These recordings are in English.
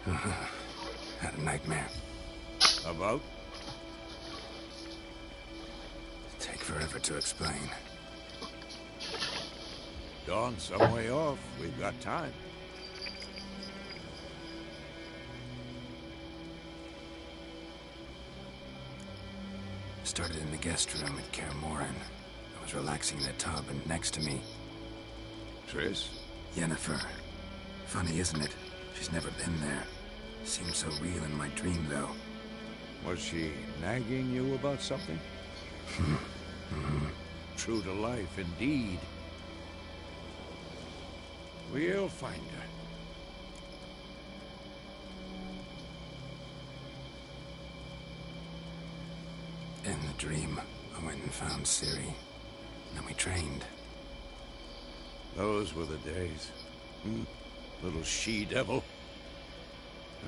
Had a nightmare. About? Take forever to explain. Dawn's some way off. We've got time. Started in the guest room at Kaer Morhen. I was relaxing in the tub, and next to me... Triss? Yennefer. Funny, isn't it? She's never been there. Seemed so real in my dream, though. Was she nagging you about something? True to life, indeed. We'll find her. In the dream, I went and found Ciri. Then we trained. Those were the days. Little she-devil.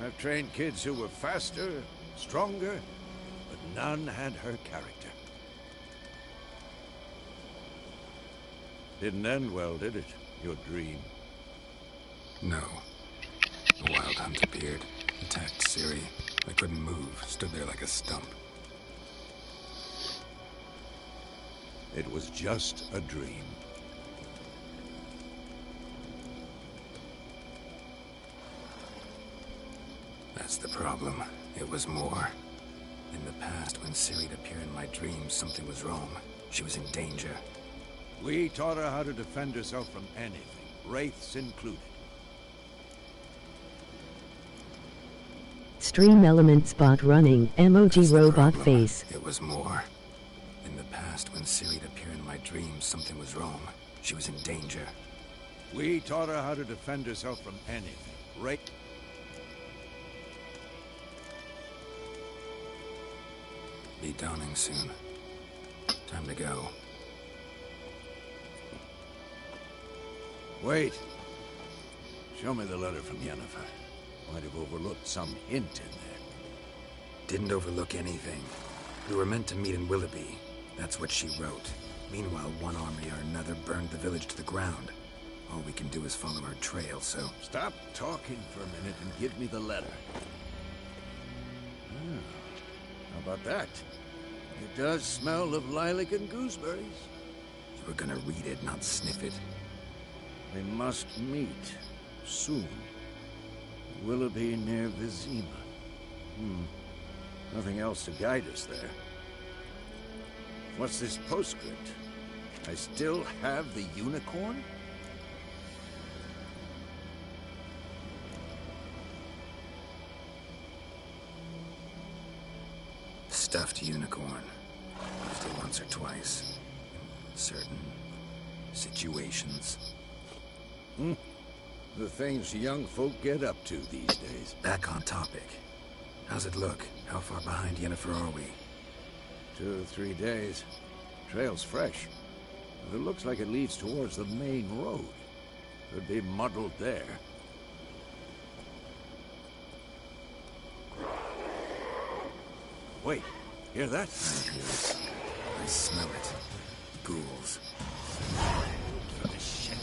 I've trained kids who were faster, stronger, but none had her character. Didn't end well, did it? Your dream? No. A wild hunt appeared, attacked Ciri. I couldn't move, stood there like a stump. It was just a dream. That's the problem. It was more. In the past, when Ciri'd appear in my dreams, something was wrong. She was in danger. We taught her how to defend herself from anything, wraiths included. Stream element spot running, emoji robot face. It was more. In the past, when Ciri'd appear in my dreams, something was wrong. She was in danger. We taught her how to defend herself from anything, wraith... Be dawning soon. Time to go. Wait. Show me the letter from Yennefer. Might have overlooked some hint in there. Didn't overlook anything. We were meant to meet in Willoughby. That's what she wrote. Meanwhile, one army or another burned the village to the ground. All we can do is follow her trail, so... Stop talking for a minute and give me the letter. How about that? It does smell of lilac and gooseberries. You were gonna read it, not sniff it. We must meet. Soon. Willoughby near Vizima. Nothing else to guide us there. What's this postscript? I still have the unicorn? Stuffed unicorn. Used it once or twice. In certain situations. The things young folk get up to these days. Back on topic. How's it look? How far behind Yennefer are we? 2 or 3 days. Trail's fresh. It looks like it leads towards the main road. Could be muddled there. Wait, hear that? I hear it. I smell it. Ghouls. For the shit.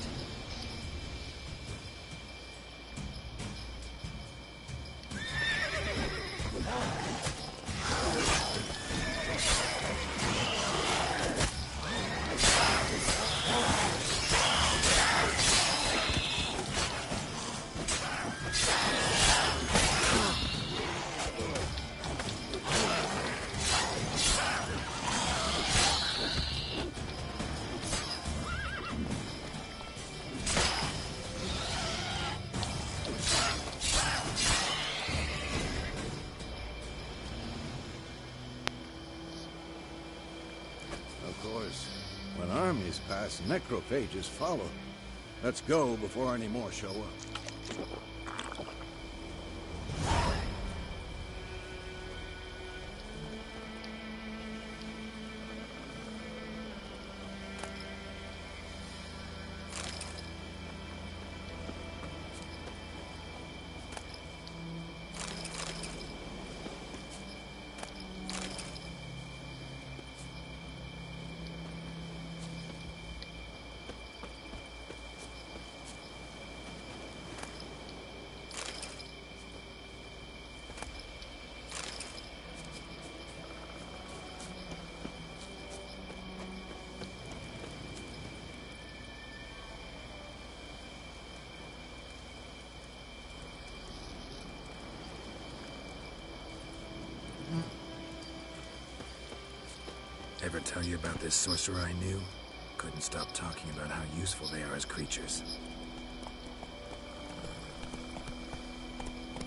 When armies pass, necrophages follow. Let's go before any more show up. Ever tell you about this sorcerer I knew? Couldn't stop talking about how useful they are as creatures.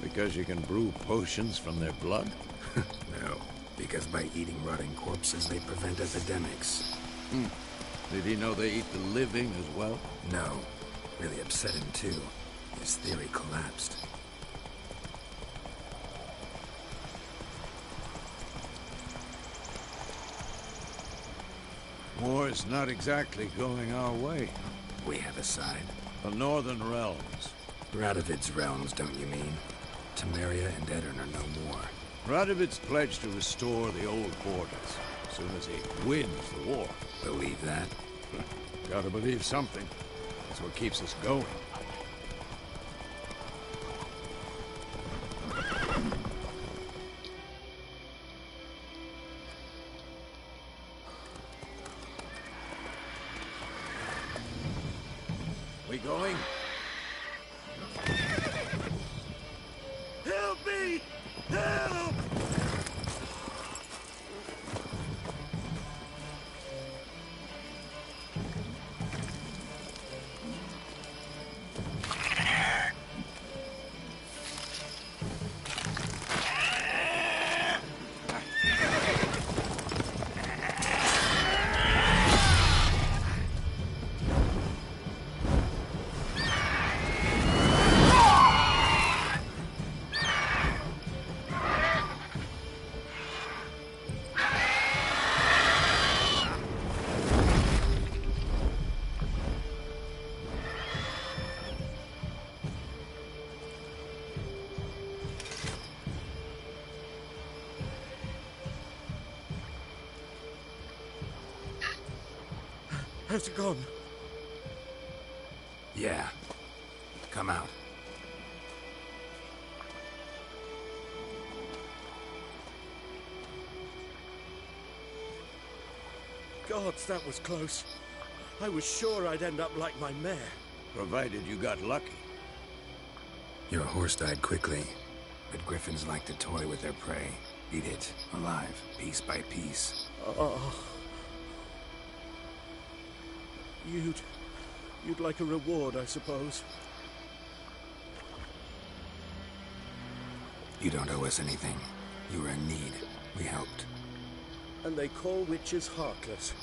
Because you can brew potions from their blood? No, because by eating rotting corpses, they prevent epidemics. Did he know they eat the living as well? No. Really upset him, too. His theory collapsed. War's not exactly going our way. We have a side. The Northern Realms. Radovid's realms, don't you mean? Temeria and Edirn are no more. Radovid's pledged to restore the old borders as soon as he wins the war. Believe that? Gotta believe something. That's what keeps us going. We going? Help me! Help! How's it gone? Yeah. Come out. Gods, that was close. I was sure I'd end up like my mare. Provided you got lucky. Your horse died quickly, but griffins like to toy with their prey. Eat it, alive, piece by piece. Oh. You'd like a reward, I suppose. You don't owe us anything. You were in need. We helped. And they call witches heartless.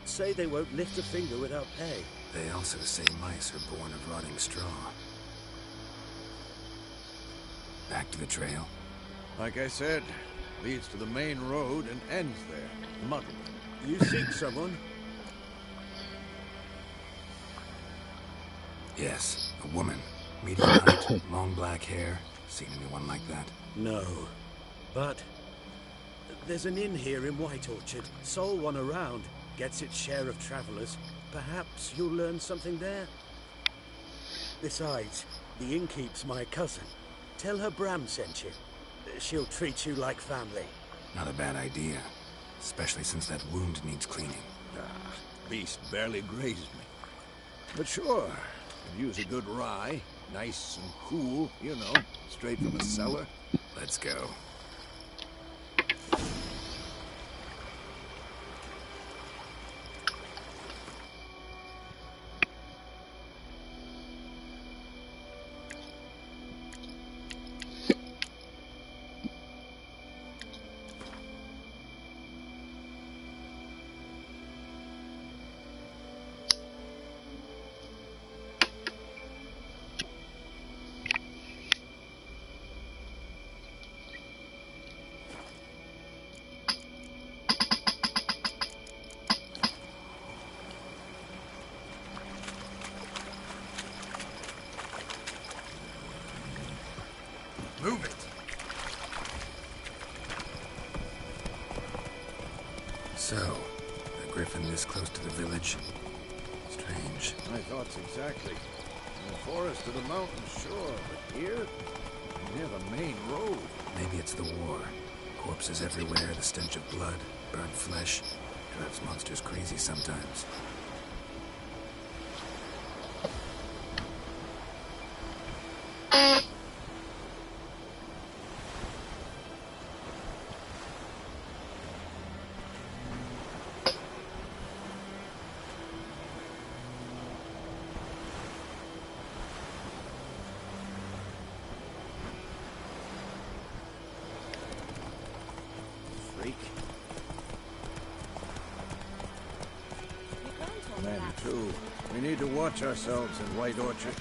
Say they won't lift a finger without pay. They also say mice are born of rotting straw. Back to the trail? Like I said, leads to the main road and ends there. Muddled. You seek someone? Yes, a woman. Medium height, long black hair. Seen anyone like that? No. But there's an inn here in White Orchard. Sole one around. Gets its share of travelers. Perhaps you'll learn something there? Besides, the innkeep's my cousin. Tell her Bram sent you. She'll treat you like family. Not a bad idea. Especially since that wound needs cleaning. Beast barely grazed me. But sure, could use a good rye. Nice and cool, you know, straight from a cellar. Let's go. Move it! So, a griffin this close to the village? Strange. My thoughts exactly. In the forest to the mountain, sure, but here? Near the main road. Maybe it's the war. Corpses everywhere, the stench of blood, burnt flesh. Drives monsters crazy sometimes. take. Men, too. We need to watch ourselves in White Orchard.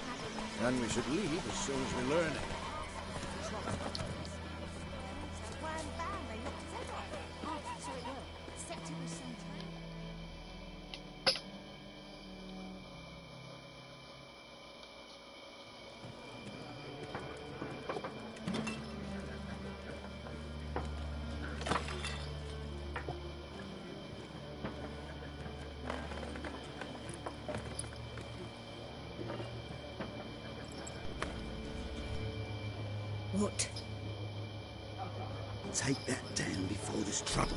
And we should leave as soon as we learn it. What? Take that down before there's trouble.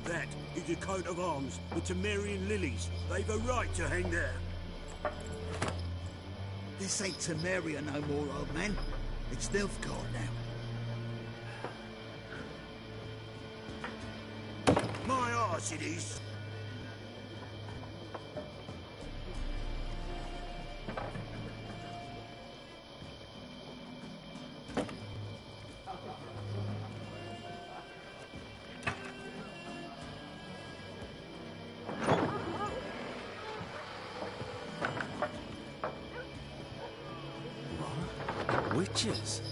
That is a coat of arms, the Temerian lilies. They've a right to hang there. This ain't Temeria no more, old man. It's Nilfgaard now. My arse it is. Witches?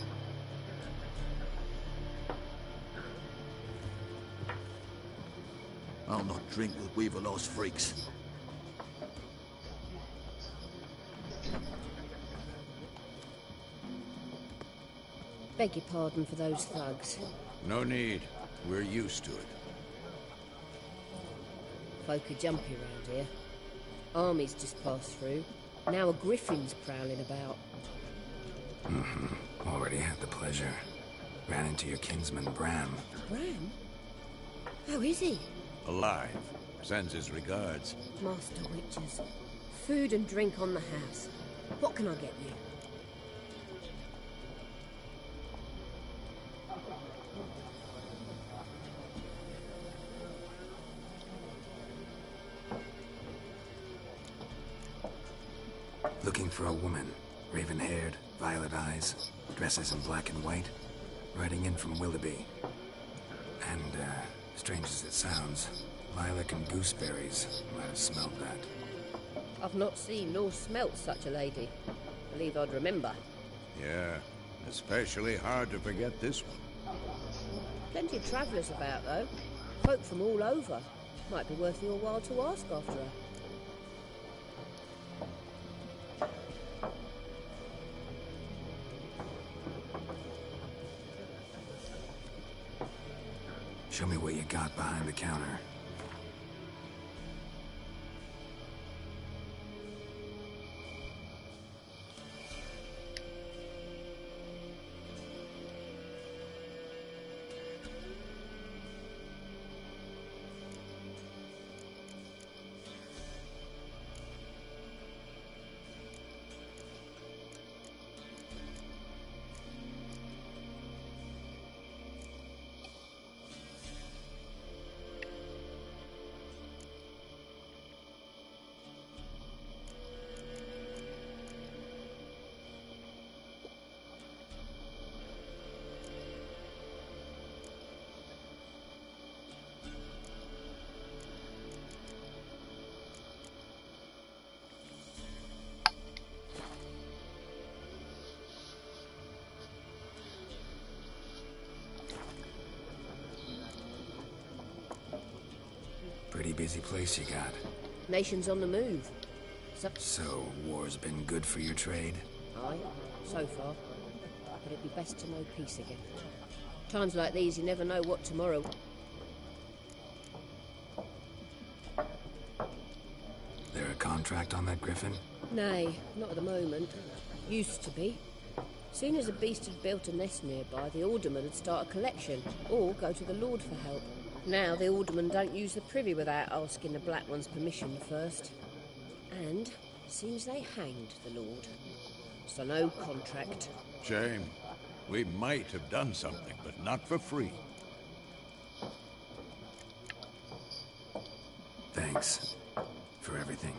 I'll not drink with Weaverlost freaks. Beg your pardon for those thugs. No need. We're used to it. Folk are jumpy round here. Armies just passed through. Now a griffin's prowling about. Already had the pleasure. Ran into your kinsman, Bram. Bram? How is he? Alive. Sends his regards. Master witches. Food and drink on the house. What can I get you? Looking for a woman. Raven-haired, violet eyes, dresses in black and white. Riding in from Willoughby. And, strange as it sounds, lilac and gooseberries might have smelled that. I've not seen nor smelt such a lady. Believe I'd remember. Yeah, especially hard to forget this one. Plenty of travellers about, though. Folk from all over. Might be worth your while to ask after her. Show me what you got behind the counter. Pretty busy place you got. Nation's on the move. So, war's been good for your trade? Aye, so far. But it'd be best to know peace again. Times like these, you never know what tomorrow... There a contract on that griffin? Nay, not at the moment. Used to be. Soon as a beast had built a nest nearby, the alderman would start a collection, or go to the Lord for help. Now the aldermen don't use the privy without asking the Black One's permission first. And seems they hanged the Lord. So no contract. Shame. We might have done something, but not for free. Thanks for everything.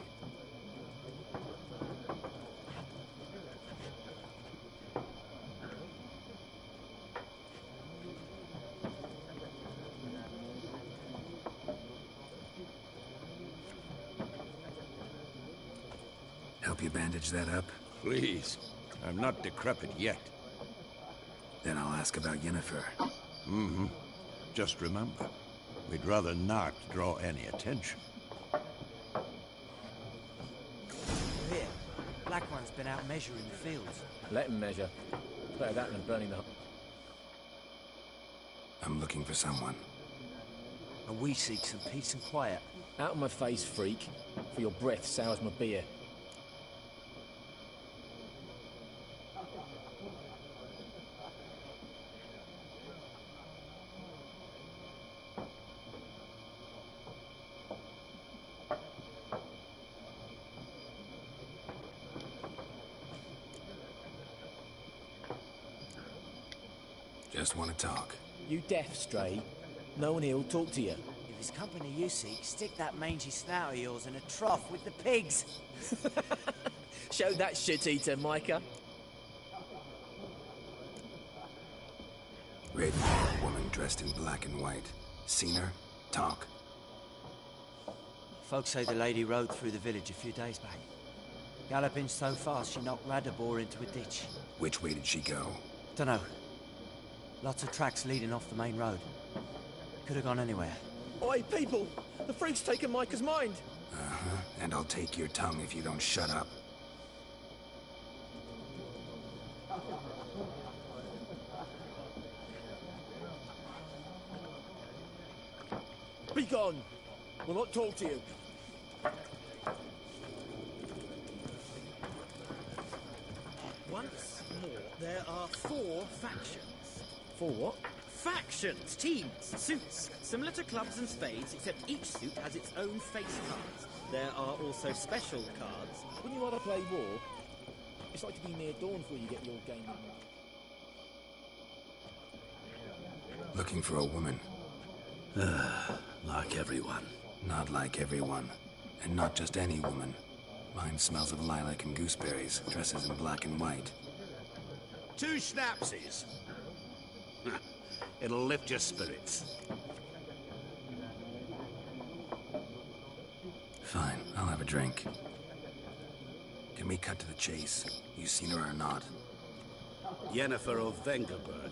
Help you bandage that up? Please. I'm not decrepit yet. Then I'll ask about Yennefer. Mm-hmm. Just remember, we'd rather not draw any attention. Here, Black One's been out measuring the fields. Let him measure. It's better that than burning the... I'm looking for someone. And we seek some peace and quiet. Out of my face, freak. For your breath sours my beer. Just want to talk. You deaf, Stray? No one here'll talk to you. If it's company you seek, stick that mangy snout of yours in a trough with the pigs. Show that shit-eater, Micah. Red-haired woman dressed in black and white. Seen her? Talk. Folks say the lady rode through the village a few days back. Galloping so fast she knocked Radabor into a ditch. Which way did she go? Dunno. Lots of tracks leading off the main road. Could have gone anywhere. Oi, people! The freak's taken Micah's mind! Uh-huh. And I'll take your tongue if you don't shut up. Be gone! We'll not talk to you. Once more, there are 4 factions. For what? Factions, teams, suits, similar to clubs and spades, except each suit has its own face cards. There are also special cards. Wouldn't you rather play war? It's like to be near dawn before you get your game in. Looking for a woman. Like everyone. Not like everyone. And not just any woman. Mine smells of lilac and gooseberries, dresses in black and white. 2 schnapsies. It'll lift your spirits. Fine, I'll have a drink. Can we cut to the chase? You seen her or not? Yennefer of Vengerberg.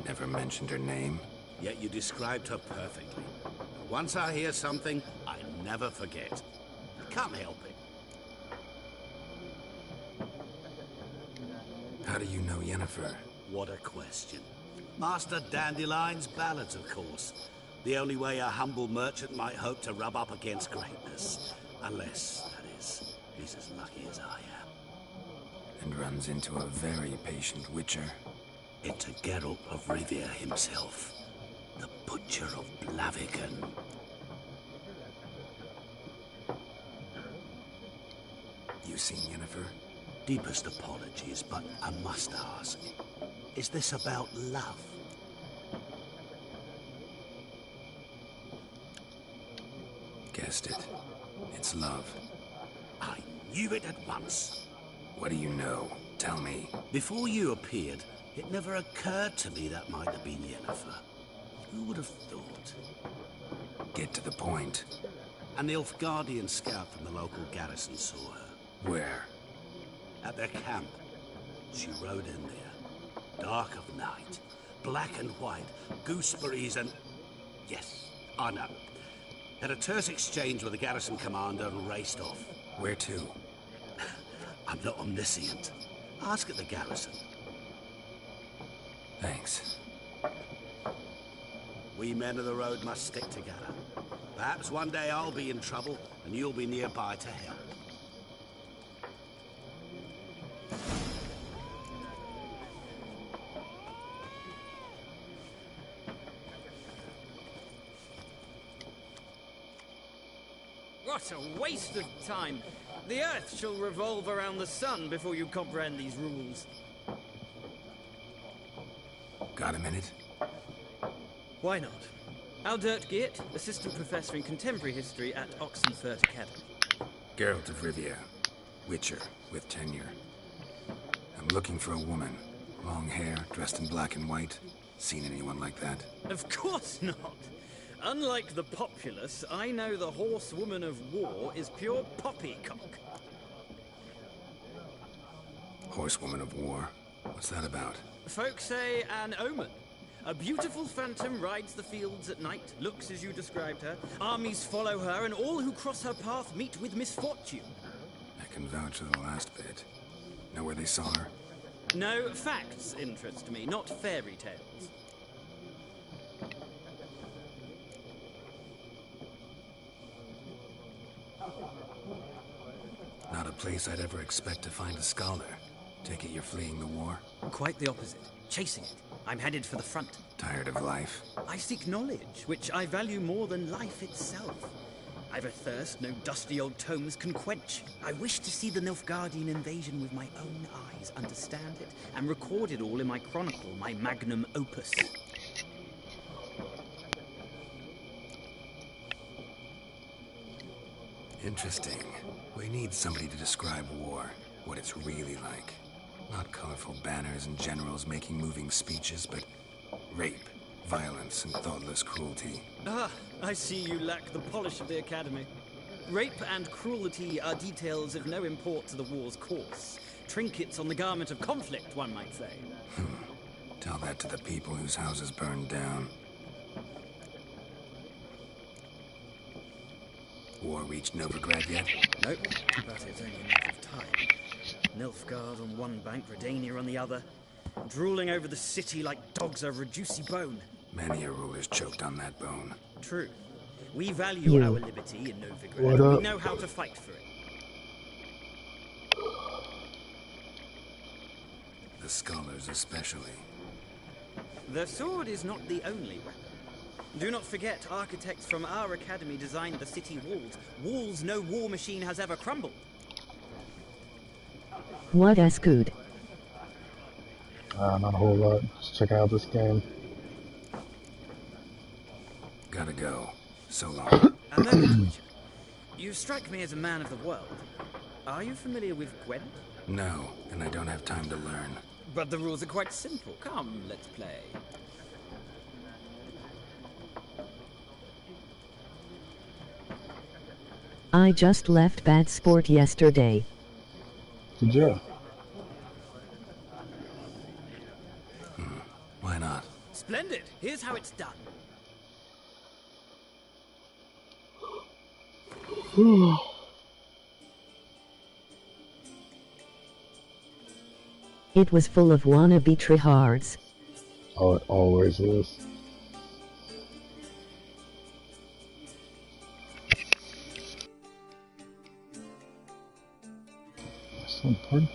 Never mentioned her name. Yet you described her perfectly. Once I hear something, I never forget. Can't help it. How do you know Yennefer? What a question. Master Dandelion's ballads, of course. The only way a humble merchant might hope to rub up against greatness. Unless, that is, he's as lucky as I am. And runs into a very patient witcher. Into Geralt of Rivia himself. The Butcher of Blaviken. You seen Yennefer? Deepest apologies, but I must ask. Is this about love? Guessed it. It's love. I knew it at once. What do you know? Tell me. Before you appeared, it never occurred to me that might have been Yennefer. Who would have thought? Get to the point. An Nilfgaardian scout from the local garrison saw her. Where? At their camp. She rode in there. Dark of night. Black and white. Gooseberries and... Yes, I know. Had a terse exchange with the garrison commander and raced off. Where to? I'm not omniscient. Ask at the garrison. Thanks. We men of the road must stick together. Perhaps one day I'll be in trouble and you'll be nearby to help. What a waste of time! The Earth shall revolve around the sun before you comprehend these rules. Got a minute? Why not? Aldert Geert, Assistant Professor in Contemporary History at Oxenfurt Academy. Geralt of Rivia. Witcher, with tenure. I'm looking for a woman. Long hair, dressed in black and white. Seen anyone like that? Of course not. Unlike the populace, I know the horsewoman of war is pure poppycock. Horsewoman of war? What's that about? Folk say an omen. A beautiful phantom rides the fields at night, looks as you described her. Armies follow her, and all who cross her path meet with misfortune. I can vouch for the last bit. Know where they saw her? No, facts interest me, not fairy tales. Not a place I'd ever expect to find a scholar. Take it you're fleeing the war? Quite the opposite. Chasing it. I'm headed for the front. Tired of life? I seek knowledge, which I value more than life itself. I've a thirst no dusty old tomes can quench. I wish to see the Nilfgaardian invasion with my own eyes, understand it, and record it all in my chronicle, my magnum opus. Interesting. We need somebody to describe war, what it's really like. Not colorful banners and generals making moving speeches, but rape, violence, and thoughtless cruelty. Ah, I see you lack the polish of the Academy. Rape and cruelty are details of no import to the war's course. Trinkets on the garment of conflict, one might say. Tell that to the people whose houses burned down. War reached Novigrad yet? Nope, but it's only a matter of time. Nilfgaard on one bank, Redania on the other, drooling over the city like dogs over a juicy bone. Many a ruler's choked on that bone. True. We value our liberty in Novigrad, and we know how to fight for it. The scholars especially. The sword is not the only weapon. Do not forget, architects from our academy designed the city walls. Walls no war machine has ever crumbled. What a scoot. Not a whole lot. Just check out this game. Gotta go. So long. A moment, Witcher. You strike me as a man of the world. Are you familiar with Gwent? No, and I don't have time to learn. But the rules are quite simple. Come, let's play. I just left bad sport yesterday. Did you? Why not? Splendid. Here's how it's done. It was full of wannabe tryhards. Oh, it always is. Something.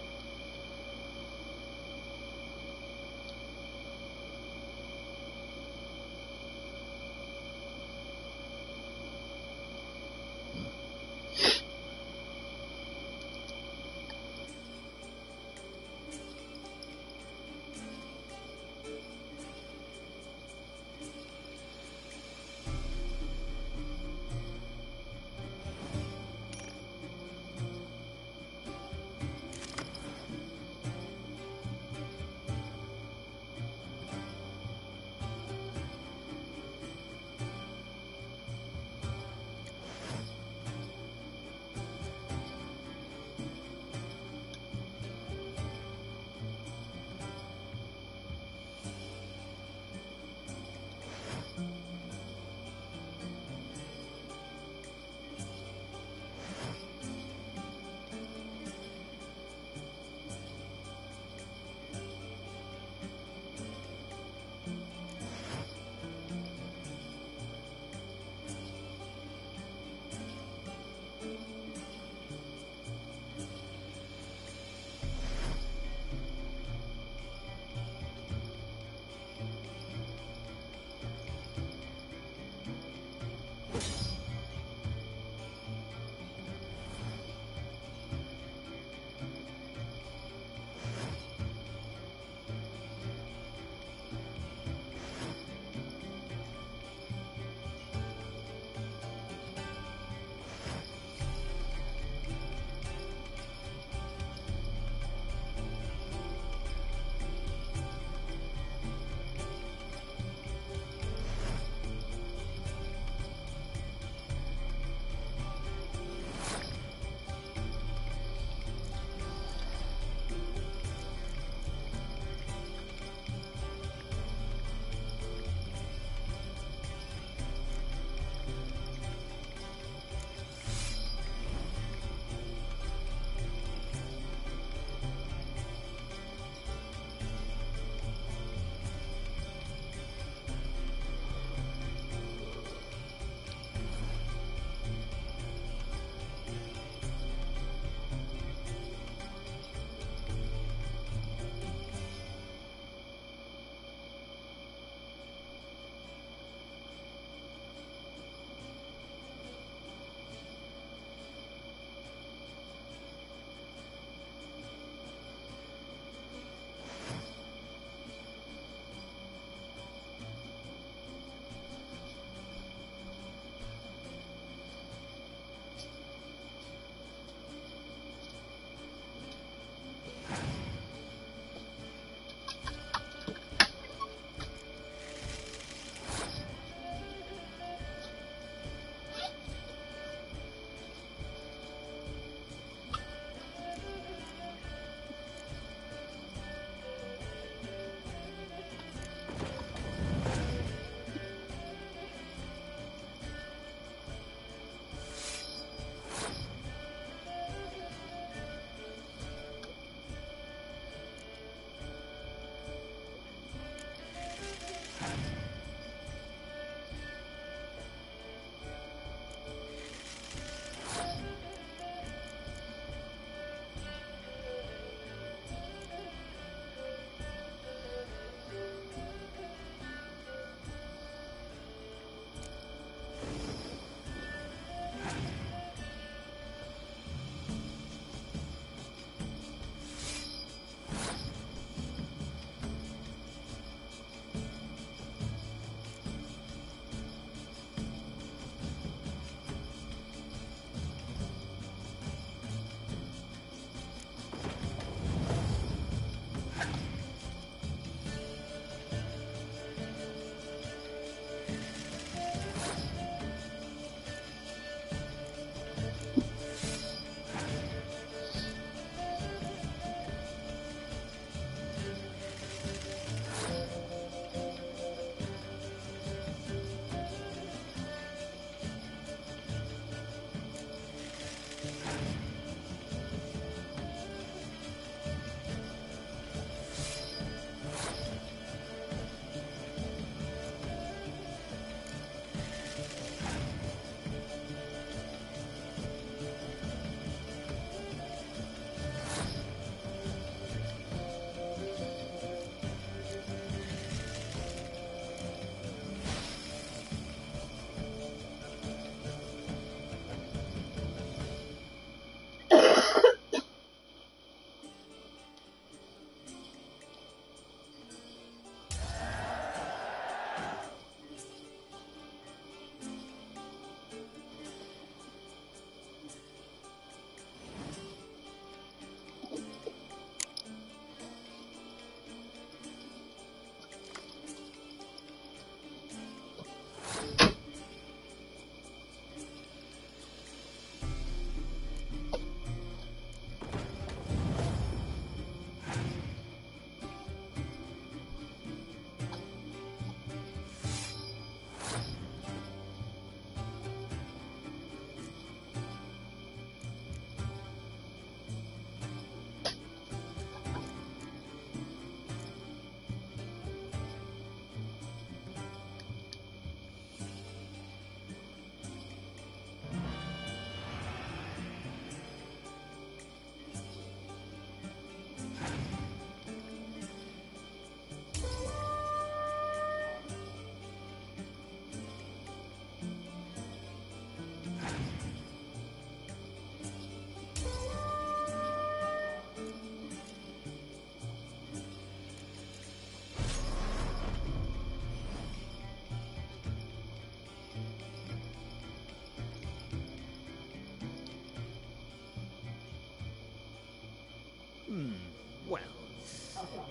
Well,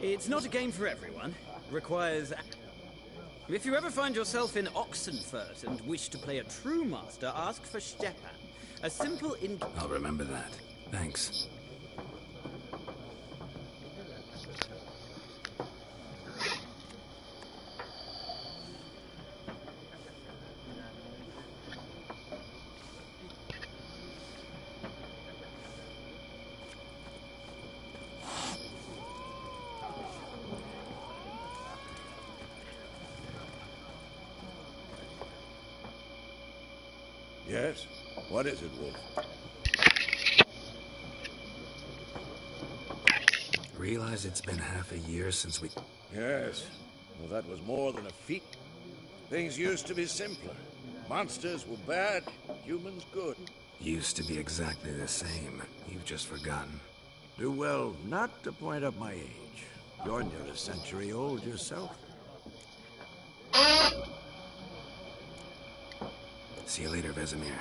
it's not a game for everyone. Requires... If you ever find yourself in Oxenfurt and wish to play a true master, ask for Stepan. A simple I'll remember that. Thanks. Yes? What is it, Wolf? Realize it's been half a year since we... Yes. Well, that was more than a feat. Things used to be simpler. Monsters were bad, humans good. Used to be exactly the same. You've just forgotten. Do well not to point up my age. You're near a century old yourself. See you later, Vesemir.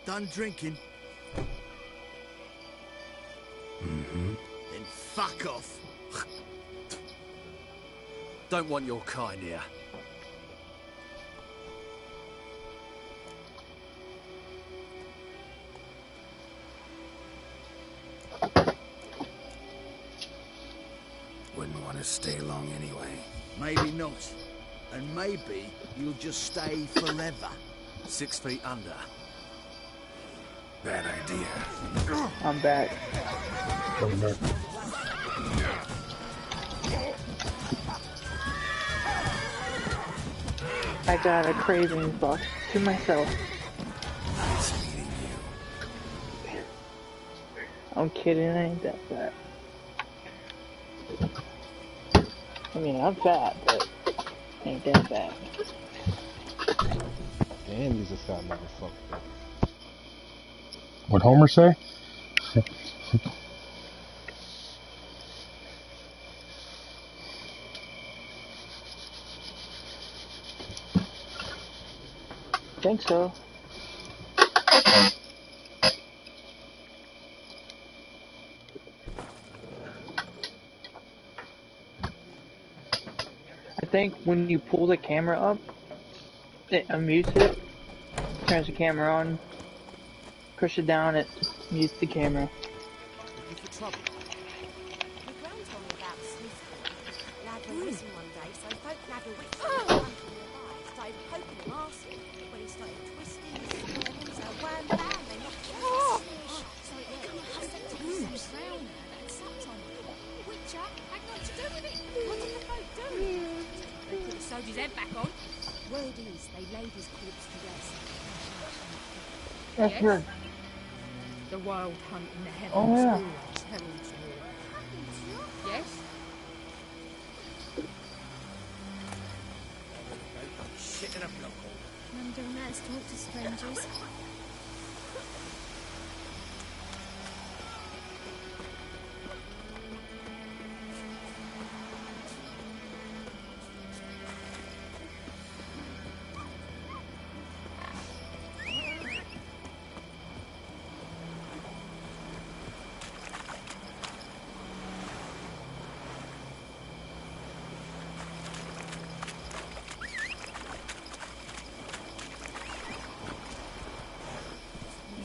Done drinking? Mm-hmm. Then fuck off. Don't want your kind here. Wouldn't want to stay long anyway. Maybe not. And maybe you'll just stay forever. 6 feet under. Bad idea. I'm back. Come back. I got a craving box to myself. Nice meeting you. I'm kidding, I ain't that fat. I mean, I'm fat, but ain't that bad. Damn, he's a fat motherfucker. What Homer say? Think so. I think when you pull the camera up, it unmutes it, turns the camera on, push it down, it mutes the camera. Looking for trouble? The ground told me about Smith. Lad went missing one day, so folk nabbed a witch from the front of nearby, started poking him arsey. When he started twisting his squirms, wham bam, they knocked him out. So it went round and sucked on it. Witcher had nothing to do with it. What did the folk do? They put the soldier's head back on. Word is, they laid his corpse to rest. That's good. The wild hunt in the heavens Oh, yeah. always heralds war. Yes? Shit in a block hole. None don't let us talk to strangers.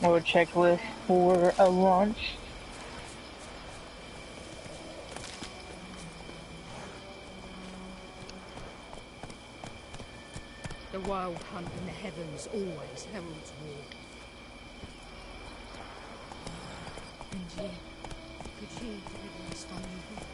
or a checklist for a launch. The wild hunt in the heavens always heralds war. And yet, could you deliver us from evil?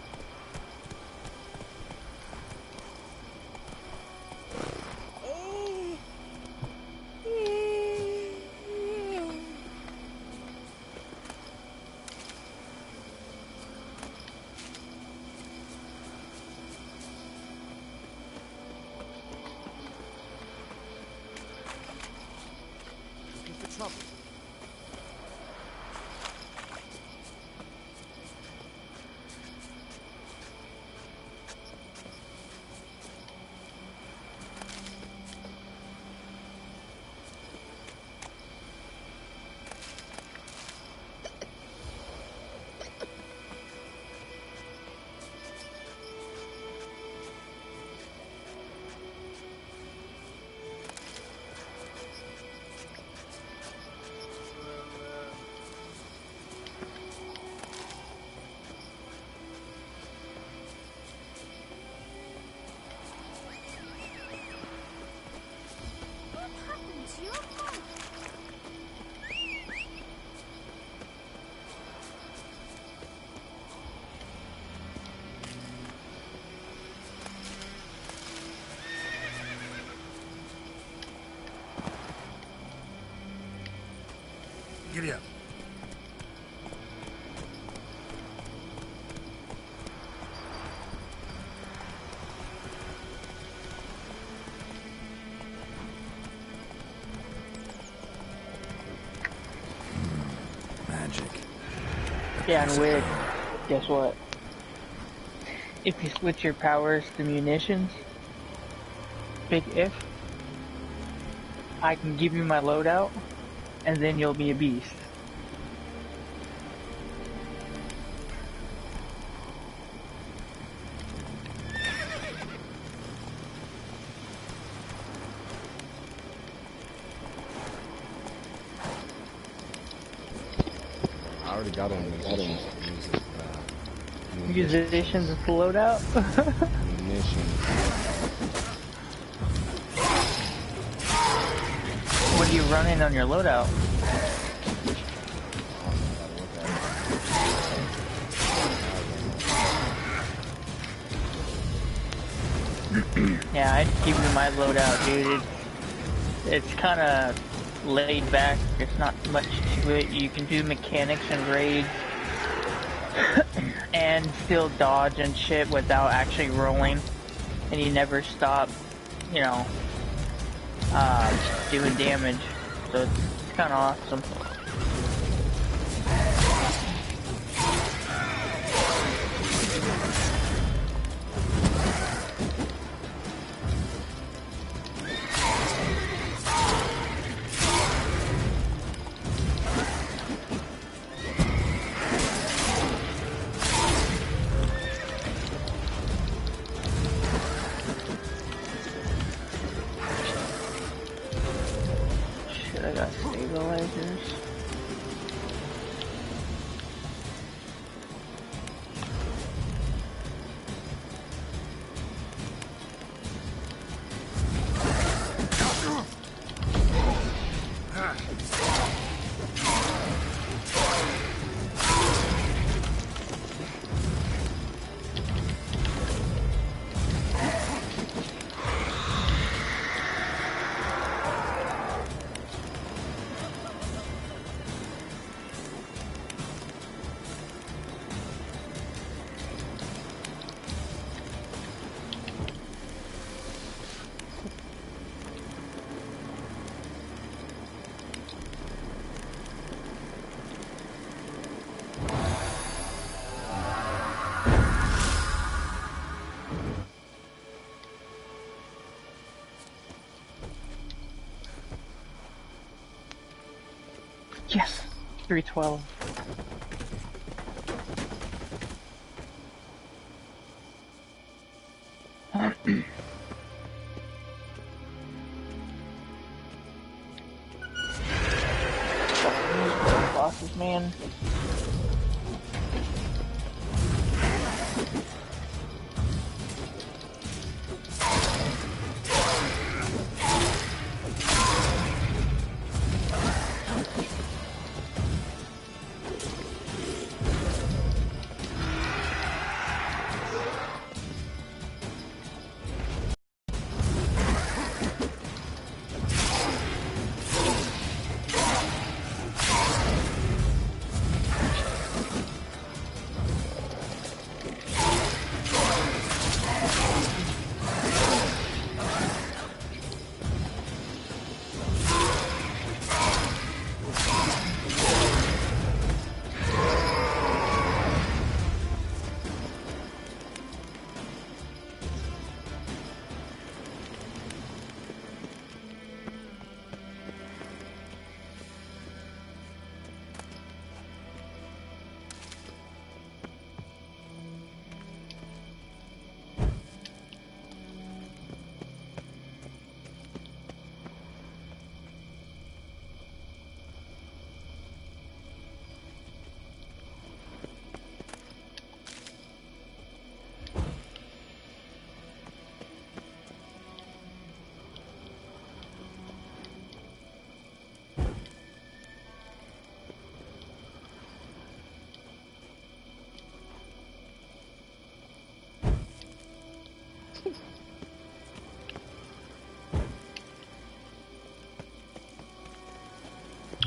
Looking for trouble? What happened to your phone? Giddy up. Magic. Yeah, and weird. Guess what? If you switch your powers to munitions, big if, I can give you my loadout, and then you'll be a beast. I already got on music. Musicians with the loadout? Munitions. What are you running on your loadout? Yeah, I'd give you my loadout, dude. It's kind of laid back. There's not much to it. You can do mechanics and raids and still dodge and shit without actually rolling. And you never stop, you know, doing damage. So it's kind of awesome. I got stabilizers. Yes! 312. fan.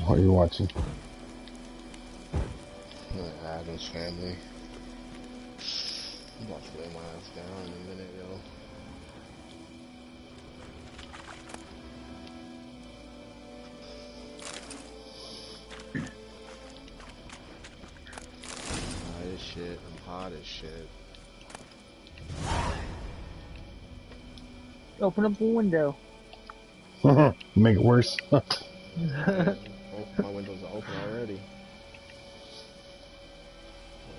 What are you watching? The Adams Family. I'm about to lay my ass down in a minute, yo. Hot as shit. I'm hot as shit. Open up a window. Make it worse. My windows are open already.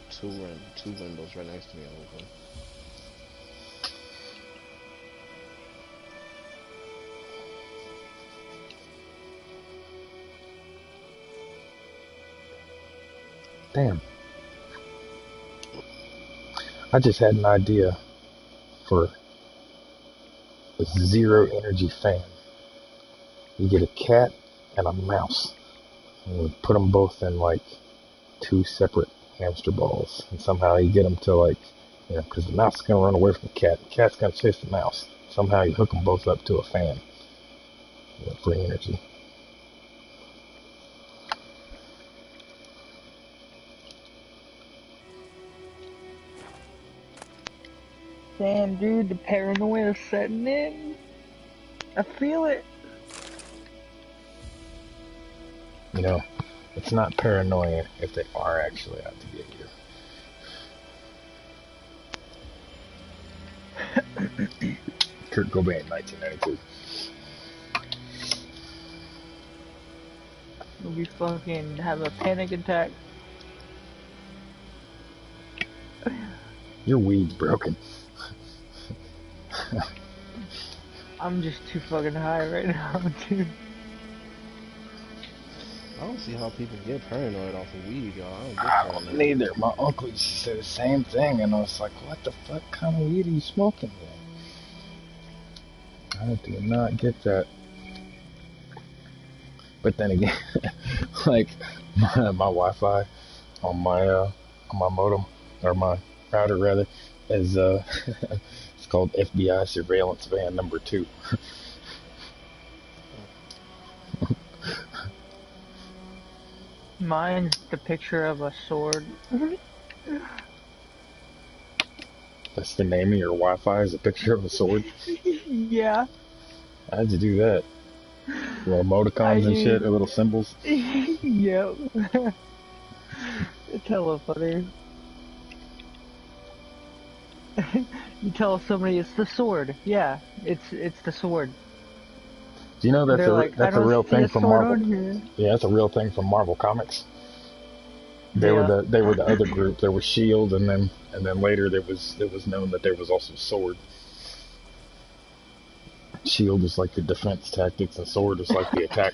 Two windows right next to me are open. Damn. I just had an idea for a zero energy fan. You get a cat and a mouse, and you put them both in like two separate hamster balls, and somehow you get them to like, you know, because the mouse is gonna run away from the cat's gonna chase the mouse. Somehow you hook them both up to a fan. You know, free energy. Damn, dude, the paranoia is setting in. I feel it. You know, it's not paranoia if they are actually out to get you. Kurt Cobain, 1992. We'll be fucking have a panic attack. Your weed's broken. I'm just too fucking high right now, dude. I don't see how people get paranoid off of weed, y'all. I don't get I paranoid. don't neither. My uncle used to say the same thing, and I was like, what the fuck kind of weed are you smoking then? I do not get that. But then again, like, my Wi-Fi on my modem, or my router rather, is, it's called FBI Surveillance Van number 2. Mine's the picture of a sword. That's the name of your Wi-Fi, is a picture of a sword? Yeah. I had to do that. Little emoticons and shit, or little symbols. Yep. It's hella funny. You tell somebody it's the sword. Yeah, it's the sword. Do you know that's that's a real thing from Marvel? Yeah, that's a real thing from Marvel Comics. They were the other group. There was Shield, and then later it was known that there was also Sword. Shield is like the defense tactics, and Sword is like the attack.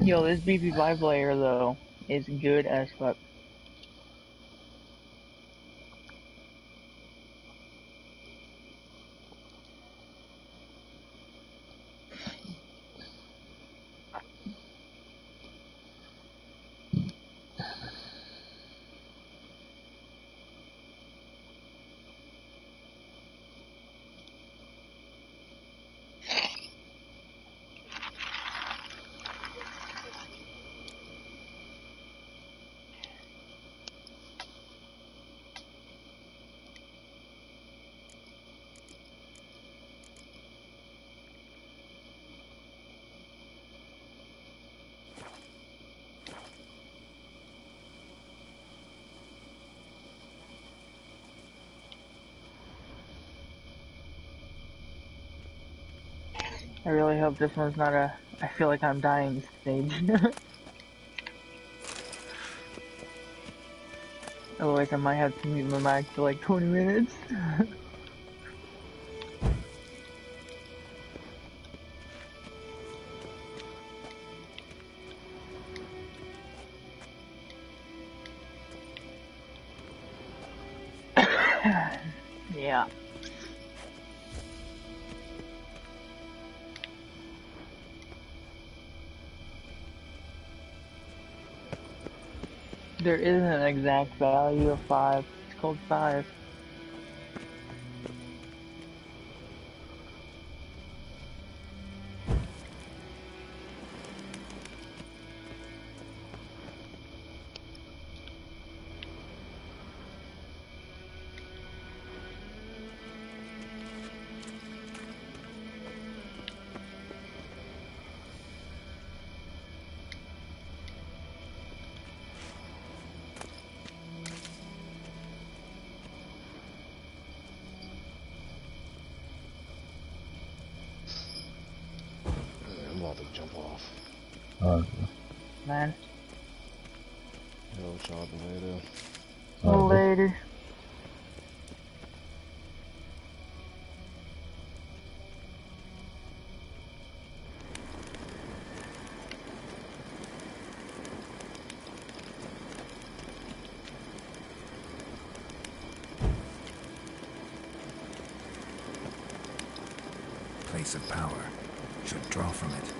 Yo, this BP5 player though is good as fuck. I really hope this one's not a I feel like I'm dying stage. Otherwise I might have to mute my mic for like 20 minutes. Yeah. There isn't an exact value of 5. It's called 5. I'm about to jump off. Alright. Man. Yo, shopping later. Later. Place of power. Should draw from it.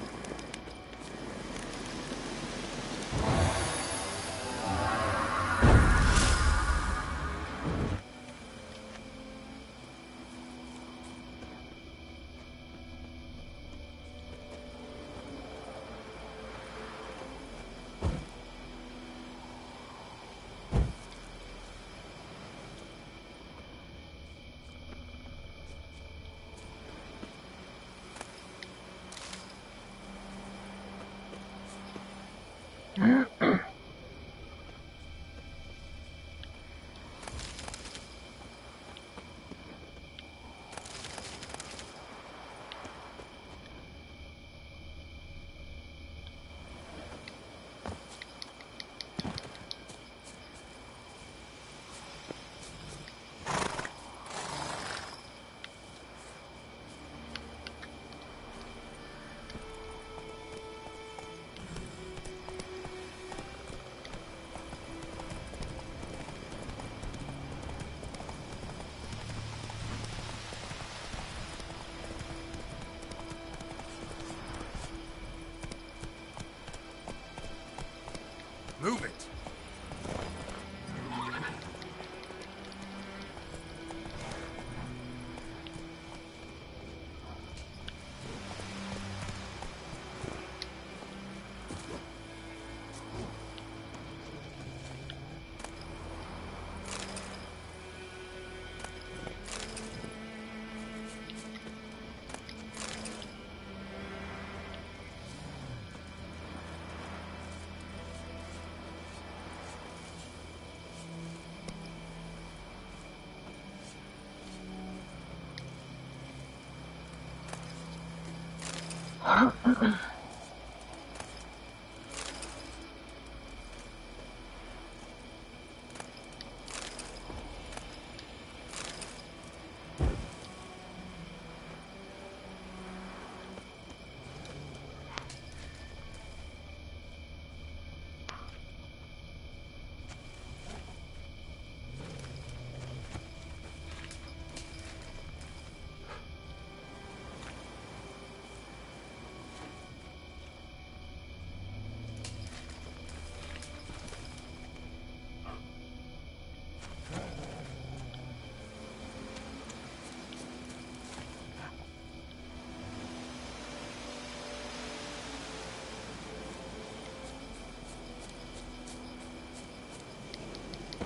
Move it!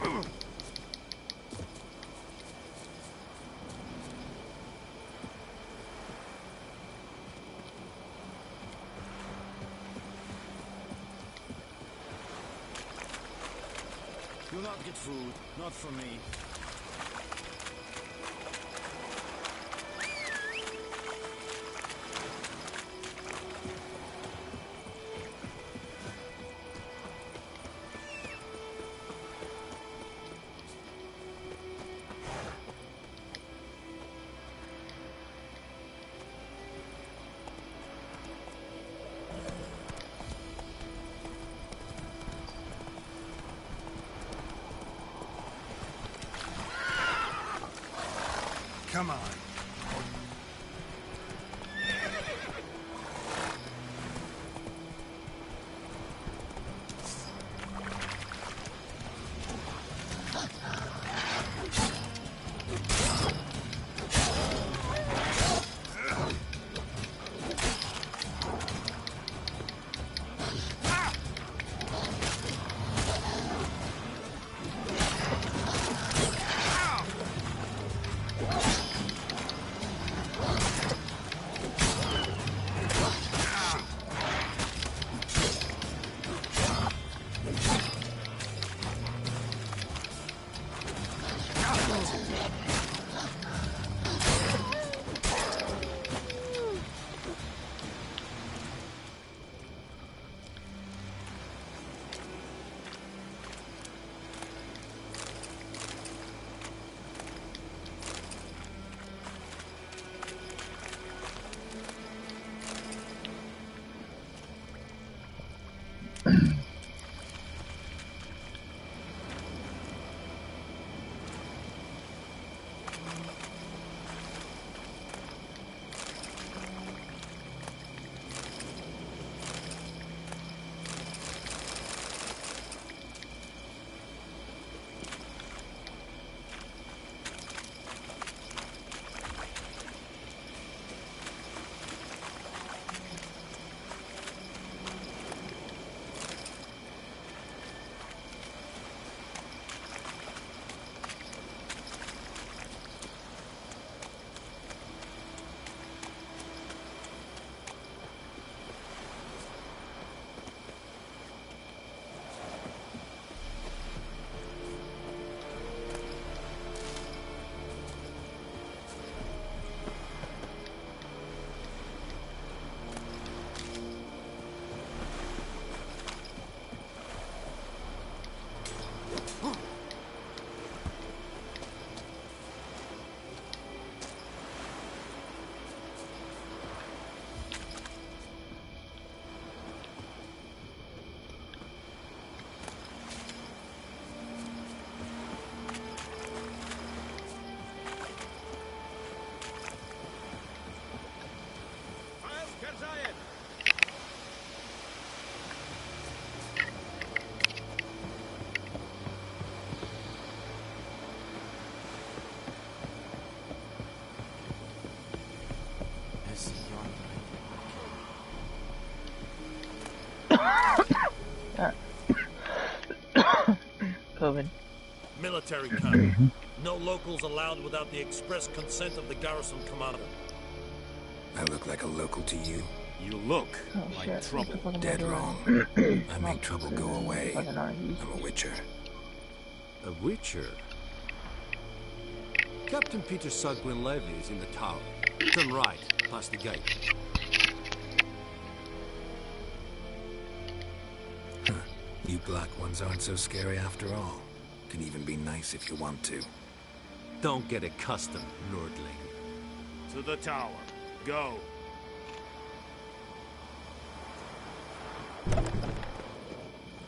Do not get food, not from me. Come on. COVID. Military camp. No locals allowed without the express consent of the garrison commander. I look like a local to you? You look like shit. trouble. Dead wrong. I make trouble go away. I'm a witcher. A witcher? Captain Peter Sugwin Levy is in the tower. Turn right, past the gate. Huh. You black ones aren't so scary after all. Can even be nice if you want to. Don't get accustomed, Nordling. To the tower. Go.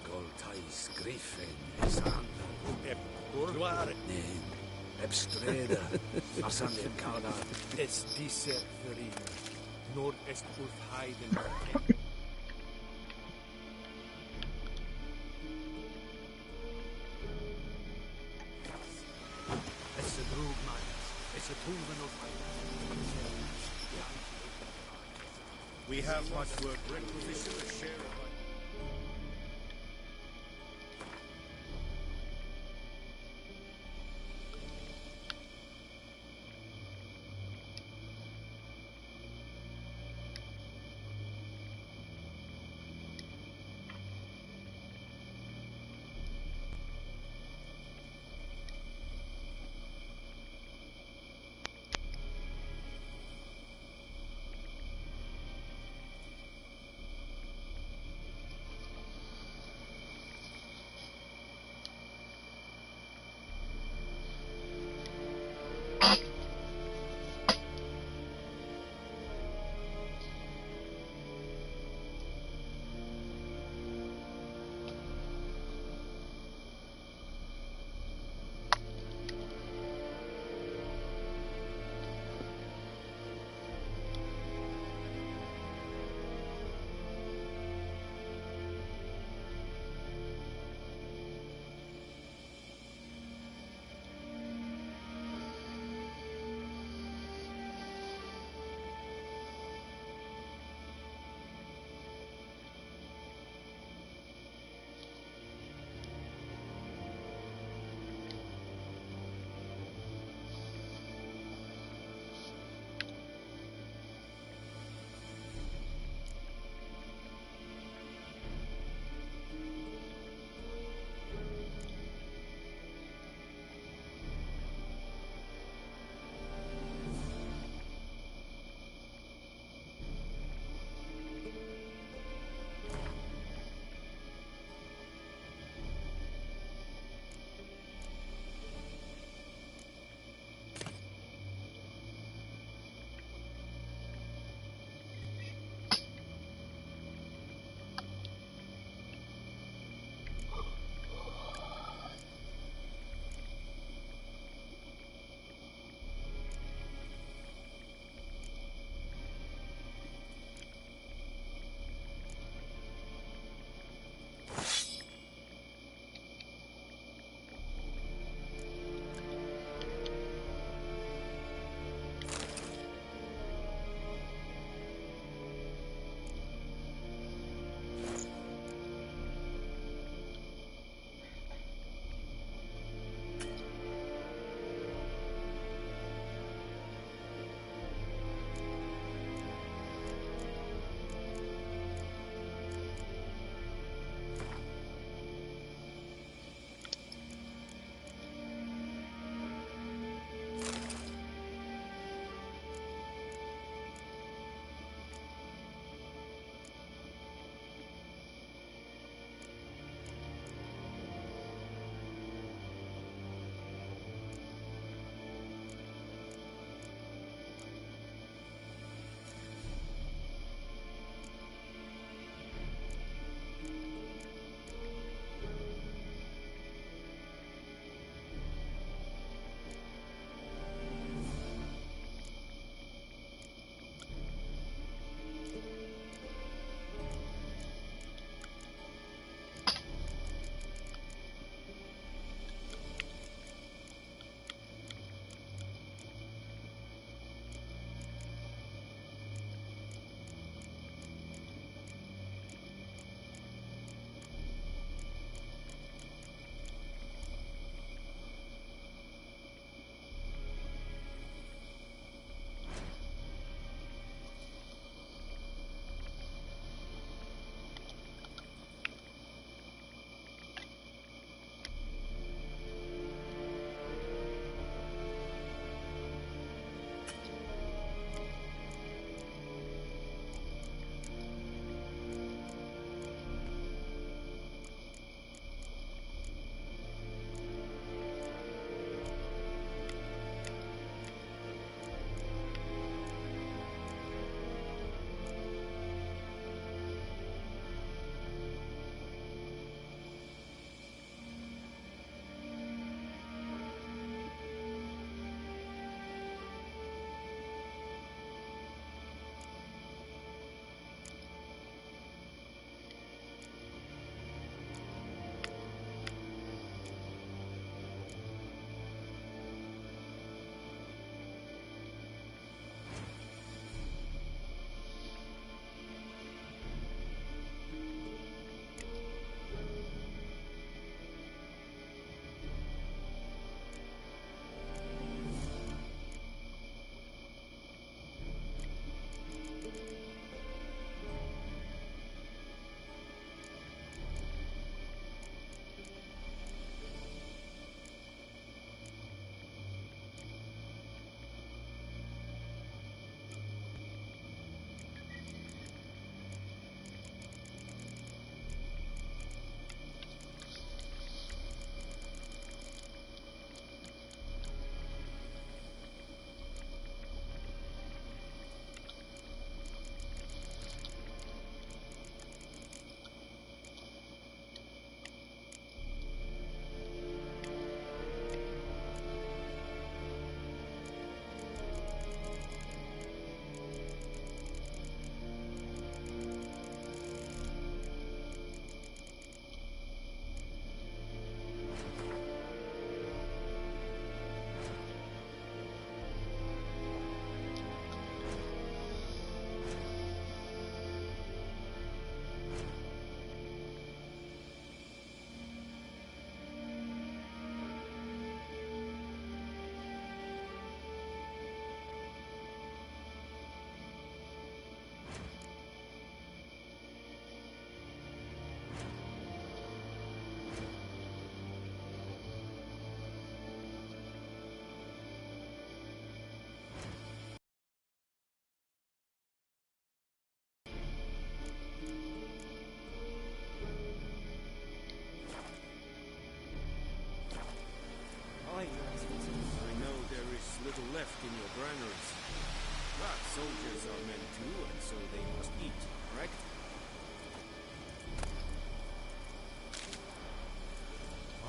Goltais Griffin is on Ebstreda, Asande Kauda, Es dice Ferin, Nord est Urheiden. Es a drug minds, es a tuven of We have much work. Requisition a share of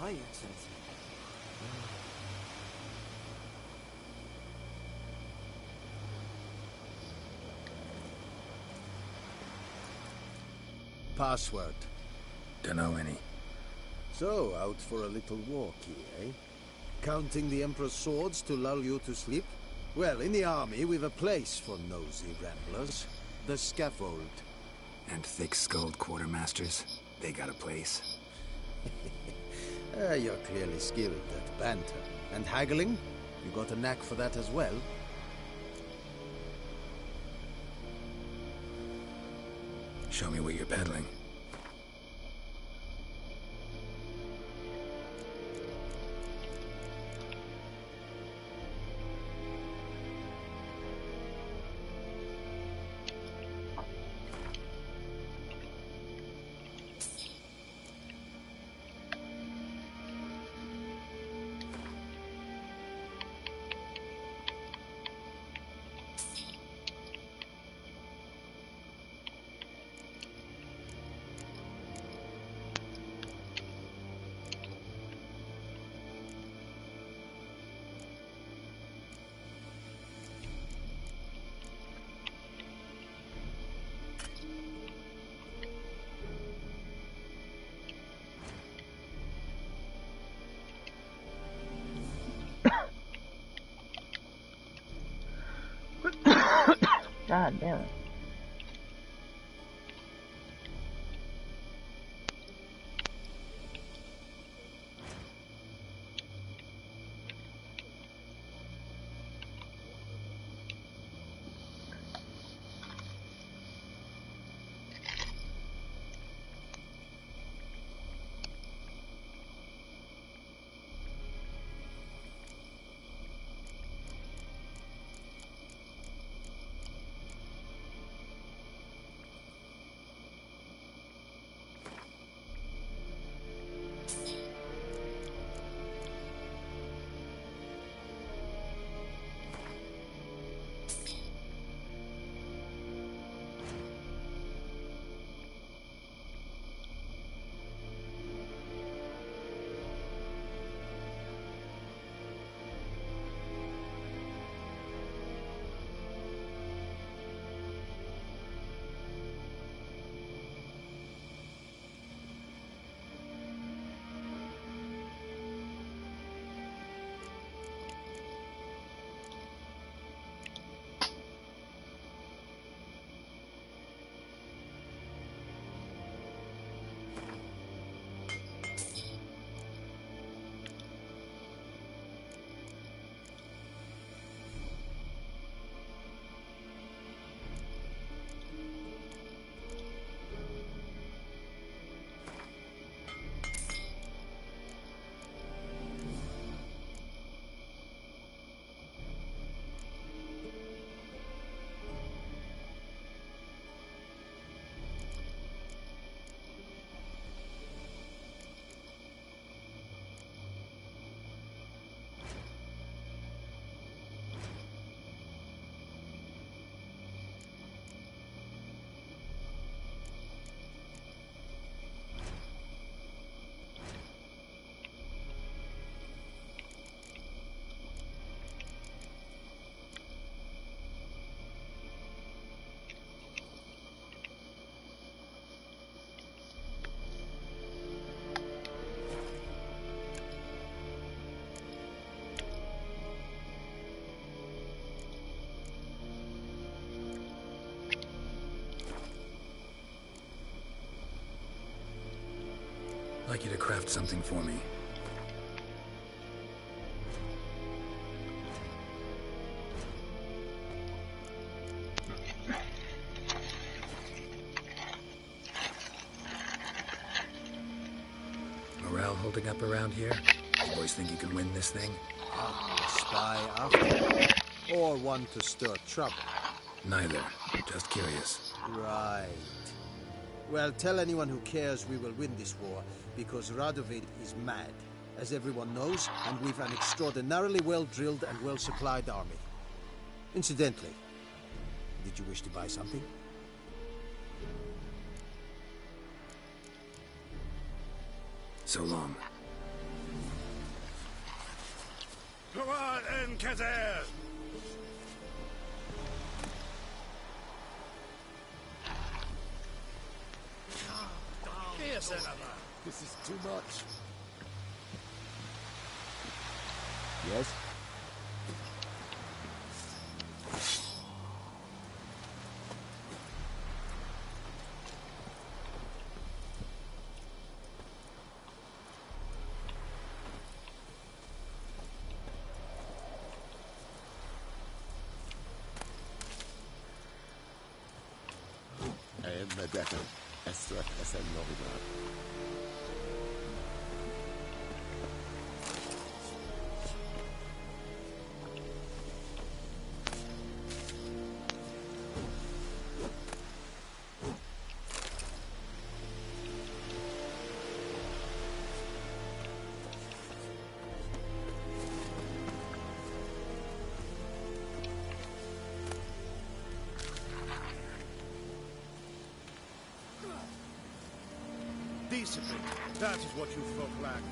Aye, Excellency. Password. Dunno any. So, out for a little walkie, eh? Counting the Emperor's swords to lull you to sleep? Well, in the army, we've a place for nosy ramblers. The scaffold. And thick-skulled quartermasters? They got a place. You're clearly skilled at banter. And haggling? You got a knack for that as well? Show me what you're peddling. God damn it. I'd like you to craft something for me. Morale holding up around here? You boys think you can win this thing? A spy after? Or one to stir trouble? Neither. Just curious. Right. Well, tell anyone who cares we will win this war, because Radovid is mad, as everyone knows, and we've an extraordinarily well-drilled and well-supplied army. Incidentally, did you wish to buy something? So long. Hurrah and Kazer! Here, Senator. This is too much. Yes? Medeken, ezt eszem novigát. Discipline. That is what you folk lack.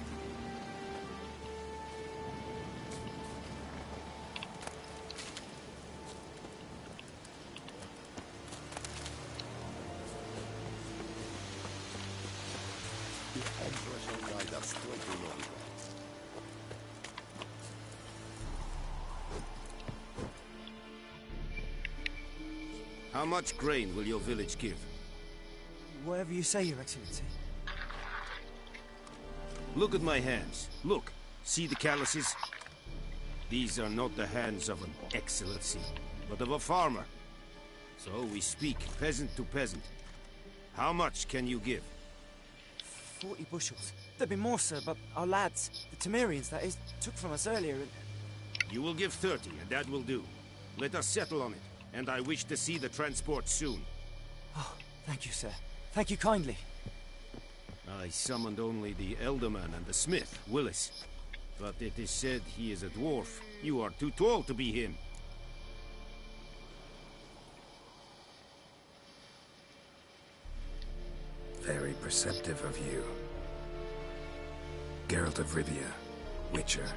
The Emperor shall guide us straight to London. How much grain will your village give? Whatever you say, Your Excellency. Look at my hands. Look. See the calluses? These are not the hands of an excellency, but of a farmer. So we speak peasant to peasant. How much can you give? 40 bushels. There'd be more, sir, but our lads, the Temerians, that is, took from us earlier and... You will give 30, and that will do. Let us settle on it, and I wish to see the transport soon. Oh, thank you, sir. Thank you kindly. I summoned only the Elderman and the smith, Willis. But it is said he is a dwarf. You are too tall to be him. Very perceptive of you. Geralt of Rivia, Witcher.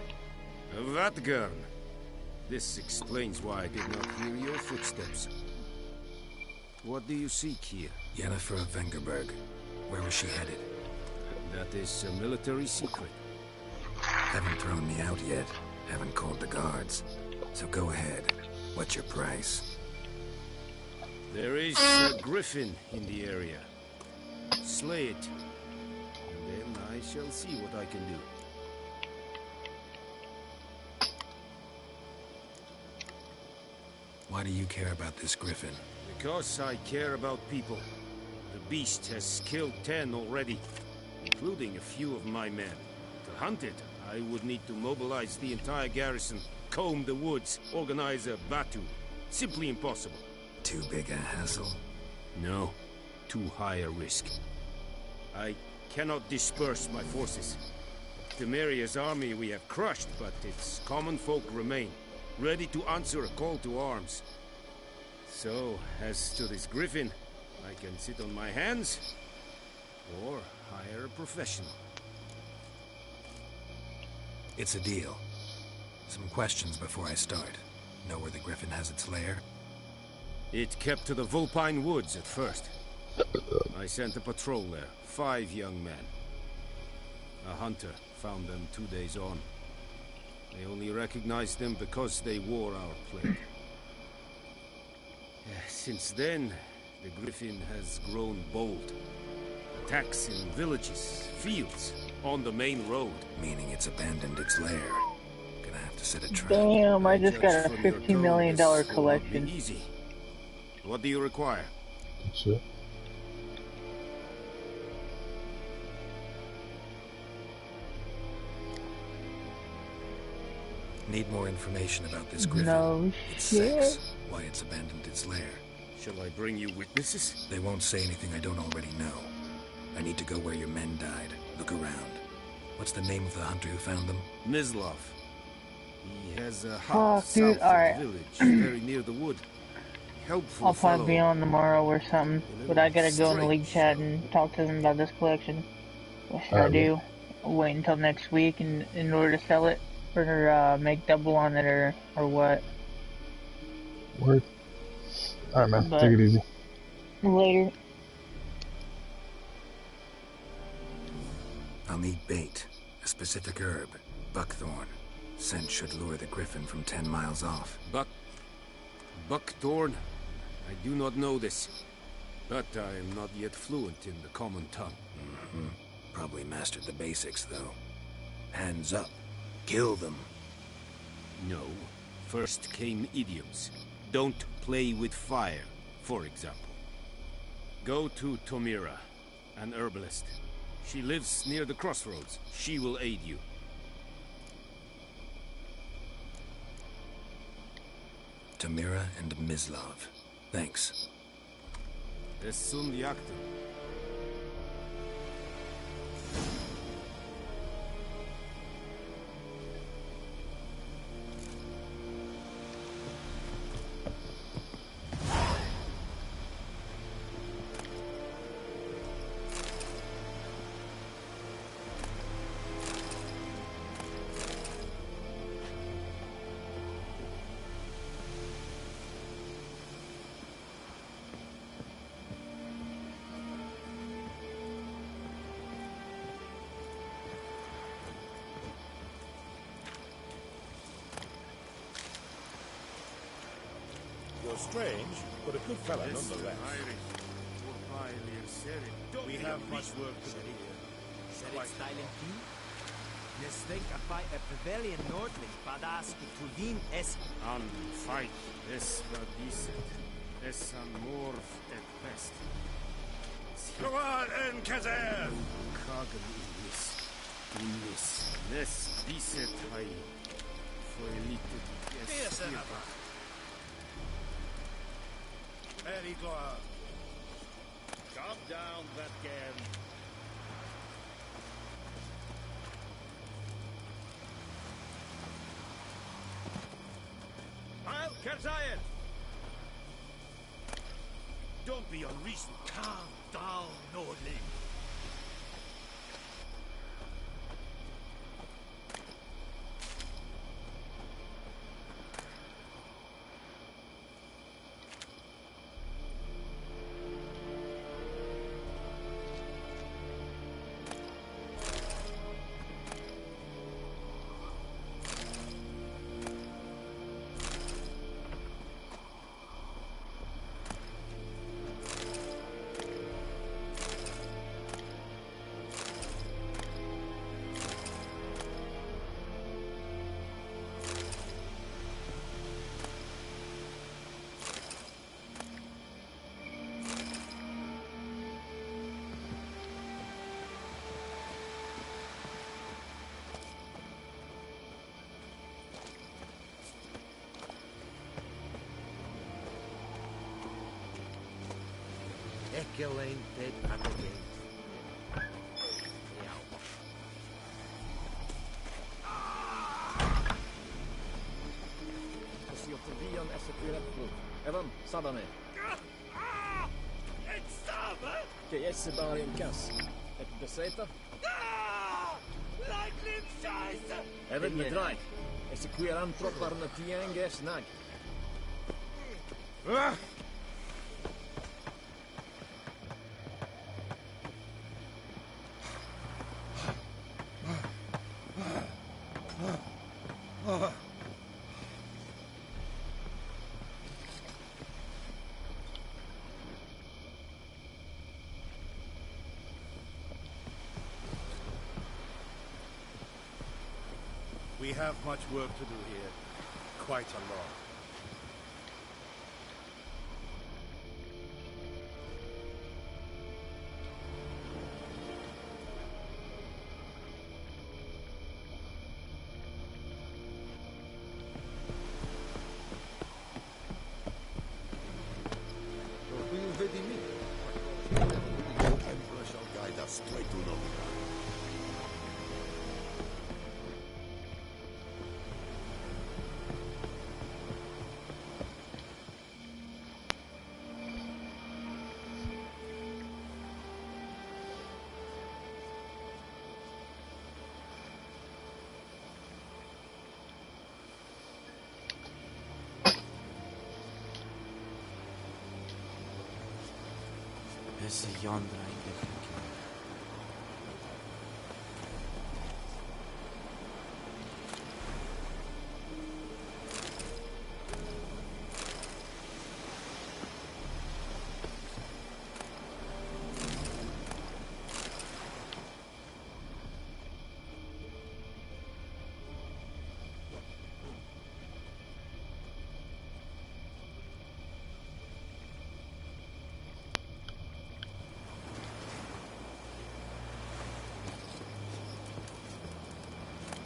Vatgern. This explains why I did not hear your footsteps. What do you seek here? Yennefer of Vengerberg. Where was she headed? That is a military secret. Haven't thrown me out yet. Haven't called the guards. So go ahead. What's your price? There is a griffin in the area. Slay it. And then I shall see what I can do. Why do you care about this griffin? Because I care about people. The beast has killed 10 already, including a few of my men. To hunt it, I would need to mobilize the entire garrison, comb the woods, organize a batu. Simply impossible. Too big a hassle? No, too high a risk. I cannot disperse my forces. Temeria's army we have crushed, but its common folk remain, ready to answer a call to arms. So, as to this griffin, I can sit on my hands, or hire a professional. It's a deal. Some questions before I start. Know where the griffin has its lair? It kept to the Vulpine Woods at first. I sent a patrol there, 5 young men. A hunter found them 2 days on. They only recognized them because they wore our plague. Since then, the griffin has grown bold. Attacks in villages, fields, on the main road. Meaning it's abandoned its lair. Gonna have to set a trap. Damn, I just got a $15 million collection. Easy. What do you require? Sure. Need more information about this griffin. No its shit. sex, why it's abandoned its lair. Shall I bring you witnesses? They won't say anything I don't already know. I need to go where your men died. Look around. What's the name of the hunter who found them? Mislav. He has a Fuck, hut dude, south alright. of the village, very near the wood. Helpful I'll probably be fellow. on tomorrow or something, but I gotta go in the league chat and talk to them about this collection. What should I do? Wait until next week in order to sell it? Or make double on it or what. Word. Alright, man. But take it easy. Later. I'll need bait. A specific herb. Buckthorn. Scent should lure the griffin from 10 miles off. Buckthorn? I do not know this. But I am not yet fluent in the common tongue. Probably mastered the basics, though. Hands up. Kill them. No. First came idioms. Don't play with fire, for example. Go to Tomira, an herbalist. She lives near the crossroads. She will aid you. Tamira and Mislav. Thanks. Es sunt jactum. You're strange, but a good fella nonetheless. We have much work to do here. An fight es verdicet, es an morf et pest. Go on, Enkazer! Kagen in nes dicet hai, foelite Yes, another. Very good. Calm down, that girl. Heil Kerzayen! Don't be unreasonable. Calm down, Nordling. Ekelain dead at the gate. Sieltavian esequiretlu. Evan, sadame. Que esse barin kas. Et beseta. Evan medrai. Esequiran tropar na tiange snag. We have much work to do here. Quite a lot. Emperor shall guide us straight to Novigorod. is yonder, I think.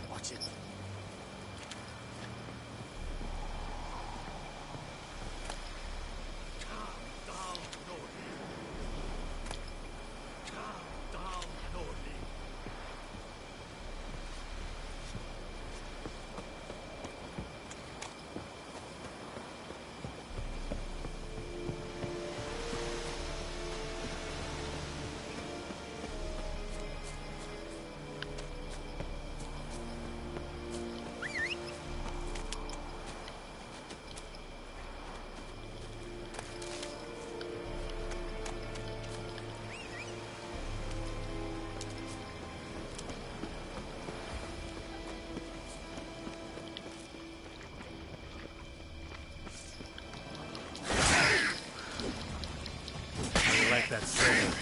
Watch it. Like that silver.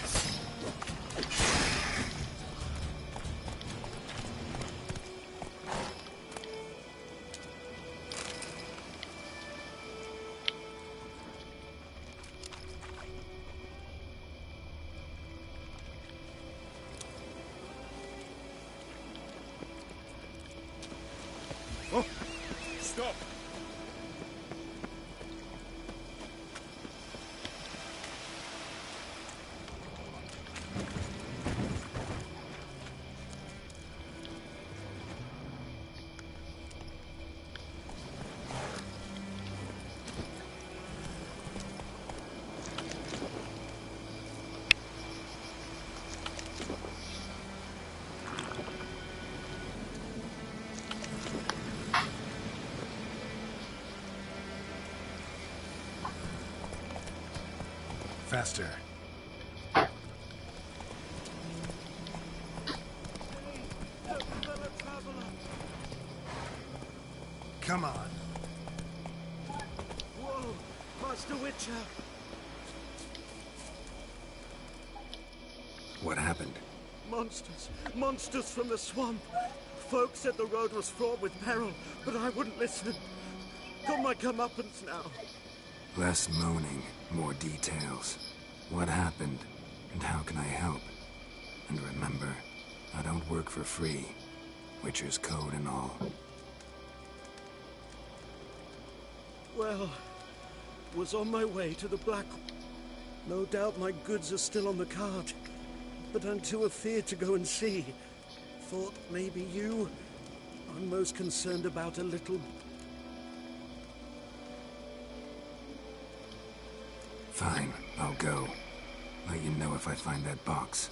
Oh, stop! Faster. Come on. Whoa, Master Witcher! What happened? Monsters! Monsters from the swamp! Folk said the road was fraught with peril, but I wouldn't listen. Got my comeuppance now. Less moaning, more details. What happened, and how can I help? And remember, I don't work for free. Witcher's code and all. Well, was on my way to the Black... No doubt my goods are still on the cart, but I'm too afeard to go and see. Thought maybe you... I'm most concerned about a little... Fine, I'll go. Let you know if I find that box.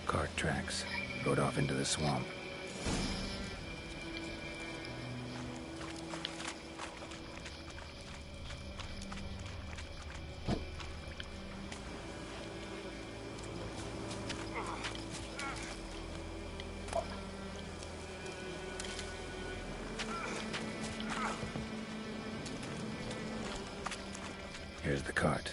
Cart tracks. Rode off into the swamp. Here's the cart.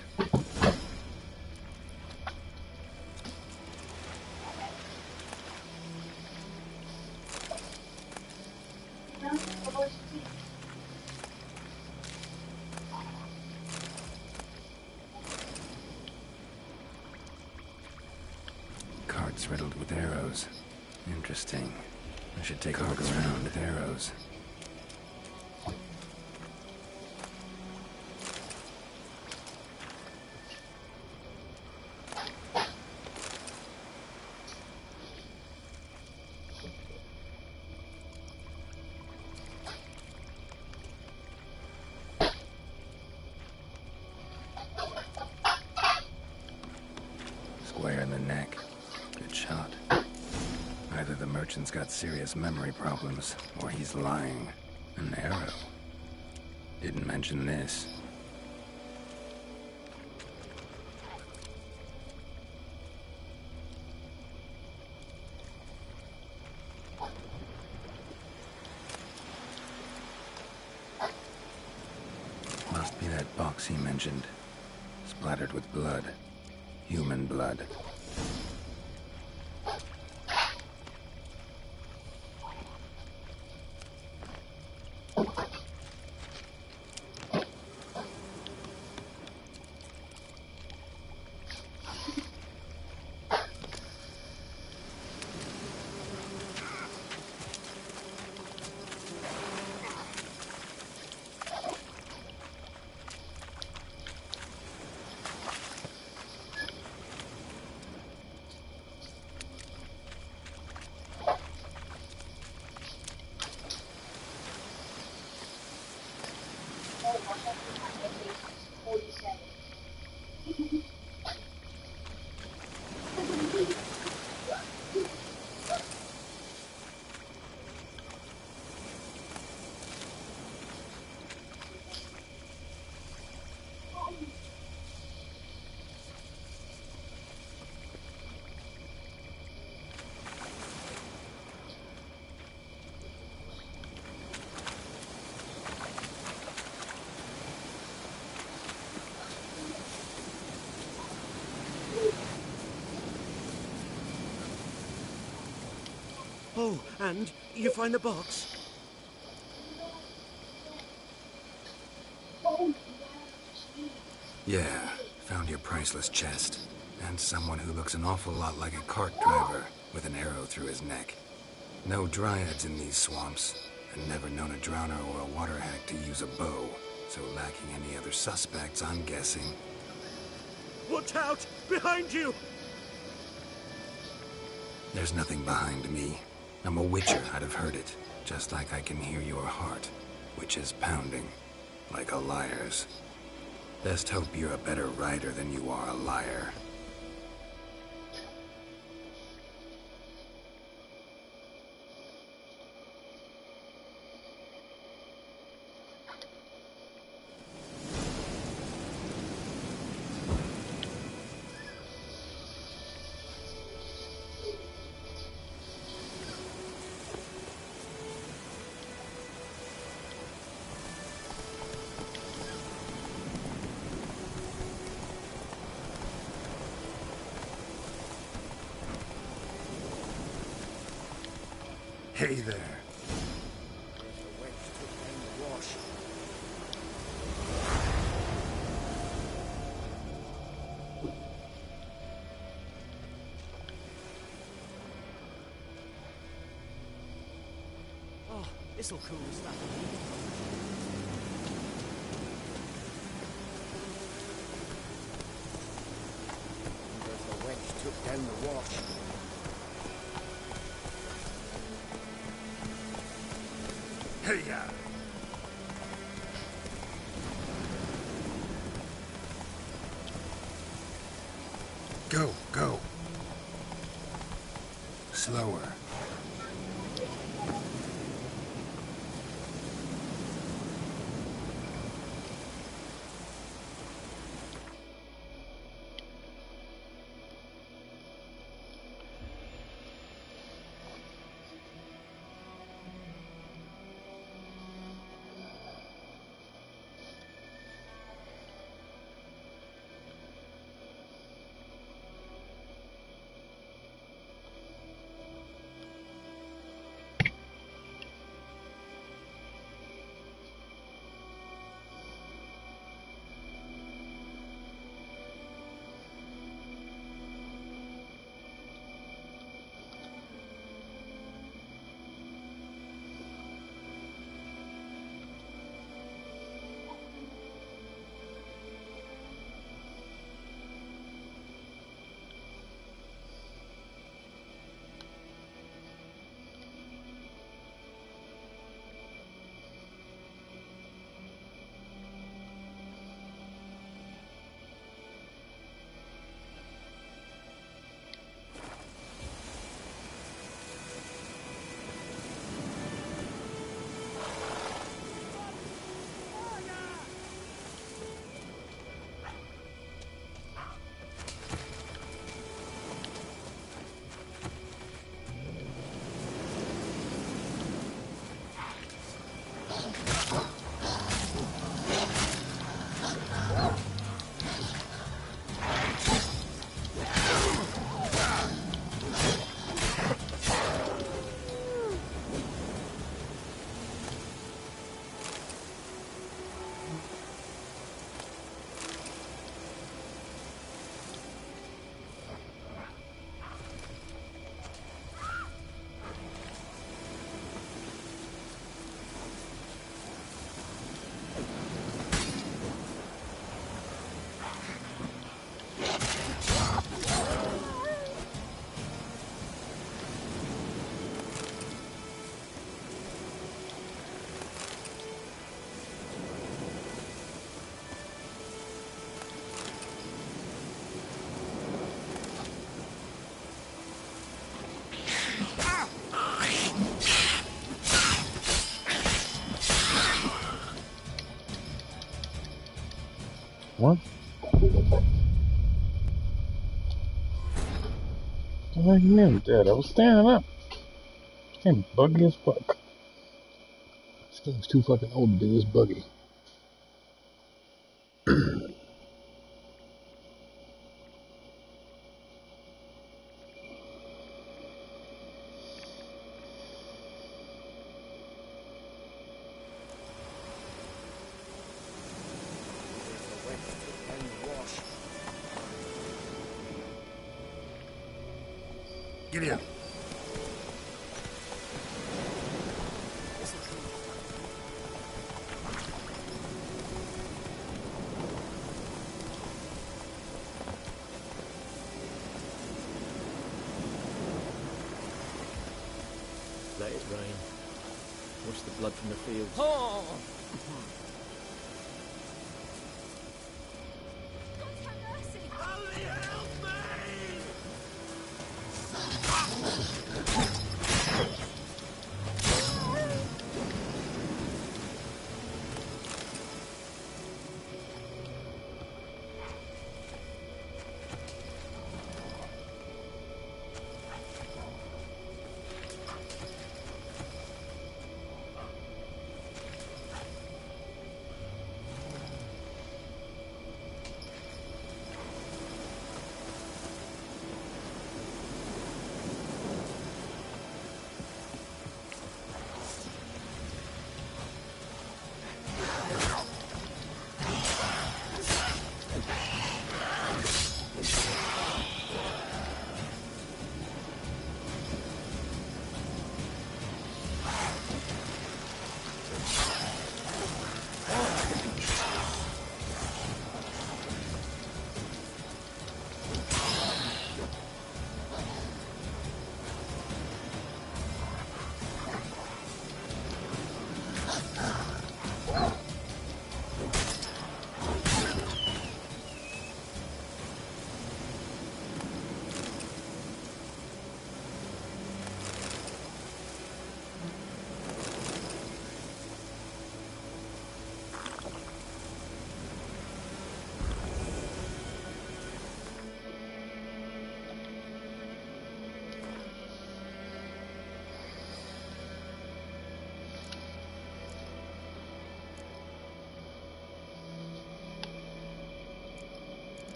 carts riddled with arrows. Interesting. I should take a look around with arrows. Square in the neck. Good shot. Either the merchant's got serious memory problems, or he's lying. An arrow. Didn't mention this. Must be that box he mentioned. Splattered with blood. Human blood. Oh, and you find the box? Yeah, found your priceless chest. And someone who looks an awful lot like a cart driver, with an arrow through his neck. No dryads in these swamps, and never known a drowner or a water hack to use a bow. So lacking any other suspects, I'm guessing. Watch out! Behind you! There's nothing behind me. I'm a witcher, I'd have heard it. Just like I can hear your heart, which is pounding. Like a liar's. Best hope you're a better rider than you are a liar. Hey there. Oh, this'll cool the stuff. The wench took down the watch. Hey-ya! Go, go. Slower. What? What do you mean dead? I was standing up. This game buggy as fuck. This game's too fucking old to be this buggy. Get in. Let it rain. Wash the blood from the fields. Oh!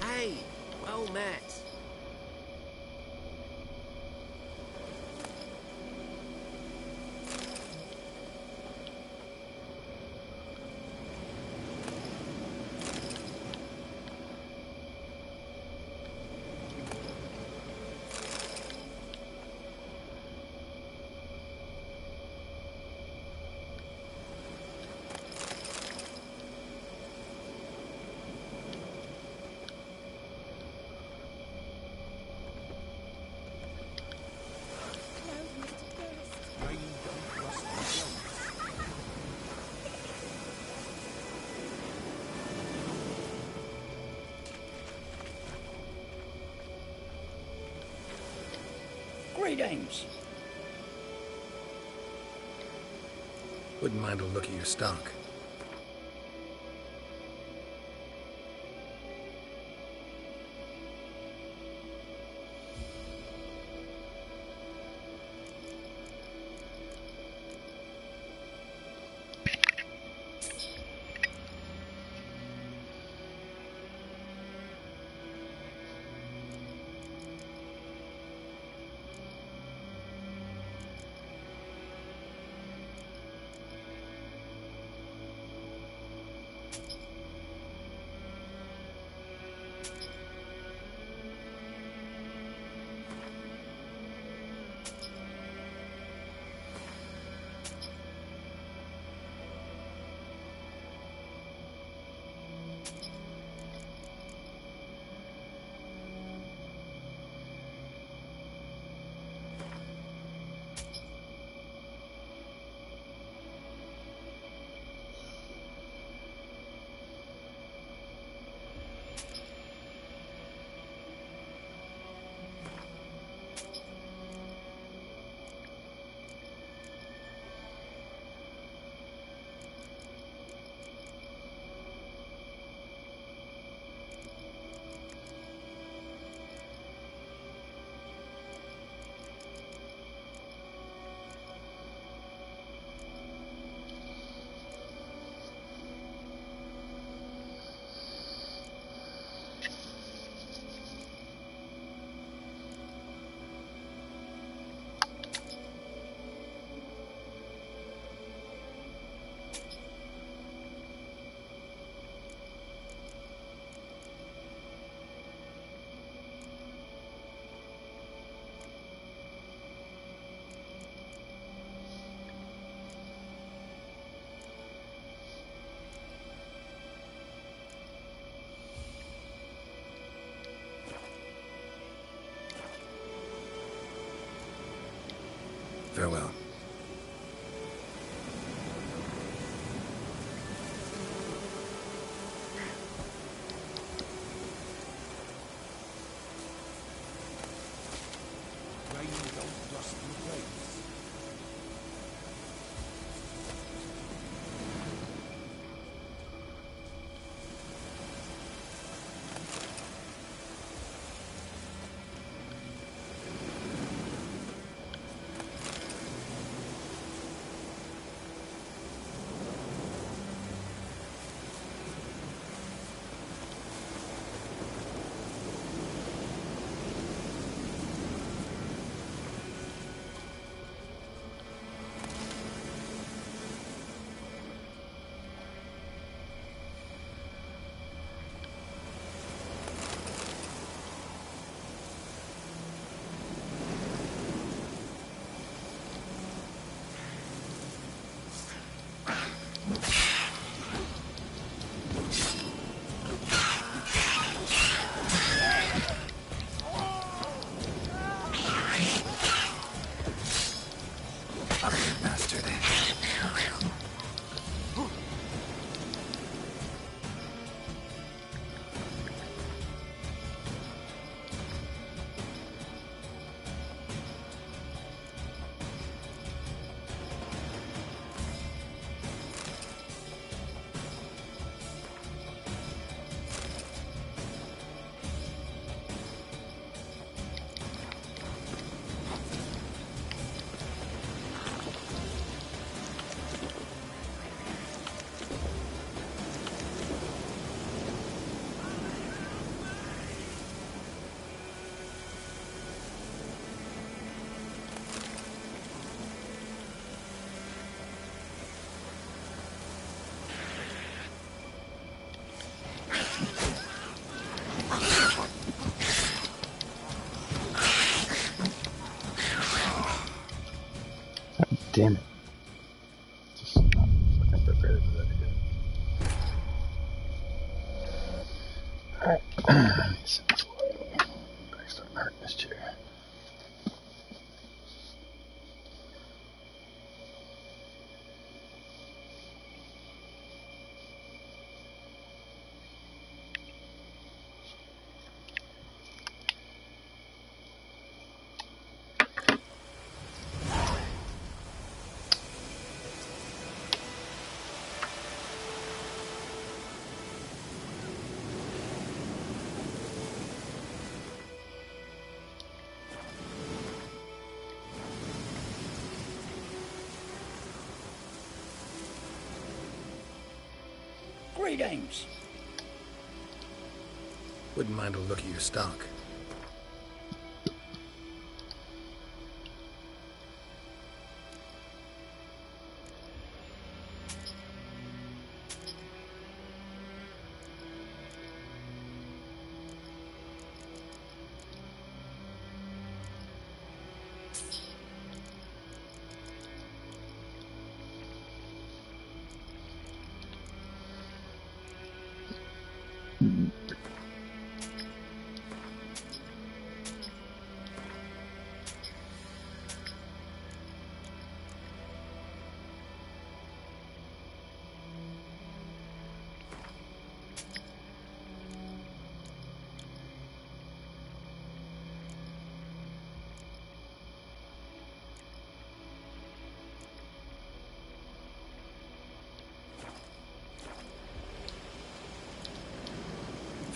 Hey, well met. games. Wouldn't mind a look at your stock. Farewell. Damn it. Just not fucking prepared for that again. Alright. Back starting to hurt this chair. Greetings. Wouldn't mind a look at your stock.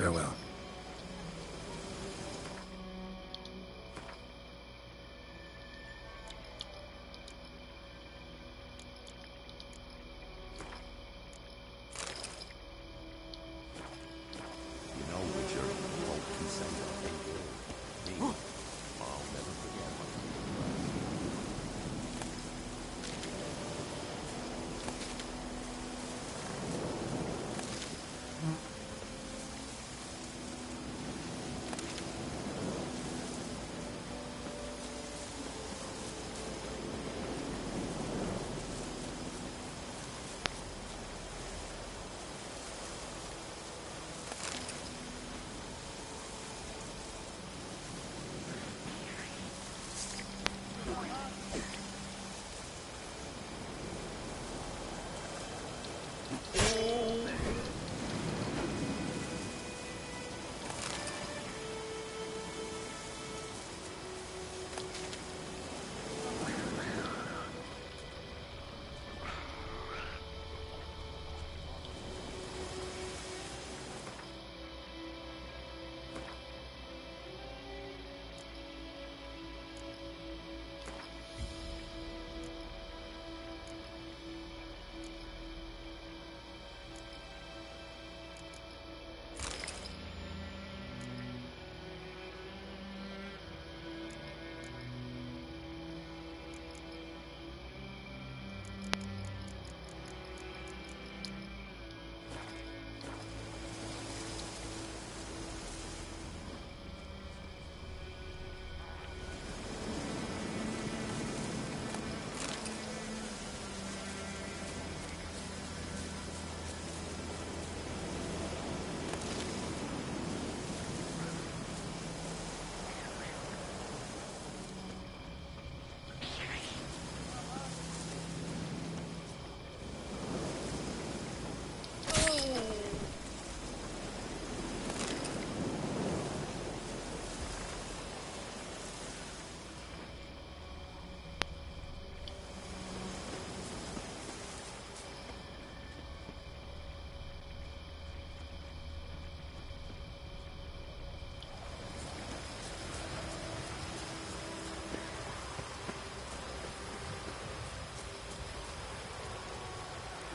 Farewell. You know, Richard, hope can send a big me. I'll never forget what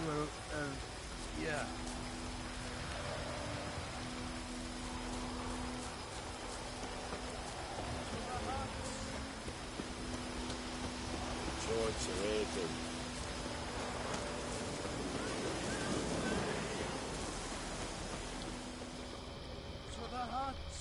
Well, yeah. George Reagan. To the huts.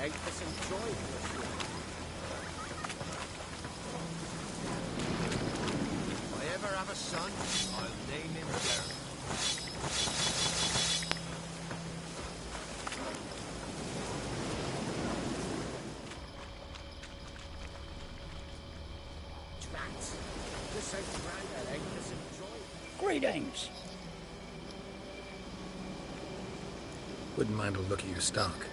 egg for some joy to us. If I ever have a son, I'll name him Derek. Greetings. Wouldn't mind a look at your stock.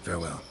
Farewell.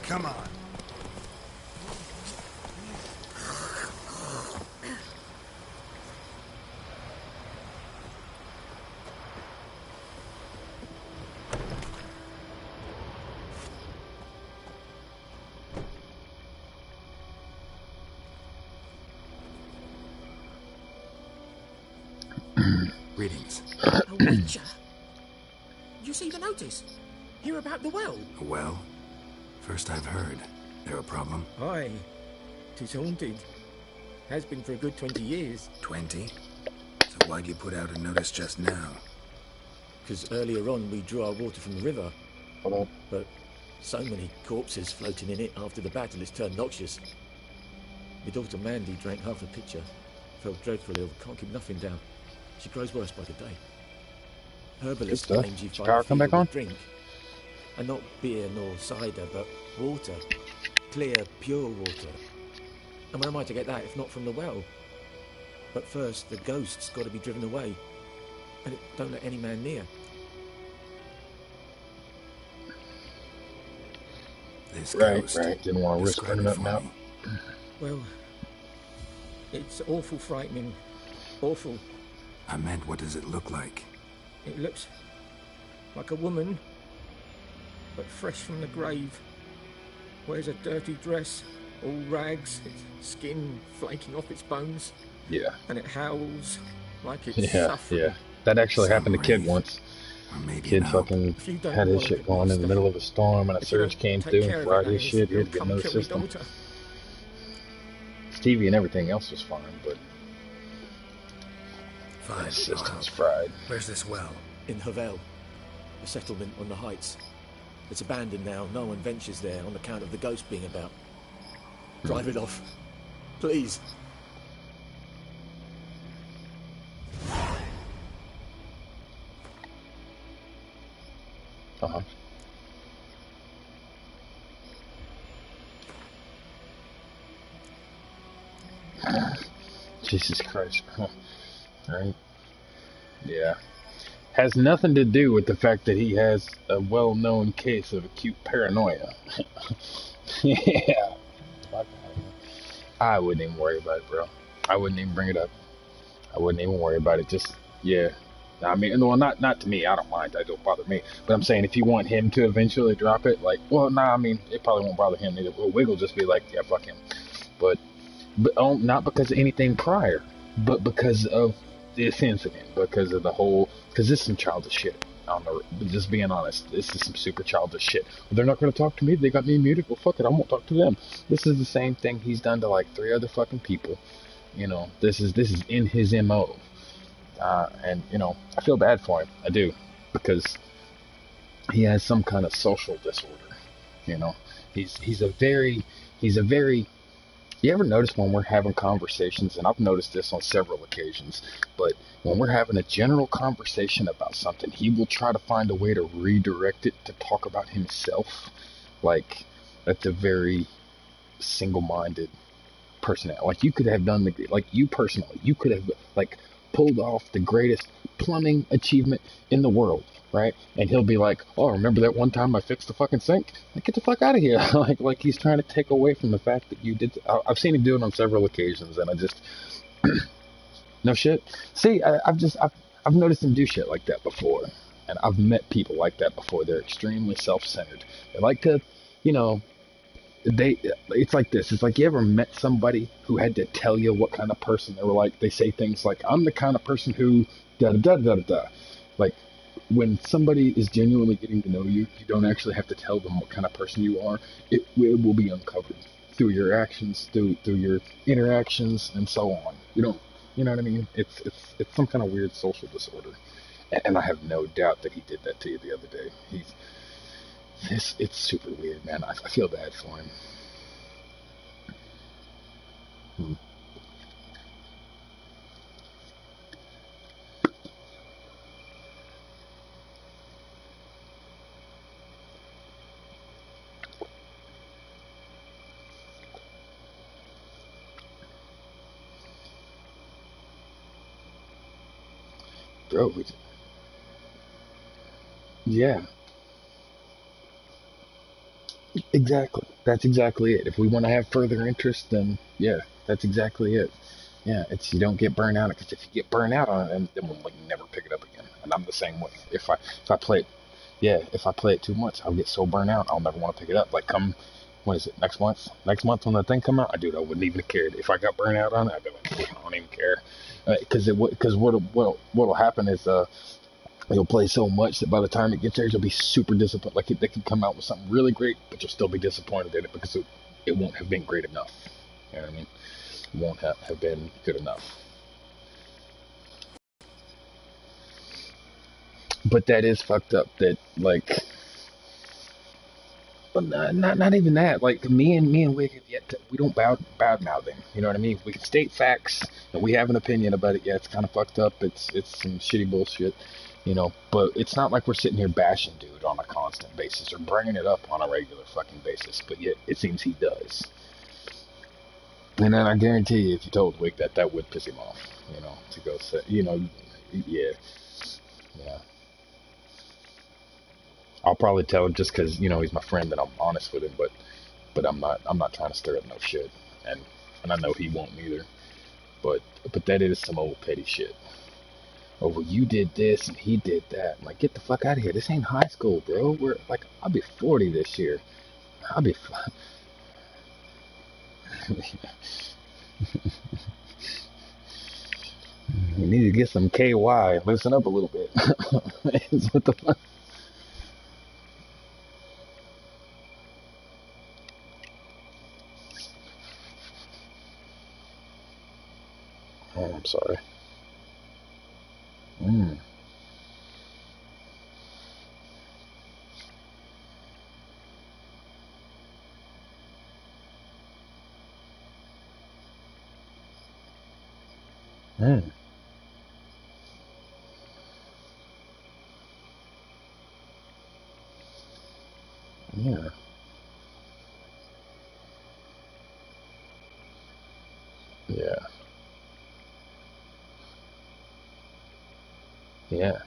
Come on. Greetings. A witcher? You see the notice? Hear about the well? A well? First I've heard. There a problem? Aye. 'Tis haunted. Has been for a good 20 years. 20? So why'd you put out a notice just now? 'Cause earlier on we drew our water from the river. Hello? But so many corpses floating in it after the battle it's turned noxious. My daughter Mandy drank half a pitcher. Felt dreadfully ill, can't keep nothing down. She grows worse by the day. Herbalist claims you find Come back fever on? with drink. And not beer nor cider, but water. Clear, pure water. And where am I to get that if not from the well? But first, the ghost's got to be driven away. And it don't let any man near. This Right. Didn't want to risk Describe burning it up for now. me. Well, it's awful frightening. Awful. I meant, what does it look like? It looks like a woman, but fresh from the grave. Wears a dirty dress, all rags, its skin flaking off its bones. Yeah. And it howls like it's Yeah, suffering. yeah. That actually happened to Kid once. Kid fucking had his shit going in the middle of a storm and a surge came through and fried his shit. He had to get another system. Stevie and everything else was fine, but Fine. his system's fried. Where's this well? In Havel, a settlement on the heights. It's abandoned now. No one ventures there on account of the ghost being about. Drive it off. Please. Uh-huh. Jesus Christ. Right? Yeah. Has nothing to do with the fact that he has a well-known case of acute paranoia. Yeah. I wouldn't even worry about it, bro. I wouldn't even bring it up. I wouldn't even worry about it. Just, yeah. I mean, well, not to me. I don't mind. That don't bother me. But I'm saying if you want him to eventually drop it, like, well, nah, I mean, it probably won't bother him either. Well, Wiggle just be like, yeah, fuck him. But not because of anything prior, but because of this incident, because of the whole, because this is some childish shit. I don't know, just being honest, this is some super childish shit. Well, they're not going to talk to me. They got me muted. Well, fuck it. I won't talk to them. This is the same thing he's done to like 3 other fucking people. You know, this is in his MO. And, you know, I feel bad for him. I do. Because he has some kind of social disorder. You know, he's a very, you ever notice when we're having conversations, and I've noticed this on several occasions, but when we're having a general conversation about something, he will try to find a way to redirect it to talk about himself. Like, that's a very single-minded personality. Like, you could have done you personally, you could have, like, pulled off the greatest plumbing achievement in the world, right? And he'll be like, oh, remember that one time I fixed the fucking sink? Like, get the fuck out of here. like he's trying to take away from the fact that you did. I've seen him do it on several occasions, and I just, no shit. See, I've noticed him do shit like that before, and I've met people like that before. They're extremely self-centered. They like to, you know, it's like this. It's like, you ever met somebody who had to tell you what kind of person they were like? They say things like, I'm the kind of person who da da da da da. Like, when somebody is genuinely getting to know you, you don't actually have to tell them what kind of person you are. It will be uncovered through your actions, through your interactions, and so on. You know what I mean? It's some kind of weird social disorder, and I have no doubt that he did that to you the other day. It's super weird, man. I feel bad for him. Bro, yeah. Exactly. That's exactly it. If we want to have further interest, then yeah, that's exactly it. Yeah, it's, you don't get burnt out, because if you get burnt out on it, then we'll like never pick it up again. And I'm the same way. If I play it, yeah, if I play it too much, I'll get so burnt out, I'll never want to pick it up. Like, what is it, next month? Next month when the thing come out, I wouldn't even have cared. If I got burnt out on it, I'd be like, I don't even care. Because what'll happen is You'll play so much that by the time it gets there, you'll be super disappointed. Like they could come out with something really great, but you'll still be disappointed in it because it won't have been great enough. You know what I mean? It won't have been good enough. But that is fucked up. That like, but not even that. Like me and Wig have yet to, we don't badmouth him. You know what I mean? We can state facts and we have an opinion about it. Yeah, it's kind of fucked up. It's some shitty bullshit. You know, but it's not like we're sitting here bashing dude on a constant basis or bringing it up on a regular fucking basis. But yet it seems he does. And then I guarantee you, if you told Wig that, that would piss him off. You know, to go say, you know, yeah. I'll probably tell him just because you know he's my friend and I'm honest with him, but I'm not trying to stir up no shit, and I know he won't either. But that is some old petty shit. Oh, well, you did this and he did that. I'm like, get the fuck out of here. This ain't high school, bro. We're like, I'll be 40 this year. I'll be. You need to get some KY. Listen up a little bit. What the fuck? Oh, I'm sorry. Mm. Mm. Yeah. Yeah. Yeah.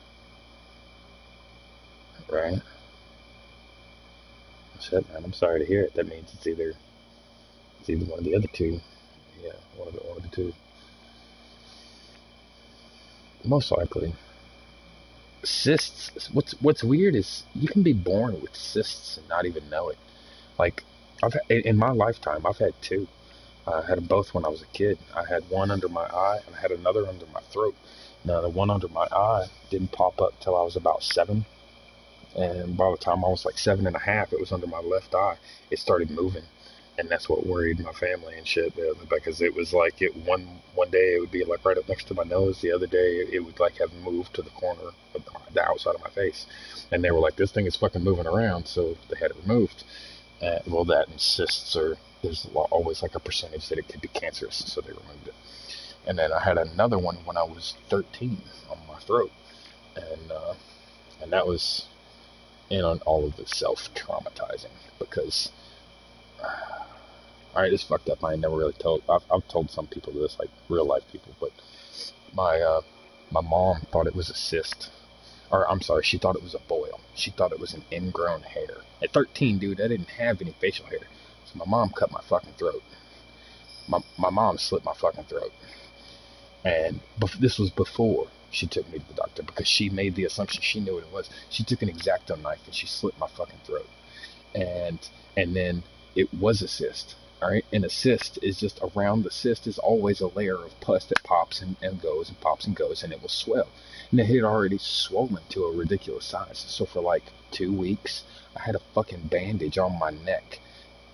Right. Shit, man. I'm sorry to hear it. That means it's either one of the other two. Yeah, one of the two. Most likely. Cysts. What's weird is you can be born with cysts and not even know it. Like in my lifetime, I've had two. I had them both when I was a kid. I had one under my eye and I had another under my throat. Now the one under my eye didn't pop up till I was about 7, and by the time I was like 7.5, it was under my left eye. It started moving, and that's what worried my family and shit. Because it was like one day it would be like right up next to my nose. The other day it would like have moved to the corner of the outside of my face, and they were like, "This thing is fucking moving around," so they had it removed. Well, that and cysts are there's always like a percentage that it could be cancerous, so they removed it. And then I had another one when I was 13 on my throat, and that was in on all of the self-traumatizing because, all right, it's fucked up. I ain't never really told. I've told some people this, like real life people, but my mom thought it was a cyst, or I'm sorry, she thought it was a boil. She thought it was an ingrown hair. At 13, dude, I didn't have any facial hair, so my mom cut my fucking throat. My mom slit my fucking throat, and this was before she took me to the doctor because she made the assumption she knew what it was. She took an X-Acto knife and she slit my fucking throat, and then it was a cyst. All right, and a cyst is just around the cyst is always a layer of pus that pops and goes and pops and goes, and it will swell. And it had already swollen to a ridiculous size. So for like 2 weeks, I had a fucking bandage on my neck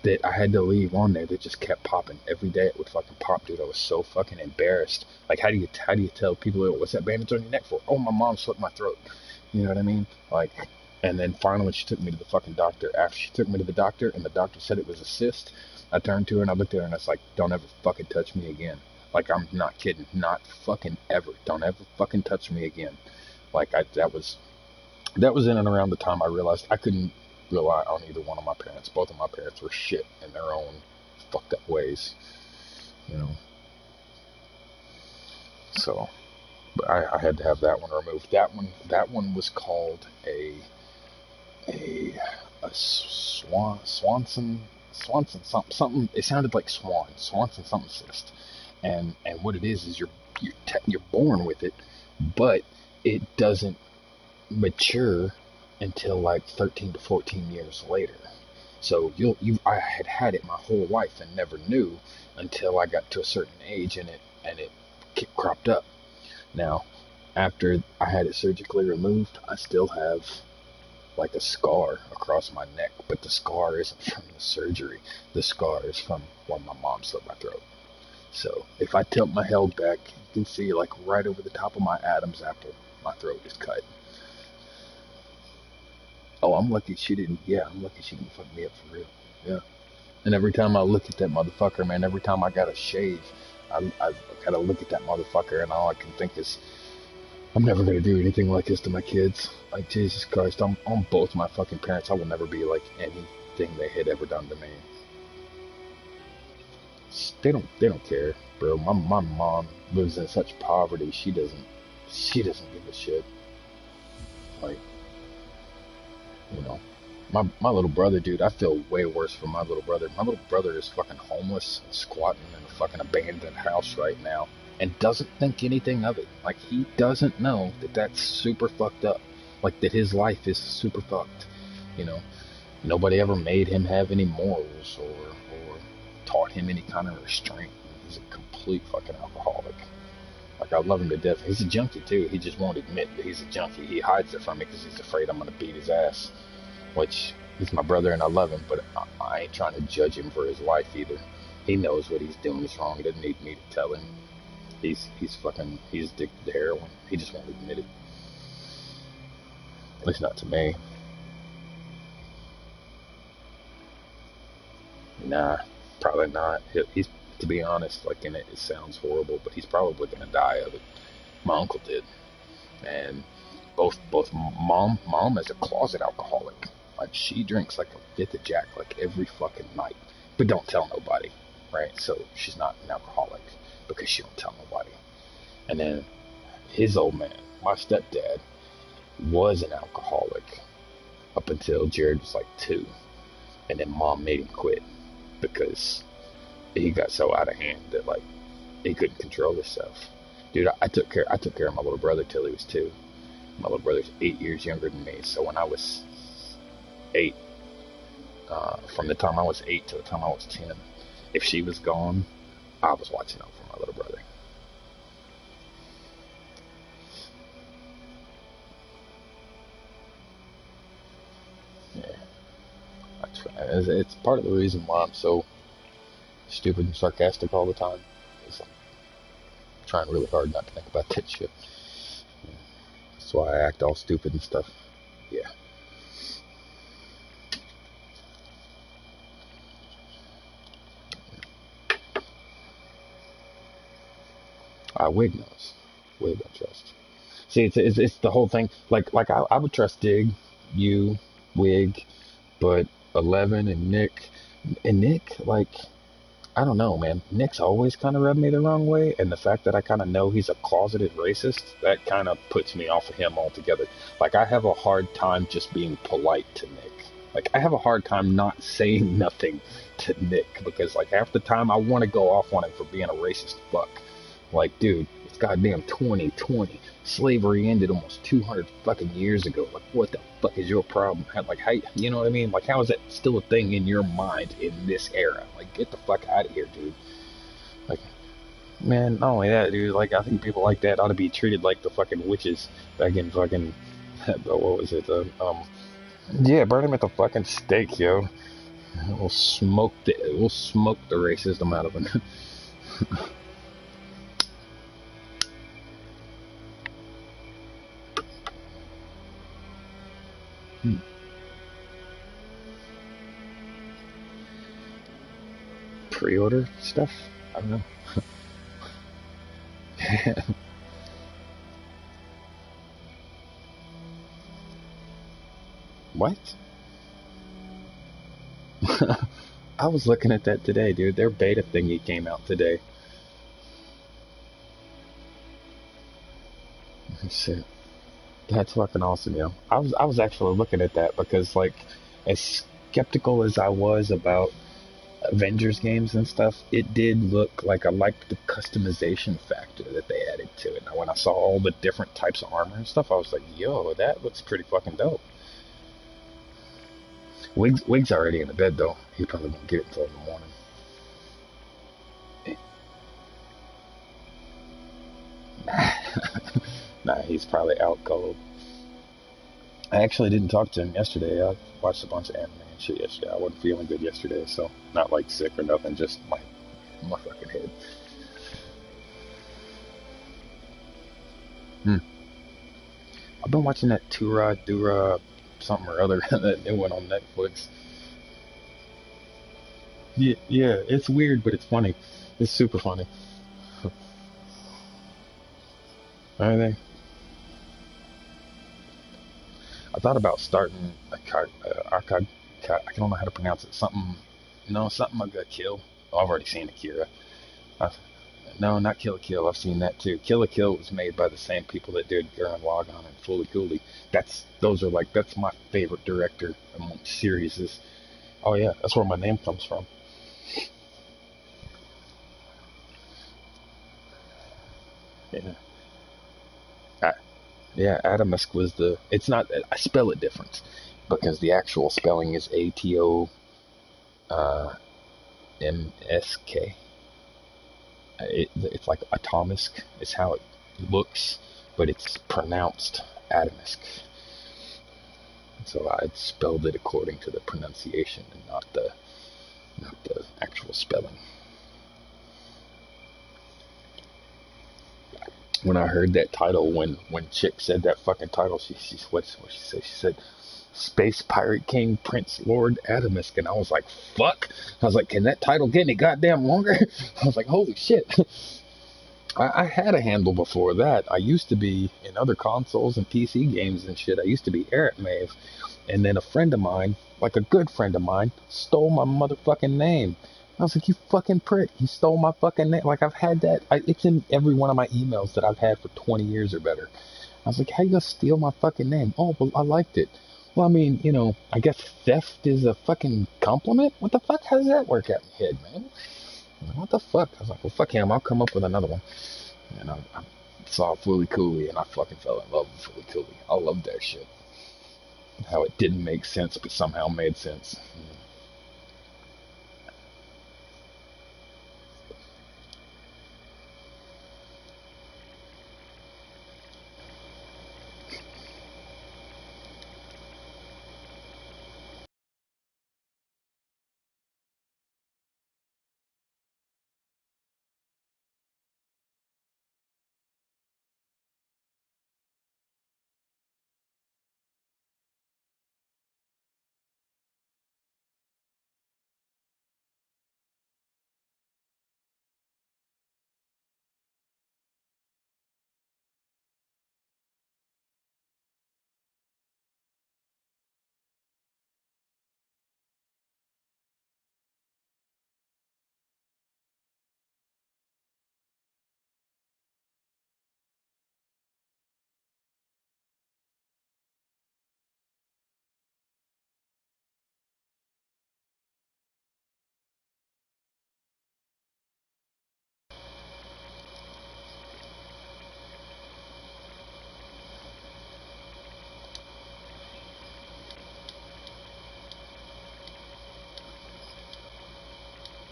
that I had to leave on there that just kept popping. Every day it would fucking pop, dude. I was so fucking embarrassed. Like, how do you tell people, what's that bandage on your neck for? Oh, my mom slit my throat. You know what I mean? Like, and then finally she took me to the fucking doctor. After she took me to the doctor and the doctor said it was a cyst, I turned to her and I looked at her and I was like, don't ever fucking touch me again. Like, I'm not kidding. Not fucking ever. Don't ever fucking touch me again. Like, that was in and around the time I realized I couldn't rely on either one of my parents. Both of my parents were shit in their own fucked up ways, you know. So, but I had to have that one removed. That one was called a Swanson something. It sounded like Swanson something cyst, and what it is you're born with it, but it doesn't mature until like 13 to 14 years later. So I had it my whole life and never knew until I got to a certain age and it cropped up. Now, after I had it surgically removed, I still have like a scar across my neck, but the scar isn't from the surgery. The scar is from when my mom slit my throat. So if I tilt my head back, you can see like right over the top of my Adam's apple, my throat is cut. Oh, I'm lucky she didn't. Yeah, I'm lucky she didn't fuck me up for real. Yeah. And every time I look at that motherfucker, man, every time I gotta shave, I gotta look at that motherfucker, and all I can think is, I'm never gonna do anything like this to my kids. Like, Jesus Christ, I'm on both my fucking parents. I will never be like anything they had ever done to me. They don't care, bro. My mom lives in such poverty. She doesn't give a shit. Like, you know, my little brother, dude. I feel way worse for my little brother. My little brother is fucking homeless and squatting in a fucking abandoned house right now, and doesn't think anything of it. Like, he doesn't know that that's super fucked up. Like, that his life is super fucked. You know, nobody ever made him have any morals or taught him any kind of restraint. He's a complete fucking alcoholic. Like, I love him to death. He's a junkie too. He just won't admit that he's a junkie. He hides it from me because he's afraid I'm gonna beat his ass. Which, he's my brother and I love him, but I ain't trying to judge him for his life either. He knows what he's doing is wrong. He doesn't need me to tell him. He's addicted to heroin. He just won't admit it. At least not to me. Nah, probably not. He's, to be honest, like, and it sounds horrible, but he's probably gonna die of it. My uncle did, and both mom is a closet alcoholic. Like, she drinks like a fifth of Jack like every fucking night, but don't tell nobody, right? So she's not an alcoholic because she don't tell nobody. And then his old man, my stepdad, was an alcoholic up until Jared was like 2, and then mom made him quit because he got so out of hand that, like, he couldn't control himself. Dude, I took care of my little brother till he was 2. My little brother's 8 years younger than me, so when I was 8, from the time I was 8 to the time I was 10, if she was gone, I was watching out for my little brother. Yeah, it's part of the reason why I'm so stupid and sarcastic all the time. Is I'm trying really hard not to think about that shit. That's why I act all stupid and stuff. Yeah. Wig knows. Wig I trust. See, it's the whole thing. Like I would trust Dig, you, Wig, but 11 and Nick, like, I don't know, man. Nick's always kind of rubbed me the wrong way, and the fact that I kind of know he's a closeted racist, that kind of puts me off of him altogether. Like, I have a hard time just being polite to Nick. Like, I have a hard time not saying nothing to Nick, because, like, half the time I want to go off on him for being a racist fuck. Like, dude, it's goddamn 2020. Slavery ended almost 200 fucking years ago. Like, what the fuck is your problem? Like, how, you know what I mean? Like, how is that still a thing in your mind in this era? Like, get the fuck out of here, dude. Like, man, not only that, dude, like, I think people like that ought to be treated like the fucking witches back in fucking, what was it, yeah, burn him at the fucking stake, yo. We'll smoke the racism out of him. Pre-order stuff? I don't know. What? I was looking at that today, dude. Their beta thingy came out today. Shit. That's fucking awesome, yo. I was actually looking at that because, like, as skeptical as I was about Avengers games and stuff, it did look like I liked the customization factor that they added to it. Now, when I saw all the different types of armor and stuff, I was like, yo, that looks pretty fucking dope. Wig's already in the bed, though. He probably won't get it until in the morning. Nah, he's probably out cold. I actually didn't talk to him yesterday. I watched a bunch of anime and shit yesterday. I wasn't feeling good yesterday, so not like sick or nothing, just my fucking head. I've been watching that Tura Dura something or other that new one on Netflix. Yeah, it's weird, but it's funny. It's super funny. Anything? I thought about starting archive. I don't know how to pronounce it. Something I got kill. Oh, I've already seen Akira. I, no, not Kill la Kill. I've seen that too. Kill la Kill was made by the same people that did Gurren Lagann and Fooly Cooly. That's my favorite director among series. Oh yeah, that's where my name comes from. Yeah. Yeah, Adumusk was the. It's not. I spell it different because the actual spelling is ATO MSK. It's like Atomisk is how it looks, but it's pronounced Adumusk. So I spelled it according to the pronunciation and not the actual spelling. When I heard that title, when Chick said that fucking title, what she said? She said, Space Pirate King Prince Lord Adumusk, and I was like, fuck. I was like, can that title get any goddamn longer? I was like, holy shit. I had a handle before that. I used to be in other consoles and PC games and shit. I used to be Eric Mave, and then a friend of mine, like a good friend of mine, stole my motherfucking name. I was like, you fucking prick. He stole my fucking name. Like, I've had that. It's in every one of my emails that I've had for 20 years or better. I was like, how you gonna steal my fucking name? Oh, well, I liked it. Well, I mean, I guess theft is a fucking compliment? What the fuck? How does that work out in your head, man? What the fuck? I was like, well, fuck him. I'll come up with another one. And I saw Fooly Cooly, and I fucking fell in love with Fooly Cooly. I loved that shit. How it didn't make sense, but somehow made sense.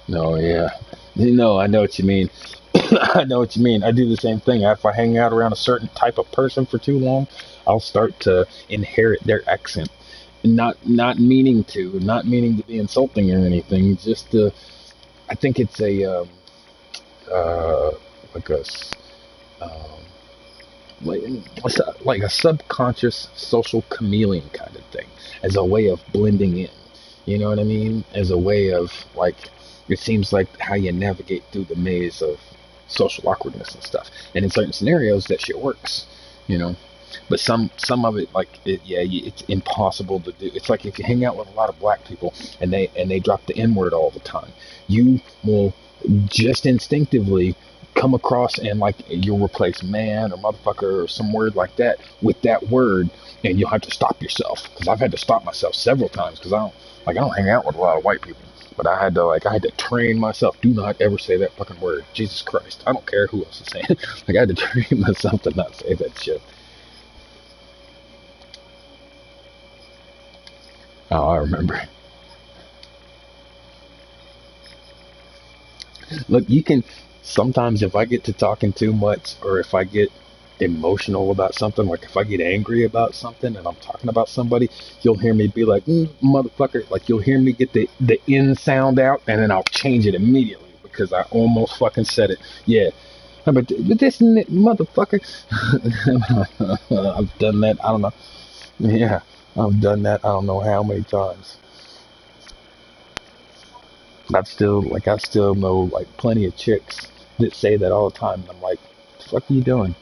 No, yeah. No, I know what you mean. I know what you mean. I do the same thing. If I hang out around a certain type of person for too long, I'll start to inherit their accent. Not meaning to be insulting or anything. Just I think it's uh, like a um, like a subconscious social chameleon kind of thing, as a way of blending in. You know what I mean? As a way of like, it seems like how you navigate through the maze of social awkwardness and stuff. And in certain scenarios, that shit works. You know, but some of it, it's impossible to do. It's like if you hang out with a lot of black people and they drop the N word all the time, you will just instinctively come across and like you'll replace man or motherfucker or some word like that with that word, and you'll have to stop yourself, because I've had to stop myself several times, because I don't hang out with a lot of white people, but I had to train myself. Do not ever say that fucking word. Jesus Christ, I don't care who else is saying it. Like, I had to train myself to not say that shit. Oh, I remember. Look, you can sometimes, if I get to talking too much, or if I get emotional about something, like if I get angry about something and I'm talking about somebody, you'll hear me be like, motherfucker, like you'll hear me get the N sound out, and then I'll change it immediately because I almost fucking said it. Yeah. But this motherfucker, I've done that, I don't know. Yeah, I've done that, I don't know how many times. I still know like plenty of chicks that say that all the time, and I'm like, what the fuck are you doing?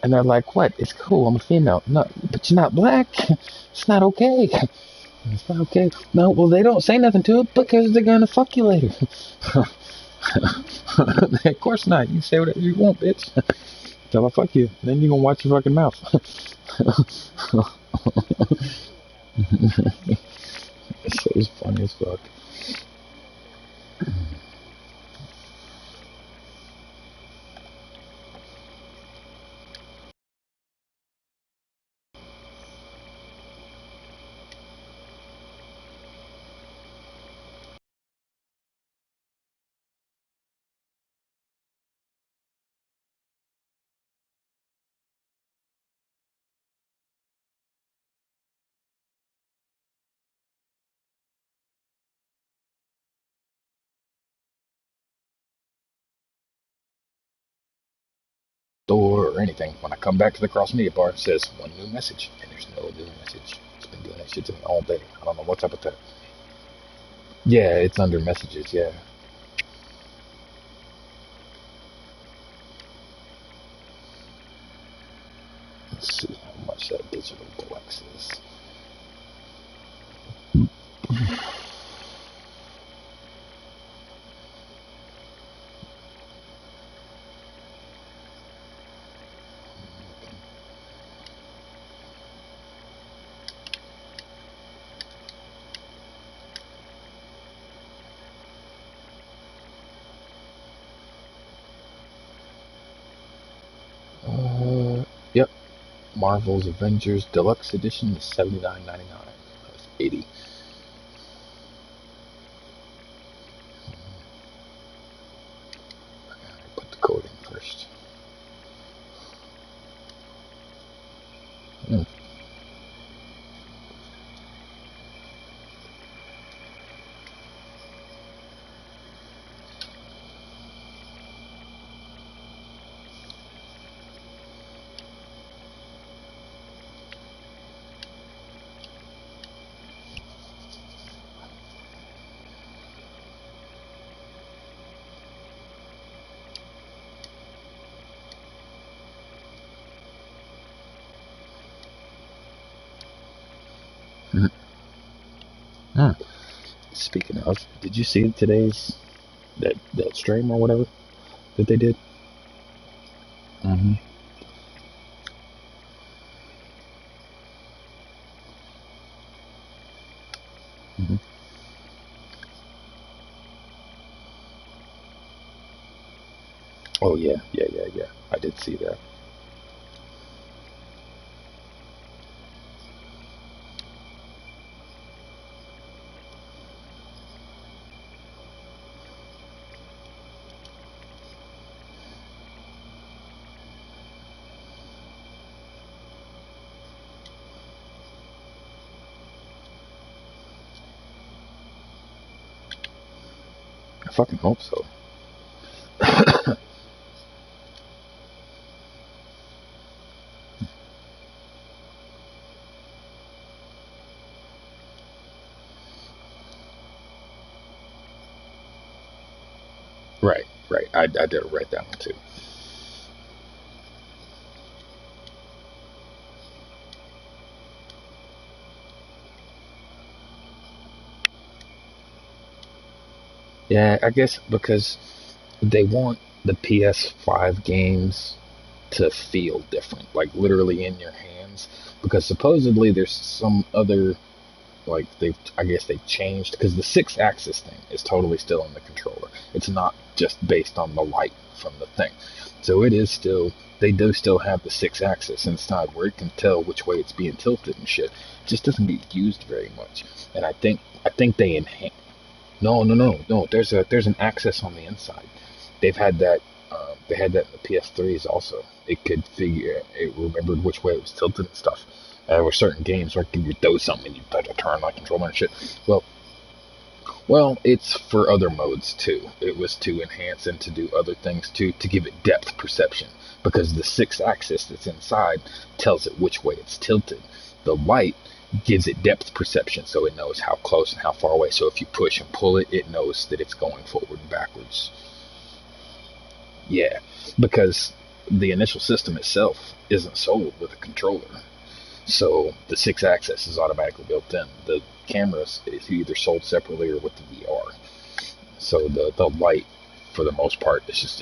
And they're like, what? It's cool, I'm a female. No, but you're not black. It's not okay. It's not okay. No, well, they don't say nothing to it because they're gonna fuck you later. Of course not. You say whatever you want, bitch. Tell I fuck you. Then you gonna watch your fucking mouth. It's funny as fuck. Or anything. When I come back to the cross media bar, it says one new message, and there's no new message. It's been doing that shit to me all day. I don't know what's up with that. Yeah, it's under messages, yeah. Let's see how much that digital deluxe is. Yep. Marvel's Avengers Deluxe Edition is $79.99. That's 80. Put the code in first. Speaking of, did you see today's that stream or whatever that they did? Mm-hmm. Mm-hmm. Oh yeah. I did see that. I fucking hope so. Right. I did write that one too. Yeah, I guess because they want the PS5 games to feel different, like literally in your hands. Because supposedly there's some other, like I guess they've changed, because the 6-axis thing is totally still in the controller. It's not just based on the light from the thing. So it is still, they do still have the 6-axis inside where it can tell which way it's being tilted and shit. It just doesn't get used very much. And I think they enhance. No. There's an axis on the inside. They've had that. They had that in the PS3s also. it remembered which way it was tilted and stuff. There were certain games where you would throw something and you'd touch a turn like controller and shit. Well, it's for other modes too. It was to enhance and to do other things too, to give it depth perception. Because the 6-axis that's inside tells it which way it's tilted. The light gives it depth perception, so it knows how close and how far away. So if you push and pull it, it knows that it's going forward and backwards. Yeah, because the initial system itself isn't sold with a controller. So the 6-axis is automatically built in. The cameras is either sold separately or with the VR. So the light, for the most part, is just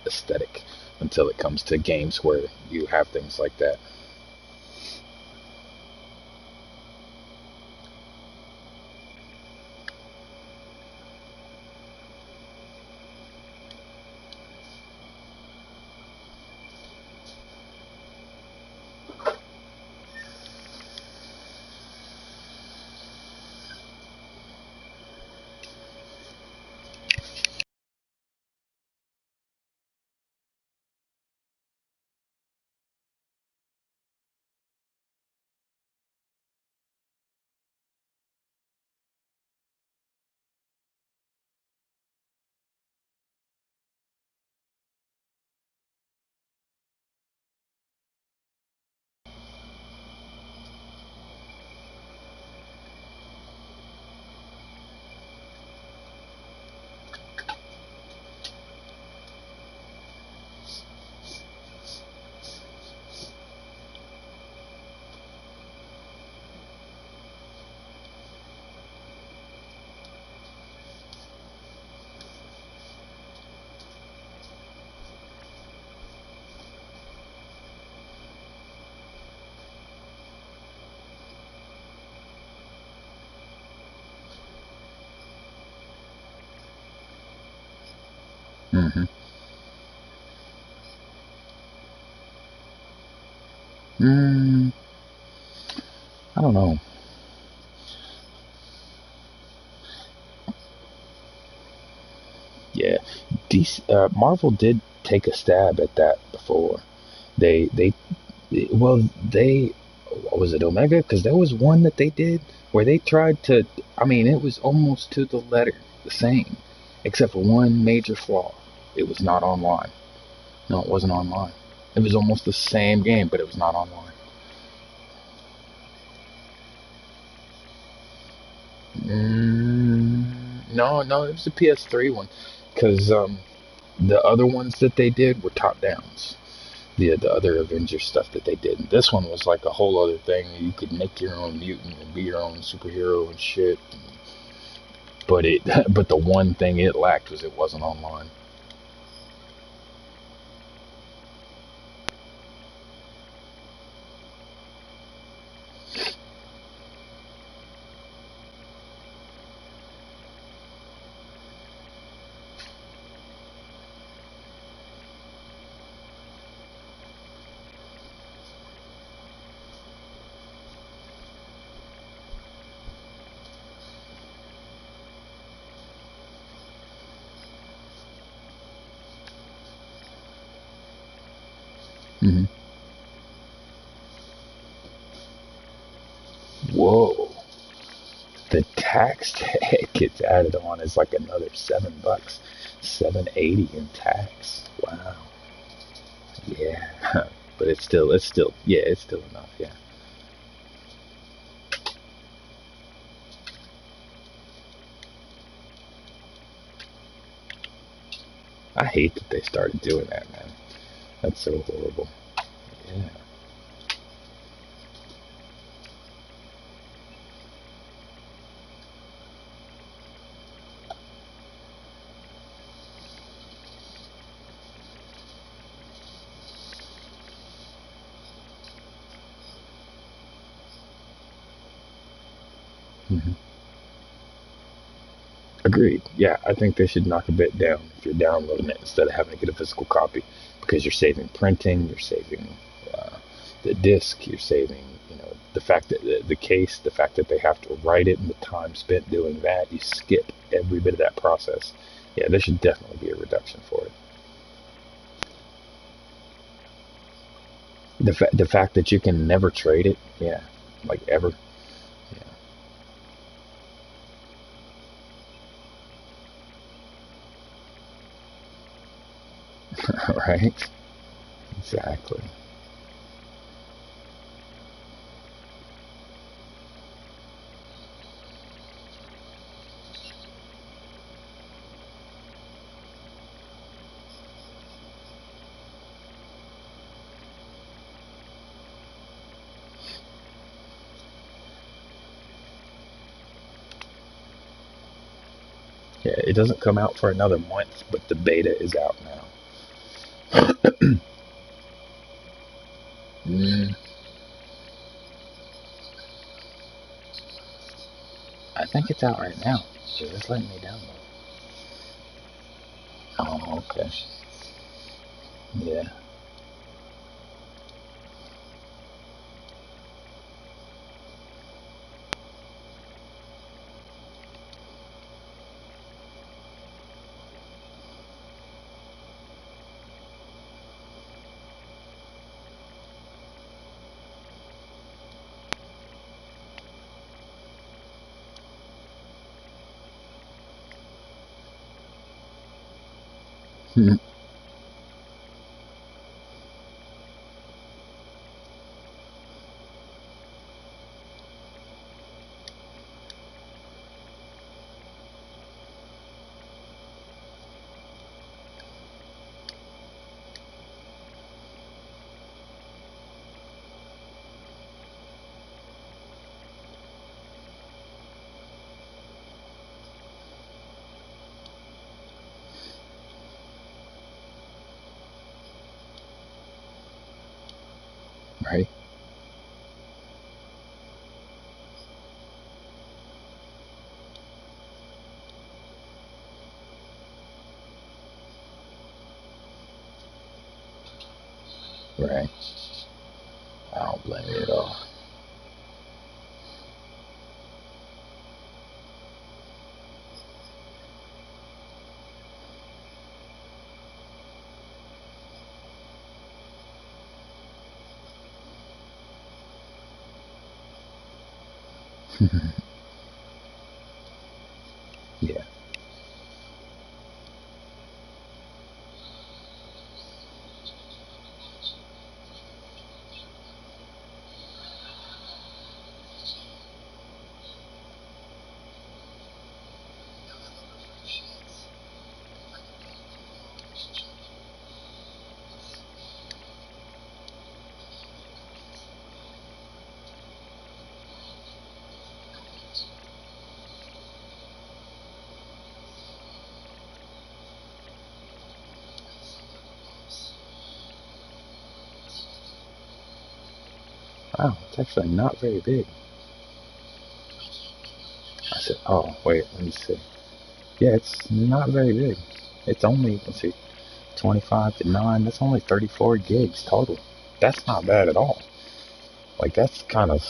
aesthetic until it comes to games where you have things like that. Mm-hmm. I don't know. Yeah, Marvel did take a stab at that before. They well they what was it, Omega? Because there was one that they did where they tried to. I mean, it was almost to the letter the same, except for one major flaw. It was not online. No, it wasn't online. It was almost the same game, but it was not online. No, it was the PS3 one, because the other ones that they did were top downs. The other Avengers stuff that they did. And this one was like a whole other thing. You could make your own mutant and be your own superhero and shit. But but the one thing it lacked was it wasn't online. Mm-hmm. Whoa. The tax that gets added on is like another $7, $7.80 in tax. Wow. Yeah. But it's still yeah, it's still enough. Yeah. I hate that they started doing that, man. That's so horrible. Yeah. Hmm. Agreed. Yeah, I think they should knock a bit down if you're downloading it instead of having to get a physical copy, because you're saving printing, you're saving the disc, you're saving, the fact that the case, the fact that they have to write it and the time spent doing that, you skip every bit of that process. Yeah, there should definitely be a reduction for it. The fact that you can never trade it, yeah, like ever, yeah. Right? Exactly. Yeah, it doesn't come out for another month, but the beta is out now. mm, I think it's out right now. So it's letting me download. Oh, okay. Yeah. Right. Right. I don't blame you at all. Yeah. Wow, it's actually not very big. I said, oh, wait, let me see. Yeah, it's not very big. It's only, let's see, 25 to 9. That's only 34 gigs total. That's not bad at all. Like, that's kind of,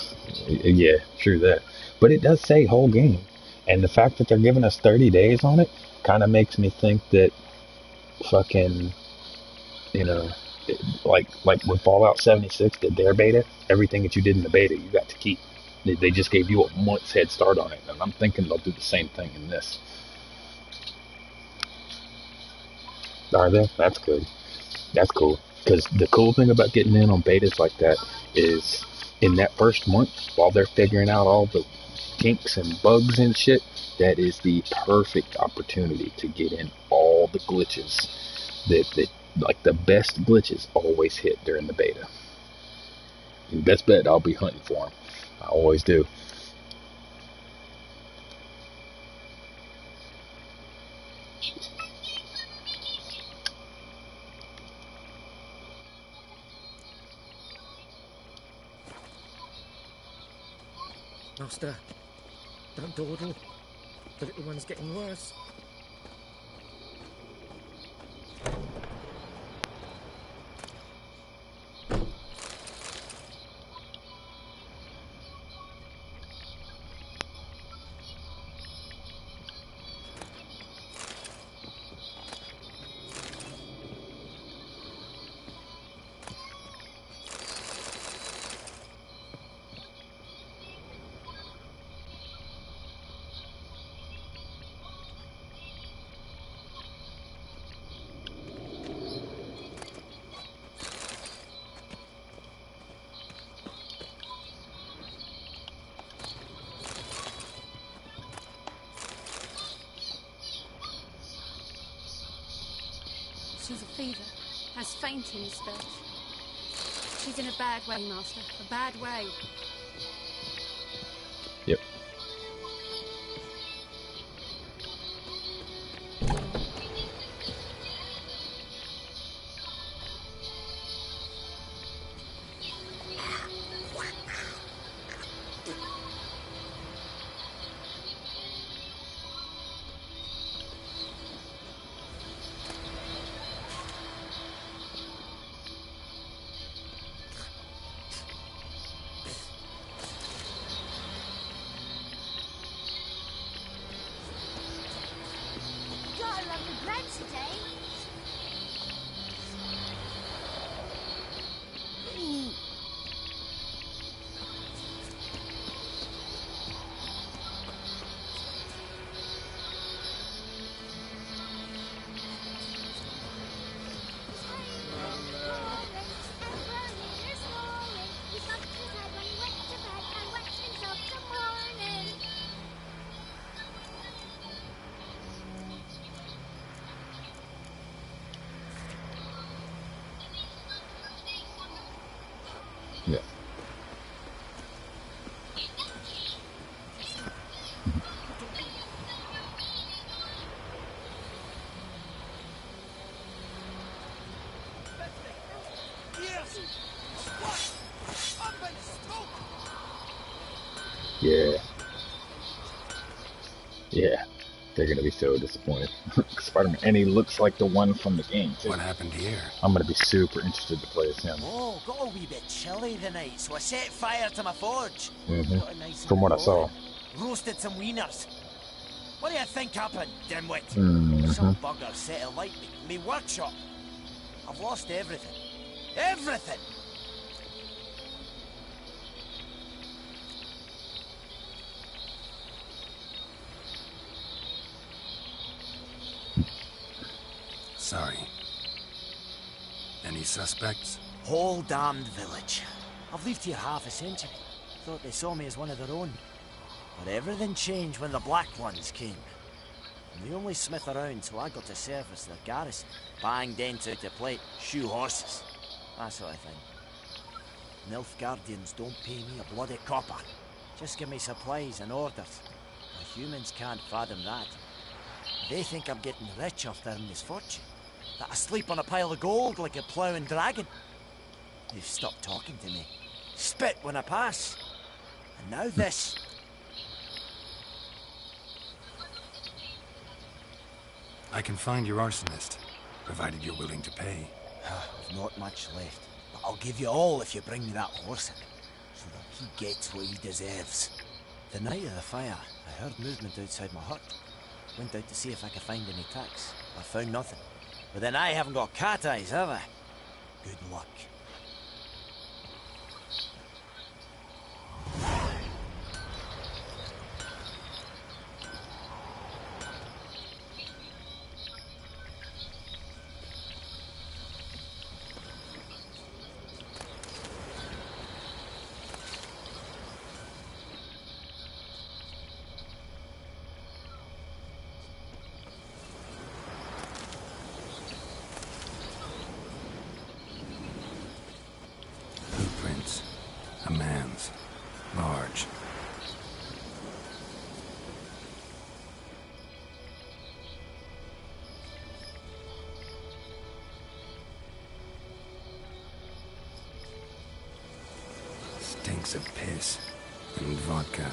yeah, true that. But it does say whole game. And the fact that they're giving us 30 days on it kind of makes me think that fucking, you know, like when Fallout 76 did their beta, everything that you did in the beta, you got to keep. They just gave you a month's head start on it. And I'm thinking they'll do the same thing in this. Are they? That's good. That's cool. Because the cool thing about getting in on betas like that is in that first month, while they're figuring out all the kinks and bugs and shit, that is the perfect opportunity to get in all the glitches that like the best glitches always hit during the beta. And best bet, I'll be hunting for them. I always do. Master, don't dawdle. The little one's getting worse. She's a fever. Has fainting spells. She's in a bad way, Master. A bad way. Yep. Got a lovely bread today. Yeah. Yeah. Yeah. They're gonna be so disappointed. Spider-Man, and he looks like the one from the game too. What happened here? I'm gonna be super interested to play as him. Oh, got a wee bit chilly tonight, so I set fire to my forge. Mm-hmm. Got it nice and From what I saw. warm. Roasted some wieners. What do you think happened, dimwit? Mm-hmm. Some bugger set alight me workshop. I've lost everything. Everything! Sorry. Any suspects? Whole damned village. I've lived here half a century. Thought they saw me as one of their own. But everything changed when the Black Ones came. I'm the only smith around, so I got to service their garrison. Bang dents out the plate, shoe horses. That sort of thing. Nilfgaardians don't pay me a bloody copper. Just give me supplies and orders. The humans can't fathom that. They think I'm getting rich off their misfortune. That I sleep on a pile of gold like a ploughing dragon. They've stopped talking to me. Spit when I pass. And now this. I can find your arsonist, provided you're willing to pay. I've not much left, but I'll give you all if you bring me that horse in, so that he gets what he deserves. The night of the fire, I heard movement outside my hut. Went out to see if I could find any tracks. I found nothing. But then I haven't got cat eyes, have I? Good luck. Footprints. A man's. Large. Stinks of piss and vodka.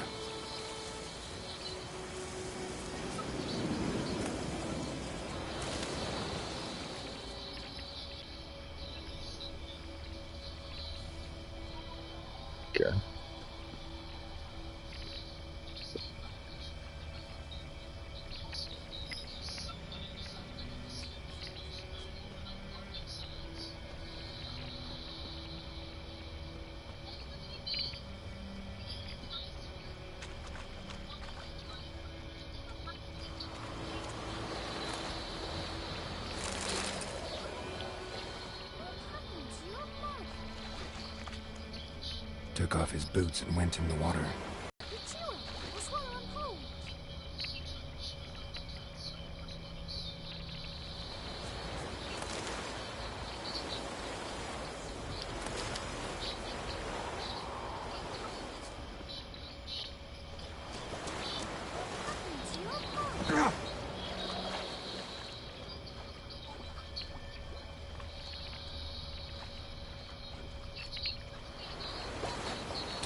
Okay. Took off his boots and went in the water.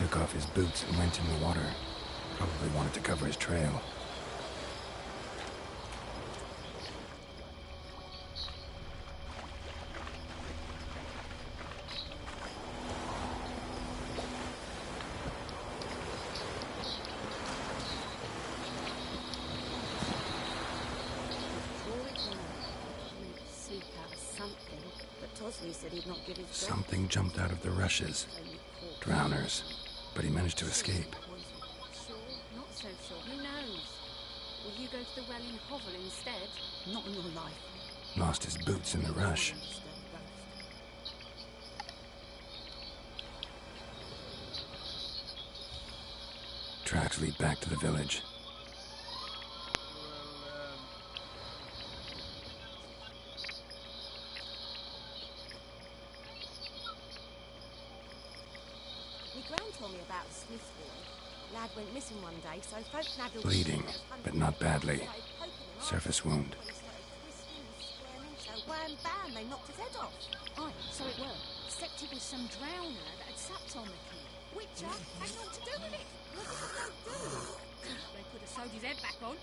Took off his boots and went in the water. Probably wanted to cover his trail. Said he'd not give his Something jumped out of the rushes. Drowners. But he managed to escape. Sure? Not so sure. Who knows? Will you go to the well in Hovel instead? Not in your life. Lost his boots in the rush. Tracks lead back to the village. Told me about a Smith boy. Lad went missing one day, so folk nagged. Bleeding, but not badly. Surface wound. So wham bam, they knocked his head off. Aye, so it were. Except it was some drowner that had supped on the kid. Witcher had naught to do with it. What did they do? They could have sewed his head back on.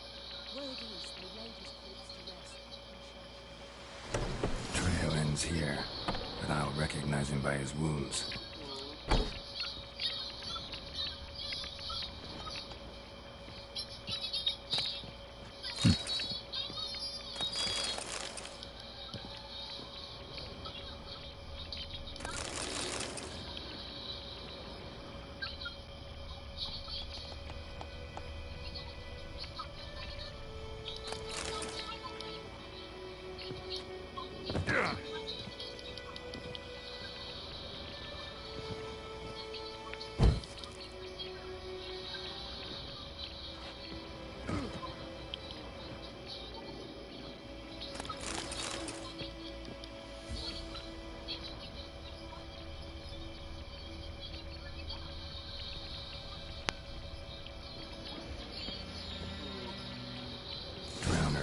Word is, they laid his corpse to rest. Trail ends here, but I'll recognize him by his wounds.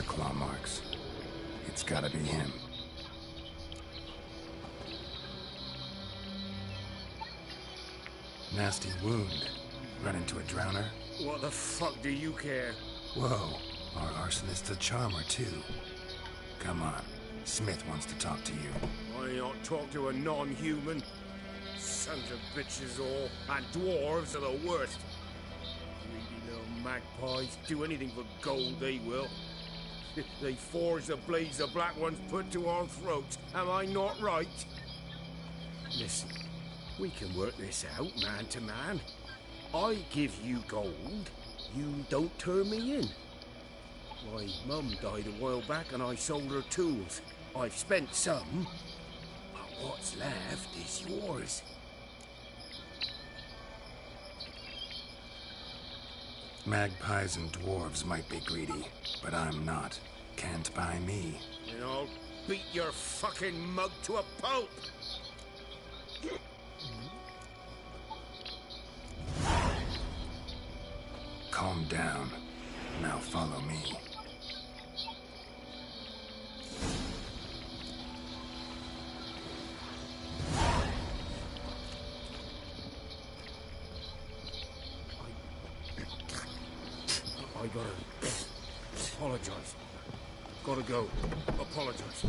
Claw marks. It's gotta be him. Nasty wound. Run into a drowner? What the fuck do you care? Whoa. Our arsonist's a charmer, too. Come on. Smith wants to talk to you. Why not talk to a non-human? Sons of bitches all, and dwarves are the worst. Greedy little magpies. Do anything for gold, they will. They forge the blades the black ones put to our throats. Am I not right? Listen, we can work this out man to man. I give you gold, you don't turn me in. My mum died a while back and I sold her tools. I've spent some, but what's left is yours. Magpies and dwarves might be greedy, but I'm not. Can't buy me. And I'll beat your fucking mug to a pulp! Calm down. Now follow me. I gotta apologize. Gotta go. Apologize.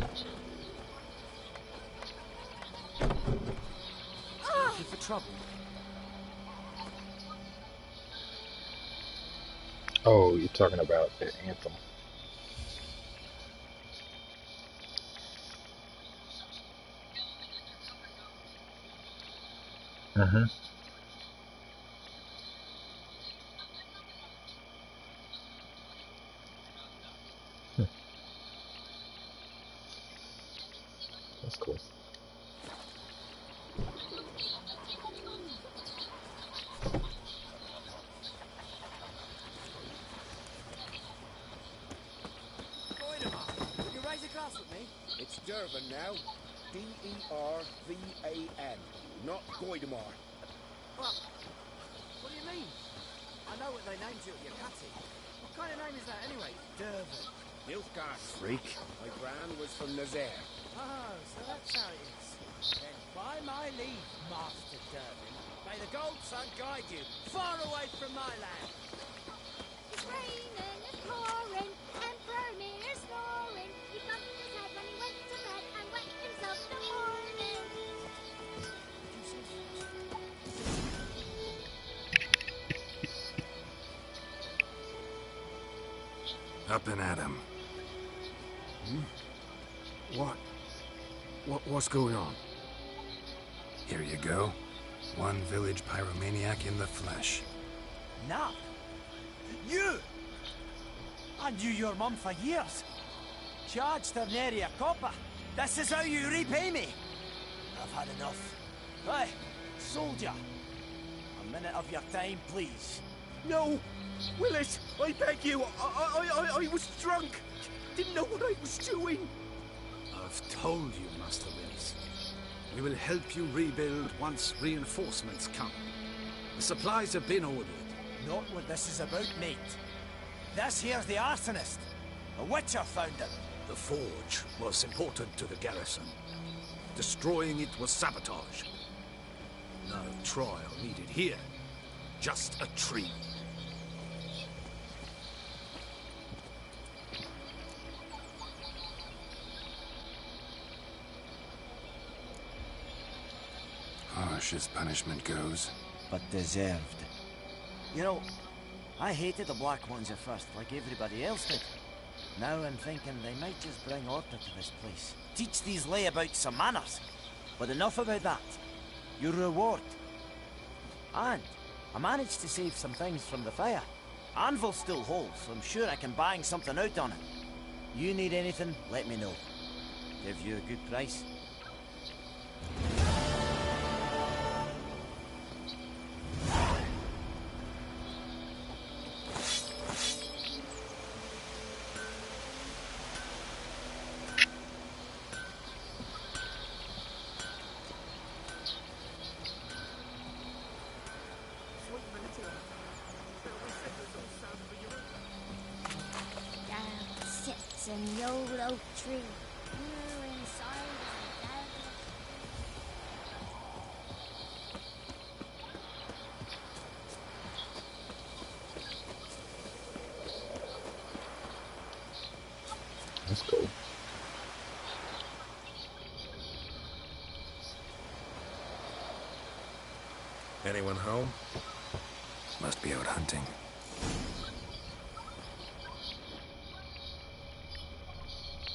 Looking for trouble. Oh, you're talking about the anthem. Mm-hmm. That's cool. Will you raise a glass with me? It's Durban now. D-E-R-V-A-N. Not Goidemar. What do you mean? I know what they named you at your cutting. What kind of name is that anyway? Durban. Nilfgaard, freak. My gran was from Nazaire. Oh, so that's how it is. Then by my leave, Master Durban, May the gold sun guide you, far away from my land. It's raining, it's pouring, Emperor Mirror snoring. He bumped his head when he went to bed and wet himself in the morning. Up and at 'em. What's going on? Here you go. One village pyromaniac in the flesh. Now, you! I knew your mum for years. Charged her nary a copper. This is how you repay me. I've had enough. Hey, soldier. A minute of your time, please. No! Willis, I beg you. I was drunk. Didn't know what I was doing. I've told you, Master Willis. We will help you rebuild once reinforcements come. The supplies have been ordered. Not what this is about, mate. This here's the arsonist. A witcher found it. The forge was important to the garrison. Destroying it was sabotage. No trial needed here. Just a tree. Harsh as punishment goes. But deserved. You know, I hated the Black Ones at first, like everybody else did. Now I'm thinking they might just bring order to this place. Teach these layabouts some manners. But enough about that. Your reward. And I managed to save some things from the fire. Anvil still holds, so I'm sure I can bang something out on it. You need anything, let me know. Give you a good price. Down sits in the old oak tree. You inside is a devil. That's cool. Anyone home? Must be out hunting.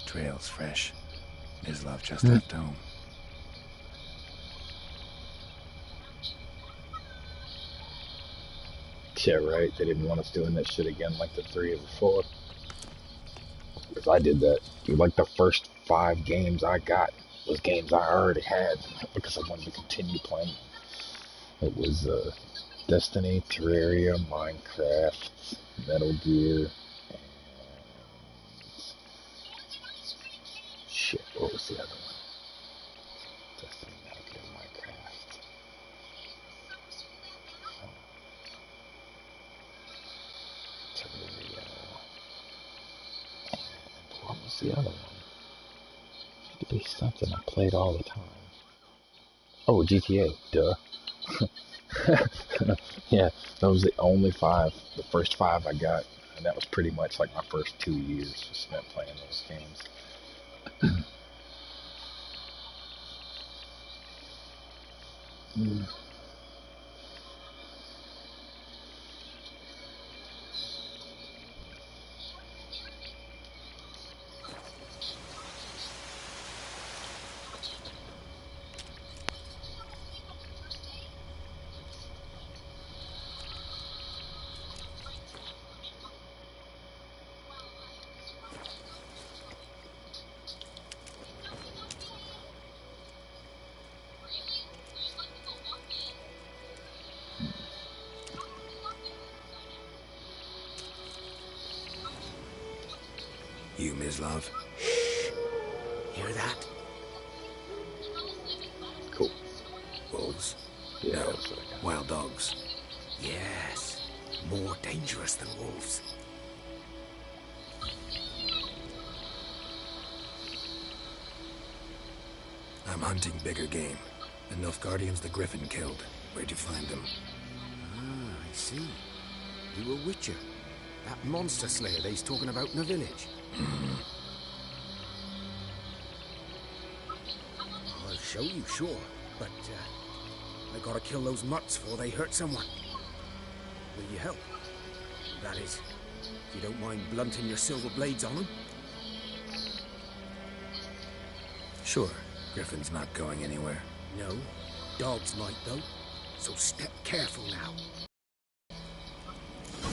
Trail's fresh. Mislav just left home. Yeah, right. They didn't want us doing that shit again like the 3 or 4. Because I did that. Dude, like the first 5 games I got was games I already had because I wanted to continue playing. It was Destiny, Terraria, Minecraft, Metal Gear, and shit, what was the other one? Destiny, Metal Gear, Minecraft. Terraria. And what was the other one? It had to be something I played all the time. Oh, GTA, duh. Yeah, that was the only 5, the first 5 I got, and that was pretty much like my first 2 years spent playing those games. You, Mislav? Hear that? Cool. Wolves? Yeah, No, that's what I got. wild dogs. Yes. More dangerous than wolves. I'm hunting bigger game. The Nilfgaardians the Griffin killed. Where'd you find them? Ah, I see. You a witcher. That monster slayer they's talking about in the village. I'll show you, sure. But, I gotta kill those mutts before they hurt someone. Will you help? That is, if you don't mind blunting your silver blades on them. Sure. Griffin's not going anywhere. No. Dogs might, though. So step careful now.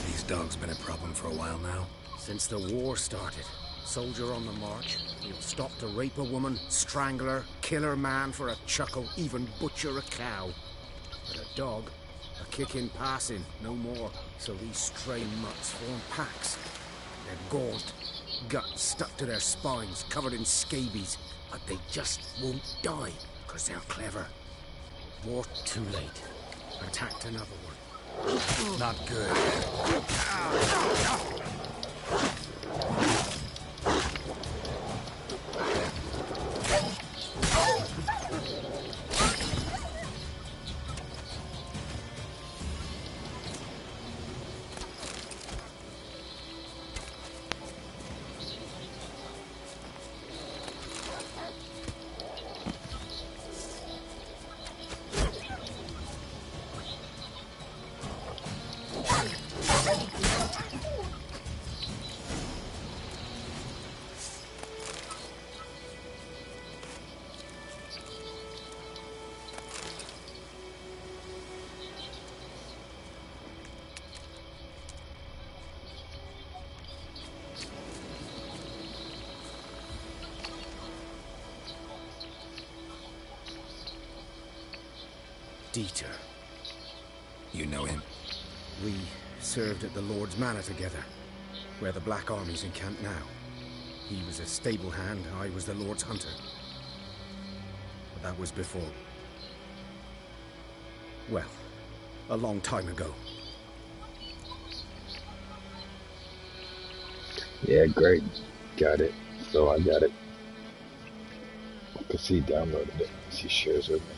These dogs been a problem for a while now? Since the war started. Soldier on the march. He'll stop to rape a woman, strangle her, kill her man for a chuckle, even butcher a cow. But a dog, a kick in passing, no more. So these stray mutts form packs. They're gaunt, guts stuck to their spines, covered in scabies. But they just won't die, because they're clever. War too late. Attacked another one. Not good. Dieter. You know him? We served at the Lord's Manor together, where the Black Army's encamped now. He was a stable hand, I was the Lord's hunter. But that was before. Well, a long time ago. Yeah, great. Got it. So I got it. Because he downloaded it. He shares with me.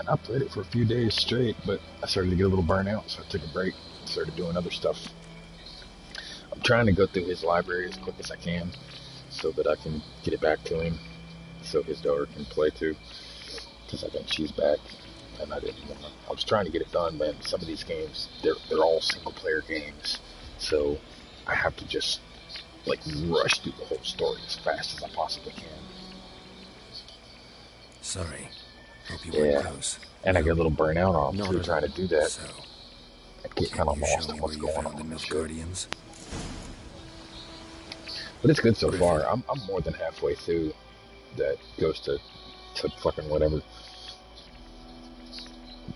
I played it for a few days straight, but I started to get a little burnt out, so I took a break, started doing other stuff. I'm trying to go through his library as quick as I can, so that I can get it back to him, so his daughter can play too, because I think she's back, and I was trying to get it done, man. Some of these games, they're all single-player games, so I have to just, like, rush through the whole story as fast as I possibly can. Sorry. Hope you weren't close. And I get a little burnt out on too, trying to do that. So, I get kind of lost in what's going on. The Nilfgaardians? But it's good so far. I'm more than halfway through that Ghost to fucking whatever.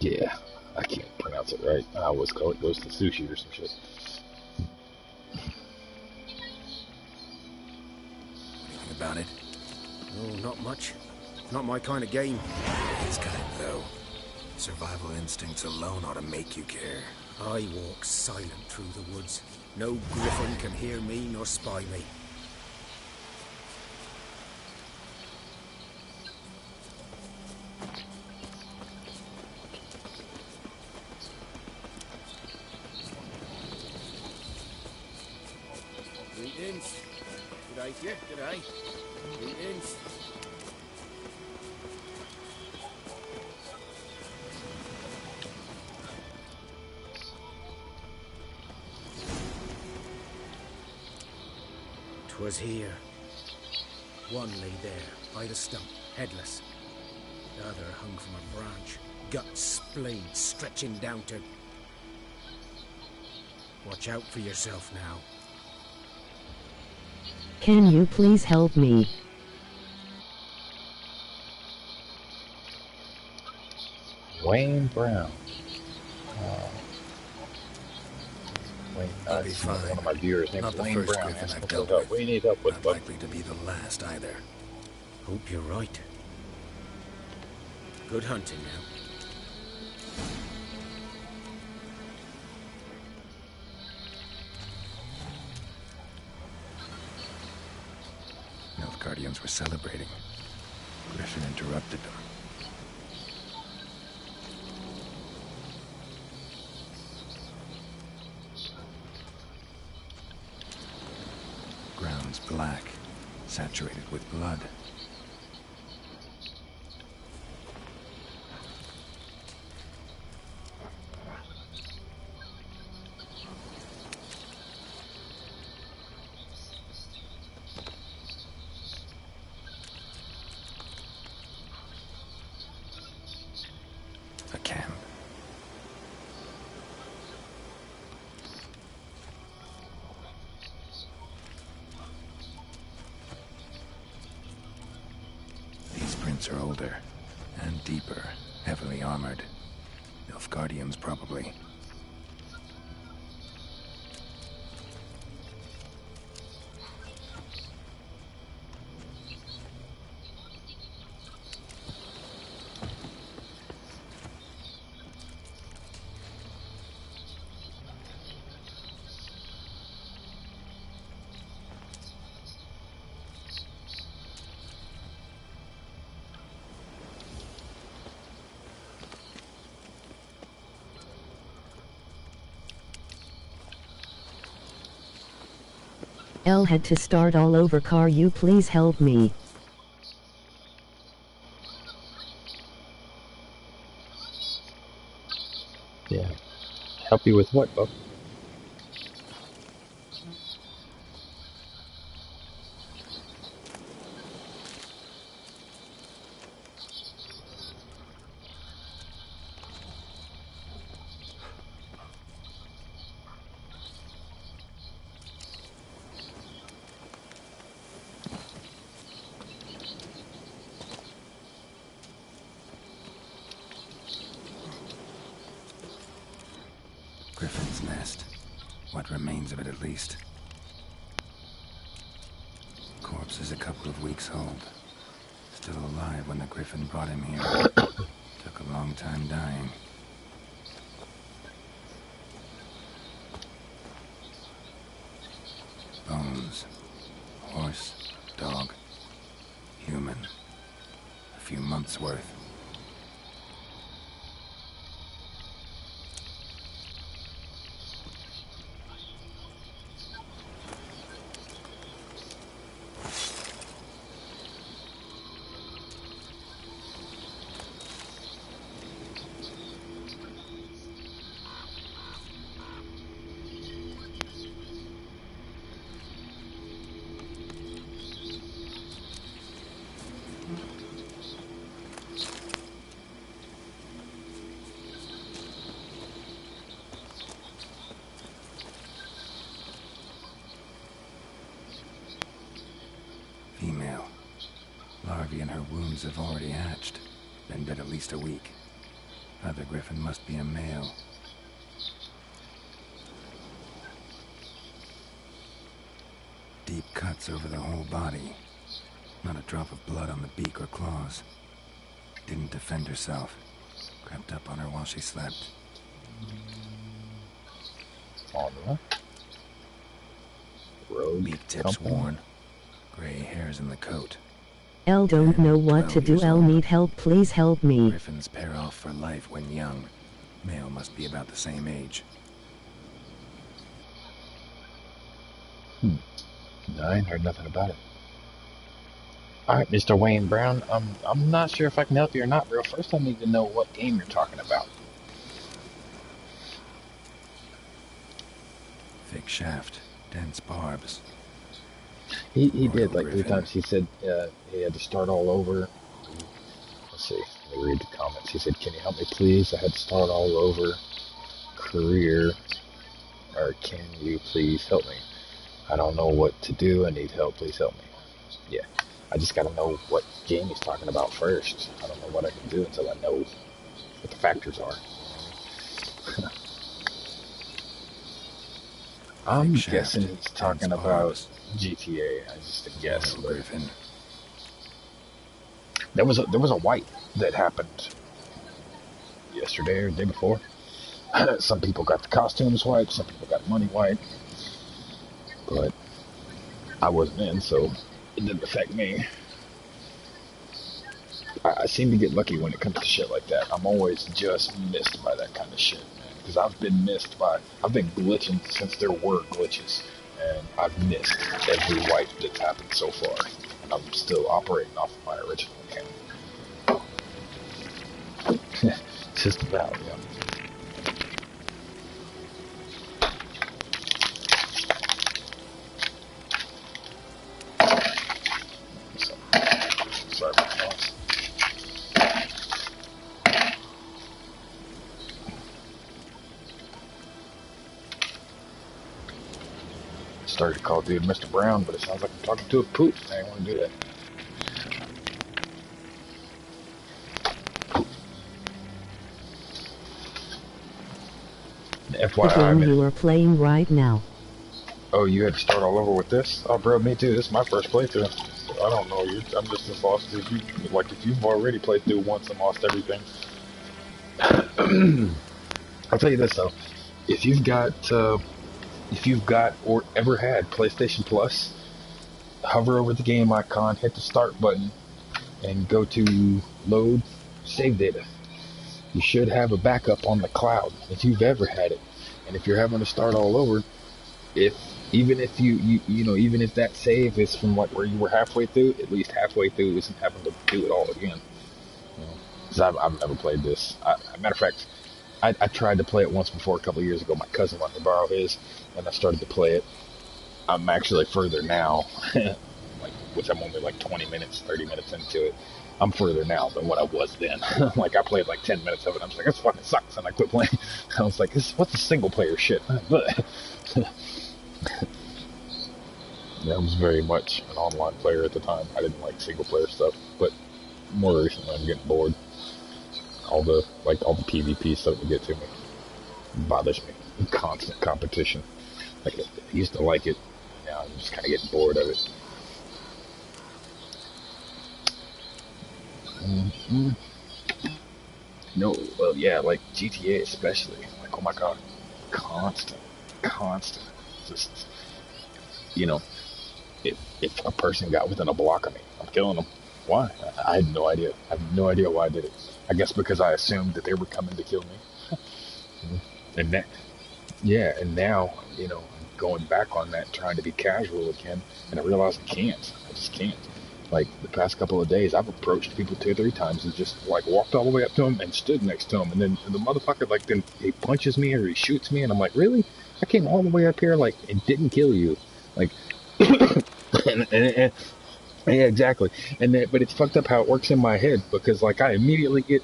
Yeah, I can't pronounce it right. I always call it Ghost to Sushi or some shit. Anything about it? Oh, not much. Not my kind of game. His kind, though. Survival instincts alone ought to make you care. I walk silent through the woods. No griffin can hear me nor spy me. Greetings. Good eye, dear. Good eye. Greetings. Was here. One lay there, by the stump, headless. The other hung from a branch, guts splayed, stretching down to... Watch out for yourself now. Can you please help me? Wayne Brown. I'll be fine. One of my viewers named Not the Wayne first Brown. Griffin I've What dealt with. we need help with, Not bud. likely to be the last either. Hope you're right. Good hunting now. Nilfgaardians were celebrating. Griffin interrupted them. saturated with blood. A camp. These prints are older and deeper, heavily armored. Nilfgaardians, probably. L had to start all over. Car, you please help me. Yeah. Help you with what, Buck? Griffin's nest. What remains of it, at least. Corpse is a couple of weeks old. Still alive when the Griffin brought him here. Took a long time dying. Bones. Horse, dog, human. A few months' worth. Female. Larvae in her wounds have already hatched. Been dead at least a week. Other Griffin must be a male. Deep cuts over the whole body. Not a drop of blood on the beak or claws. Didn't defend herself. Crept up on her while she slept. Rogue Beak tips company. worn. Gray hairs in the coat. L don't know what to do. L need help, please help me. Griffins pair off for life when young. Male must be about the same age. No, I ain't heard nothing about it. Alright, Mr. Wayne Brown, I'm not sure if I can help you or not, bro. First I need to know what game you're talking about. Thick shaft. Dense barbs. He did like 3 times. He said he had to start all over. Let's see. Let me read the comments. He said, "Can you help me, please? I had to start all over. Career. Or can you please help me? I don't know what to do. I need help. Please help me." Yeah. I just gotta know what game he's talking about first. I don't know what I can do until I know what the factors are. I'm guessing he's talking about GTA. I just guess. Griffin. There was a wipe that happened yesterday or the day before. Some people got the costumes wiped, some people got money wiped, but I wasn't in, so it didn't affect me. I seem to get lucky when it comes to shit like that. I'm always just missed by that kind of shit, man. Because I've been glitching since there were glitches, and I've missed every wipe that's happened so far. I'm still operating off of my original account. Just about, yeah. Sorry about the noise. Started to call dude Mr. Brown, but it sounds like I'm talking to a poop. I didn't want to do that. The FYI, game man. you are playing right now. Oh, you had to start all over with this? Oh, bro, me too. This is my first playthrough. So I don't know. I'm just as lost as you. Like, if you've already played through once and lost everything. I'll tell you this, though. If you've got or ever had PlayStation Plus, hover over the game icon, hit the start button, and go to load save data. You should have a backup on the cloud if you've ever had it. And if you're having to start all over, even if even if that save is from like where you were halfway through, at least halfway through isn't having to do it all again. Because I've never played this. Matter of fact, I tried to play it once before a couple of years ago. My cousin let me borrow his, and I started to play it. I'm actually further now, which I'm only like 20 minutes, 30 minutes into it. I'm further now than what I was then. Like, I played like 10 minutes of it. I was like, this fucking sucks, and I quit playing. I was like, what's the single player shit? But yeah, I was very much an online player at the time. I didn't like single player stuff, but more recently I'm getting bored. All the PvP stuff would get to me. It bothers me. Constant competition. Like, I used to like it. Now I'm just kind of getting bored of it. No, well, yeah, like GTA especially. Like, oh my god, constant. Just, if a person got within a block of me, I'm killing them. Why? I had no idea. I have no idea why I did it. I guess because I assumed that they were coming to kill me. And now, I'm going back on that, trying to be casual again, and I realize I can't. I just can't. Like, the past couple of days, I've approached people 2 or 3 times and just, like, walked all the way up to them and stood next to them. And then the motherfucker, like, then he punches me or he shoots me. And I'm like, really? I came all the way up here, like, and didn't kill you. Like, and yeah, exactly. But it's fucked up how it works in my head because, like, I immediately get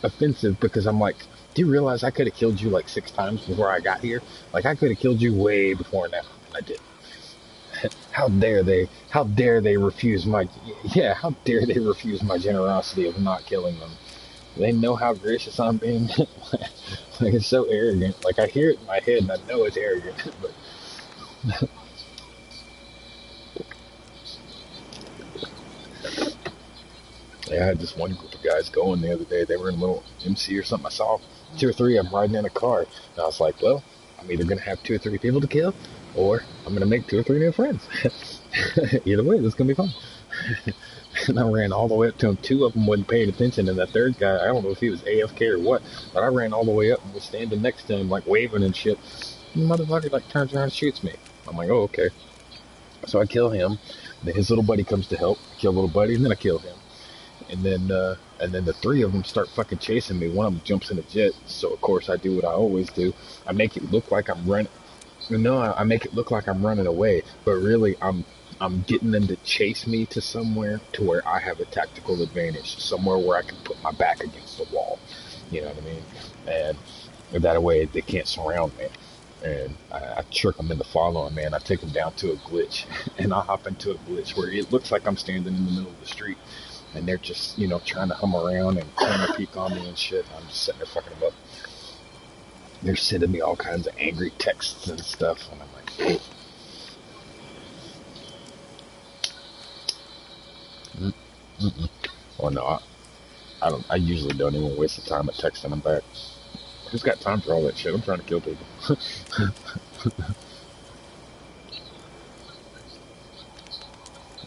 offensive because I'm like, do you realize I could have killed you, like, 6 times before I got here? Like, I could have killed you way before now. And I didn't. How dare they refuse my generosity of not killing them. They know how gracious I'm being. Like, it's so arrogant. Like, I hear it in my head and I know it's arrogant, but yeah, I had this one group of guys going the other day. They were in a little MC or something. I saw 2 or 3 of them riding in a car. And I was like, well, I'm either going to have 2 or 3 people to kill, or I'm going to make 2 or 3 new friends. Either way, this is going to be fun. And I ran all the way up to him. 2 of them wasn't paying attention, and the third guy, I don't know if he was AFK or what, but I ran all the way up and was standing next to him, like, waving and shit. And the motherfucker, like, turns around and shoots me. I'm like, oh, okay. So I kill him. Then his little buddy comes to help. I kill little buddy, and then I kill him. And then the 3 of them start fucking chasing me. One of them jumps in a jet, so of course I do what I always do. I make it look like I'm running. No, I make it look like I'm running away, but really I'm getting them to chase me to somewhere to where I have a tactical advantage, somewhere where I can put my back against the wall. You know what I mean? And that way they can't surround me. And I trick them into following me, and I take them down to a glitch, and I hop into a glitch where it looks like I'm standing in the middle of the street. And they're just, trying to hum around and trying to peek on me and shit. I'm just sitting there fucking them up. They're sending me all kinds of angry texts and stuff. And I'm like, oh. Oh no, I usually don't even waste the time of texting them back. Who's got time for all that shit? I'm trying to kill people.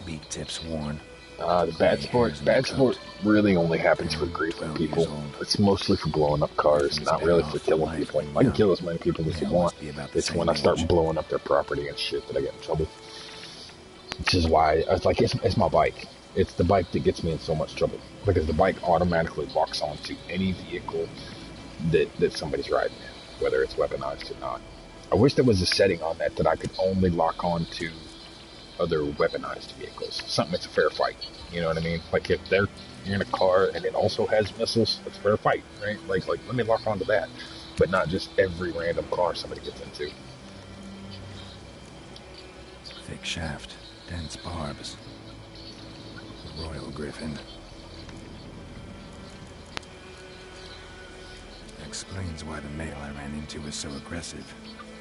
Beak tips worn. The bad sport really only happens for griefing people. It's mostly for blowing up cars, not really for killing people. I can kill as many people as you want. It's when I start blowing up their property and shit that I get in trouble. Which is why it's like it's my bike. It's the bike that gets me in so much trouble because the bike automatically locks onto any vehicle that somebody's riding in, whether it's weaponized or not. I wish there was a setting on that I could only lock on to other weaponized vehicles. Something that's a fair fight. You know what I mean? Like if you're in a car and it also has missiles, it's a fair fight, right? Like let me lock onto that, but not just every random car somebody gets into. Thick shaft, dense barbs. Royal Griffin. Explains why the male I ran into was so aggressive.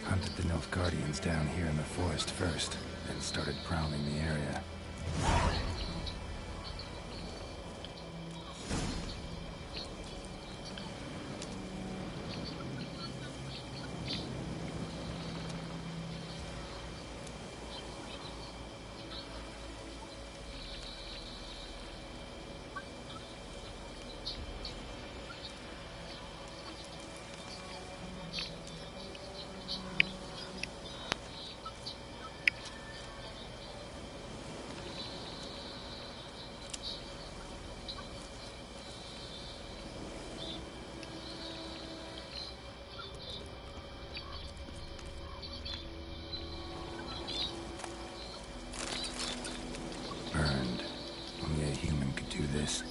Hunted the Nilfgaardians down here in the forest first, then started prowling the area. Burned. Only a human could do this.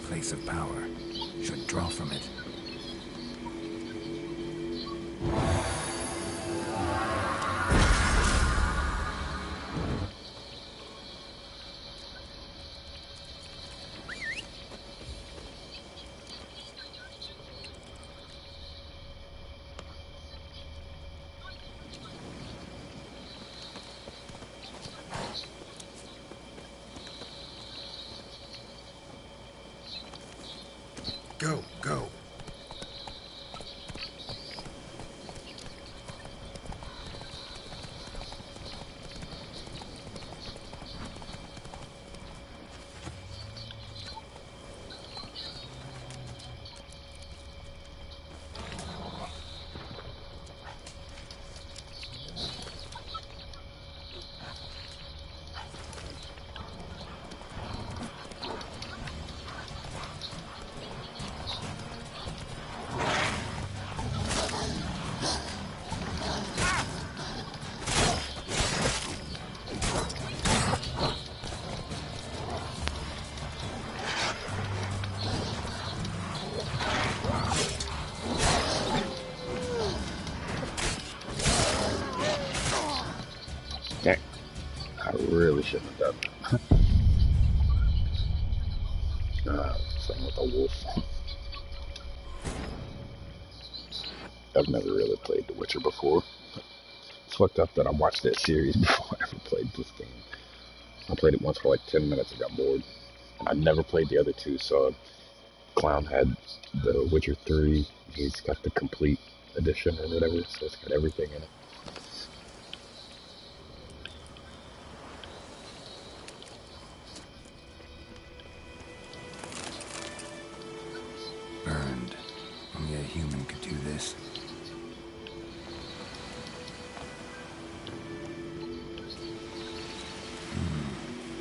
Place of power. Should draw from it. Go, go. Dang, I really shouldn't have done that. Something with a wolf. I've never really played The Witcher before. It's fucked up that I watched that series before I ever played this game. I played it once for like 10 minutes and got bored. And I never played the other two, so Clown had The Witcher 3. He's got the complete edition or whatever, so it's got everything in it. Burned. Only a human could do this.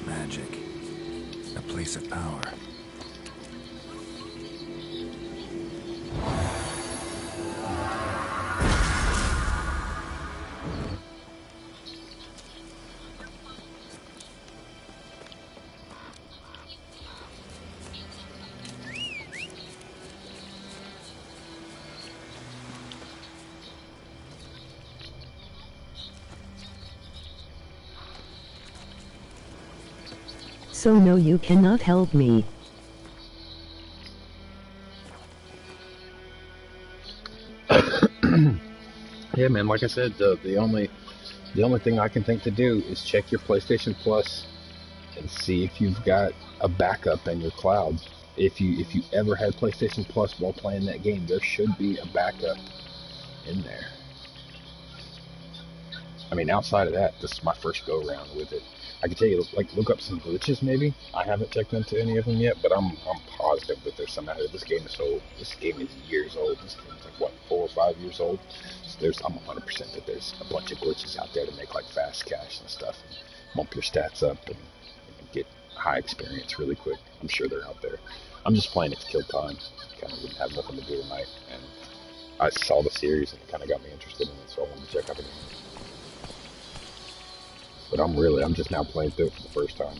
Magic. A place of power. So no, you cannot help me. Yeah, man, like I said, the only thing I can think to do is check your PlayStation Plus and see if you've got a backup in your cloud. If you ever had PlayStation Plus while playing that game, there should be a backup in there. I mean, outside of that, this is my first go around with it. I can tell you, like, look up some glitches maybe. I haven't checked into any of them yet, but I'm positive that there's some out there. This game is years old. This game is like what, 4 or 5 years old. So I'm 100% that there's a bunch of glitches out there to make like fast cash and stuff, and bump your stats up and get high experience really quick. I'm sure they're out there. I'm just playing it to kill time. Kind of didn't have nothing to do tonight, and I saw the series and it kind of got me interested in it, so I wanted to check out the game. But I'm just now playing through it for the first time.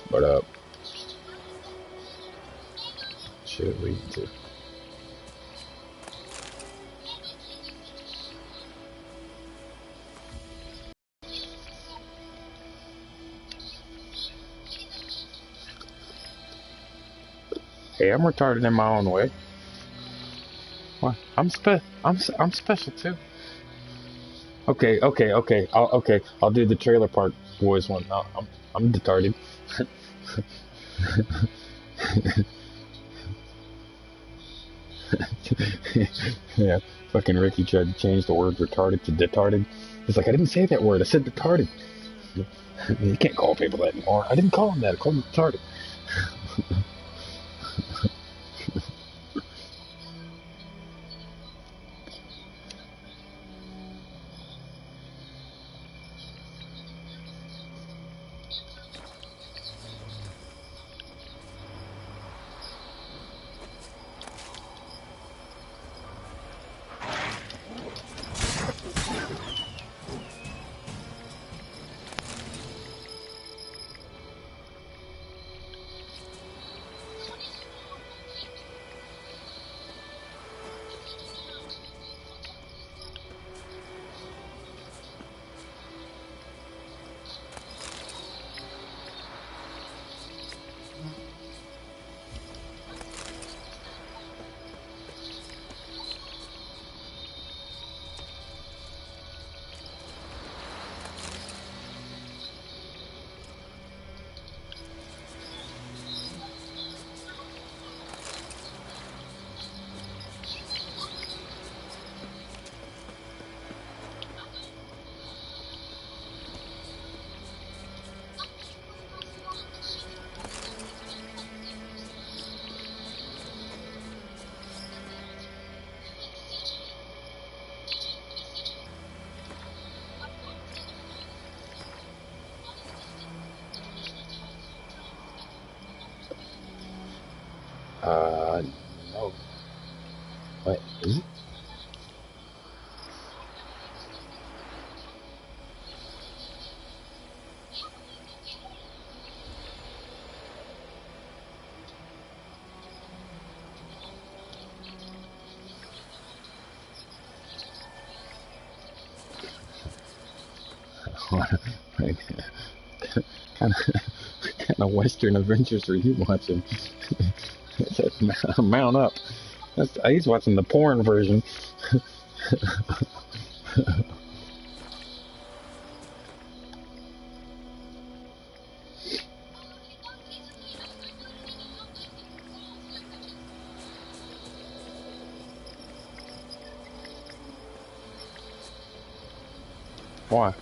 What up? Should it lead to? Hey, I'm retarded in my own way. What? I'm special too. Okay. I'll do the trailer park boys one. I'm retarded. Yeah, fucking Ricky tried to change the word retarded to detarded. He's like, I didn't say that word. I said retarded. You can't call people that anymore. I didn't call him that. I called him retarded. Wait, is it? kind of Western adventures are you watching? Mount up. He's watching the porn version. Why?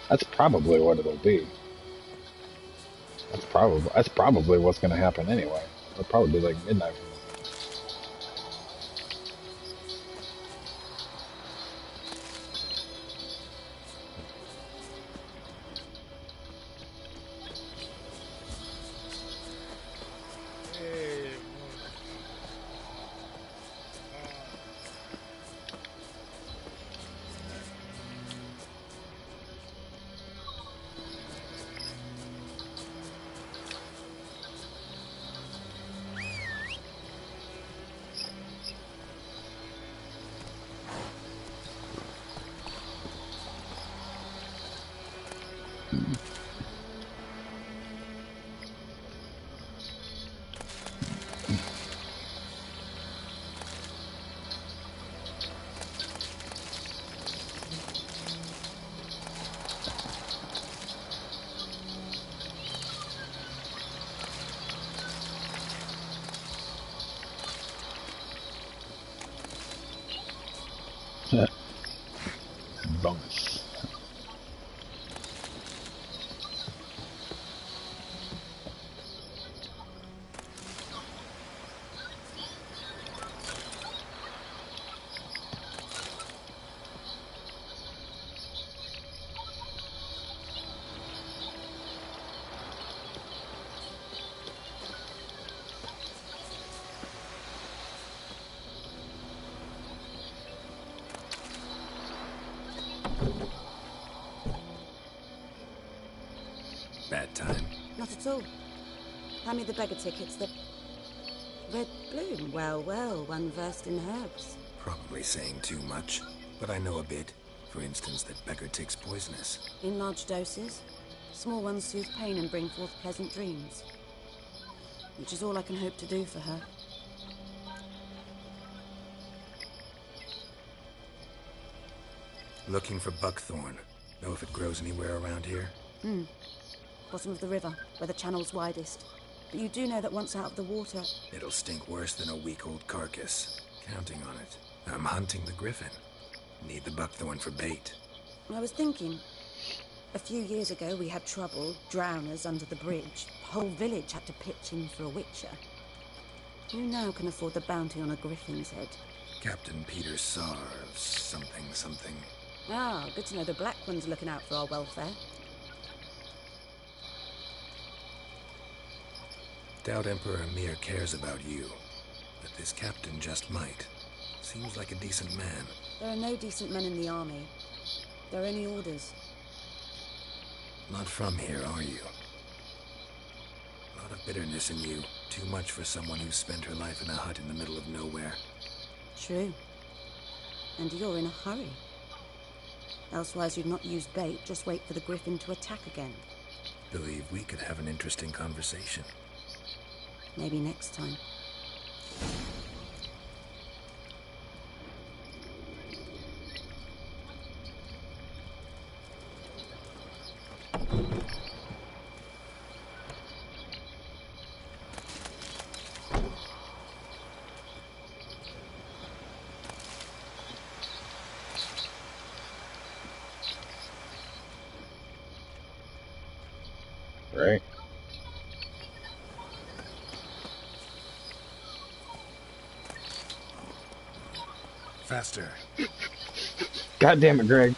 That's probably what it'll be. That's probably what's going to happen anyway. It'll probably be like midnight. Bonus. Bad time. Not at all. Hand me the beggar tickets. The red bloom. Well, well, one versed in herbs. Probably saying too much, but I know a bit. For instance, that beggar tick's poisonous. In large doses. Small ones soothe pain and bring forth pleasant dreams. Which is all I can hope to do for her. Looking for buckthorn. Know if it grows anywhere around here? Bottom of the river, where the channel's widest. But you do know that once out of the water... It'll stink worse than a week-old carcass. Counting on it. I'm hunting the griffin. Need the buckthorn for bait. I was thinking... A few years ago we had trouble, drowners under the bridge. The whole village had to pitch in for a witcher. Who now can afford the bounty on a griffin's head? Captain Peter Sarv, something. Ah, good to know the Black One's looking out for our welfare. Doubt Emperor Mir cares about you, but this captain just might. Seems like a decent man. There are no decent men in the army. There are only orders. Not from here, are you? A lot of bitterness in you. Too much for someone who spent her life in a hut in the middle of nowhere. True. And you're in a hurry. Elsewise you'd not use bait, just wait for the griffin to attack again. Believe we could have an interesting conversation. Maybe next time. Faster. God damn it, Greg.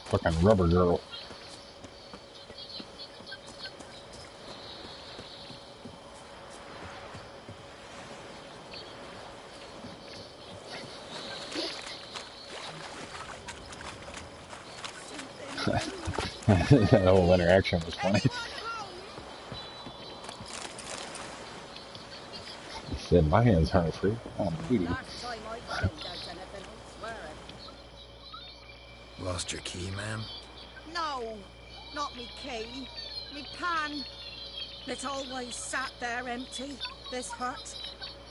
Fucking rubber girl. That whole interaction was funny. He said, my hands aren't free. I'm greedy. Lost your key, ma'am? No, not me key. Me pan. It's always sat there empty, this hut.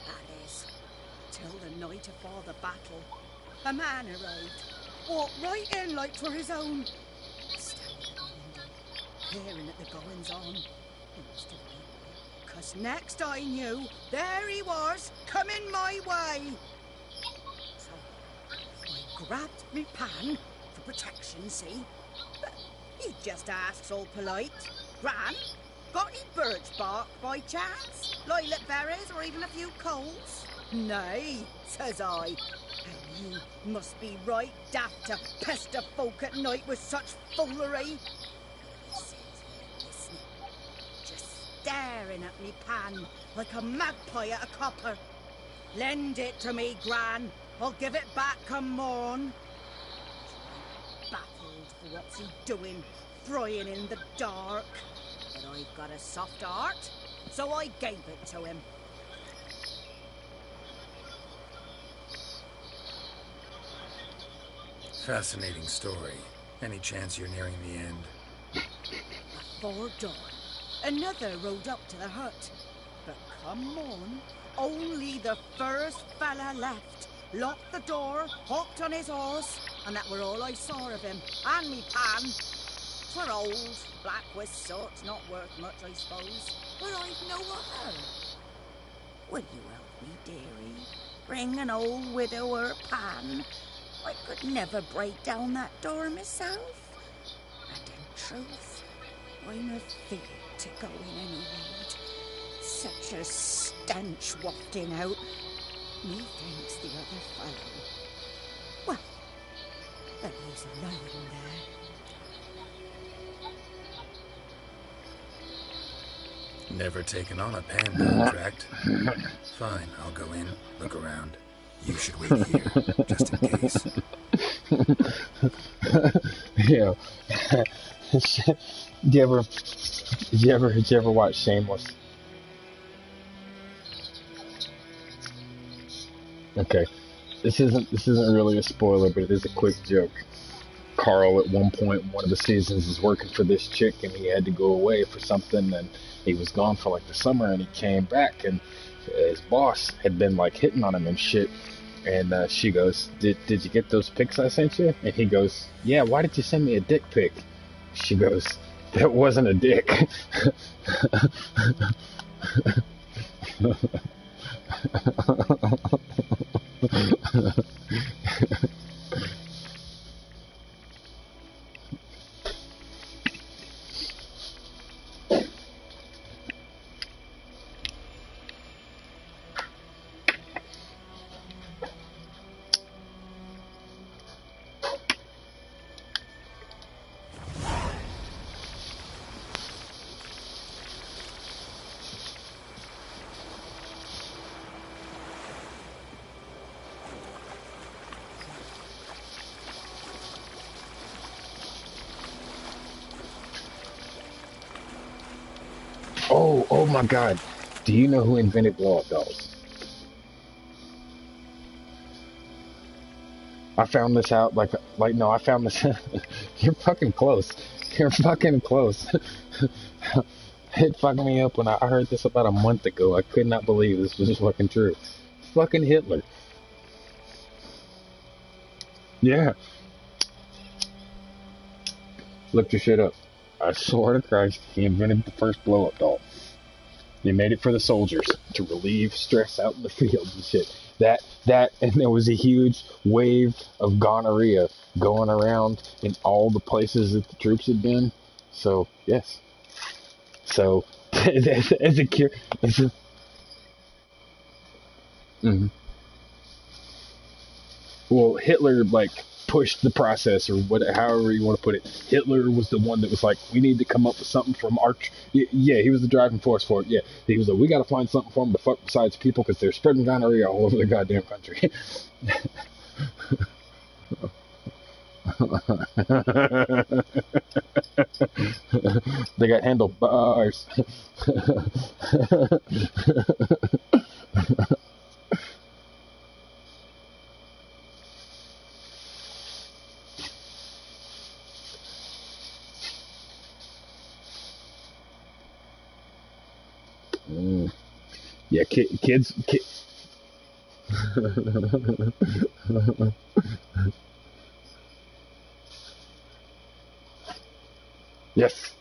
That is, till the night afore the battle. A man arrived, walked right in like 'twere his own. Standing at the window, peering at the goings on. He must have been, 'cause next I knew, there he was, coming my way. So I grabbed me pan, for protection, see? But he just asks all polite, Gran, got any birch bark by chance? Lilac berries or even a few coals? Nay, says I. And you must be right daft to pester folk at night with such foolery. He sits there listening, just staring at me pan like a magpie at a copper. Lend it to me, Gran. I'll give it back come morn. Baffled for what's he doing, frying in the dark. But I've got a soft heart, so I gave it to him. Fascinating story. Any chance you're nearing the end? Before dawn, another rode up to the hut. But come on, only the first fella left. Locked the door, hopped on his horse, and that were all I saw of him. And me pan. 'Twere old, black with soot, not worth much, I suppose. But I've no other. Will you help me, dearie? Bring an old widower pan. I could never break down that door myself. And in truth, I'm afeard to go in any road. Such a stench wafting out. Methinks the other fellow. Well, but he's alone there. Never taken on a pan contract. Fine, I'll go in, look around. You should wait here, just in case. Yeah. Did you ever watch Shameless? Okay. This isn't really a spoiler, but it is a quick joke. Carl, at one point in one of the seasons, is working for this chick, and he had to go away for something, and he was gone for like the summer, and he came back, and his boss had been like hitting on him and shit. And she goes, did you get those pics I sent you? And he goes, yeah, why did you send me a dick pic? She goes, that wasn't a dick. Oh my God. Do you know who invented blow-up dolls? I found this out no, I found this. You're fucking close. You're fucking close. It fucked me up when I heard this about a month ago. I could not believe this was fucking true. Fucking Hitler. Yeah. Look your shit up. I swear to Christ, he invented the first blow-up doll. They made it for the soldiers to relieve stress out in the field and shit. And there was a huge wave of gonorrhea going around in all the places that the troops had been. So, yes. So, as a cure, mhm. Well, Hitler pushed the process, or however you want to put it. Hitler was the one that was like, we need to come up with something from our. Yeah, he was the driving force for it. Yeah, he was like, we got to find something for them to fuck besides people because they're spreading gonorrhea all over the goddamn country. They got handlebars. Yeah, kids. Yes.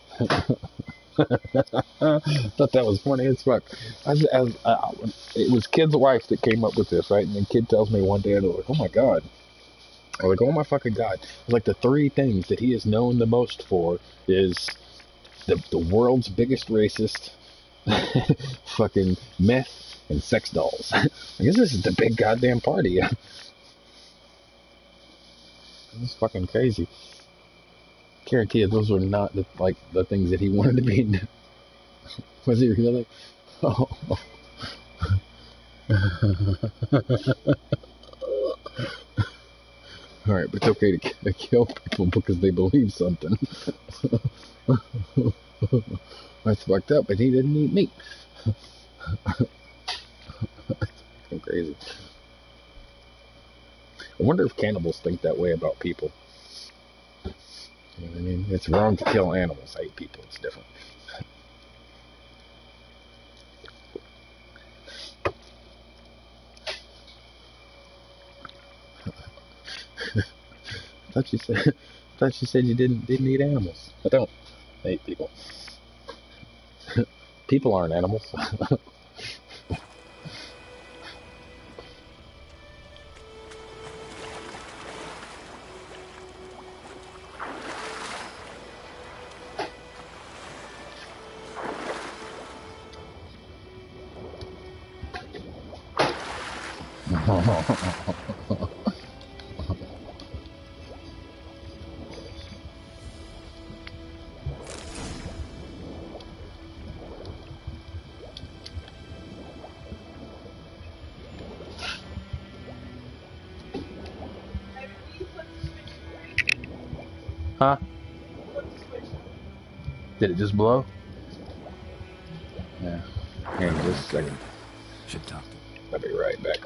Thought that was funny as fuck. It was Kid's wife that came up with this, right? And then Kid tells me one day, they're like, oh my God. I'm like, oh my fucking God. Like, the three things that he is known the most for is the world's biggest racist, fucking meth, and sex dolls. I guess this is the big goddamn party. This is fucking crazy. Guarantee you, those were not the things that he wanted to be. Was he really? Oh. Alright, but it's okay to kill people because they believe something. That's fucked up, but he didn't eat meat. I'm crazy. I wonder if cannibals think that way about people. You know what I mean? It's wrong to kill animals. I hate people. It's different. I thought you said you didn't eat animals. I don't. I hate people. People aren't animals. Huh? Did it just blow? Yeah. Hang on just a second. Should talk to. I'll be right back.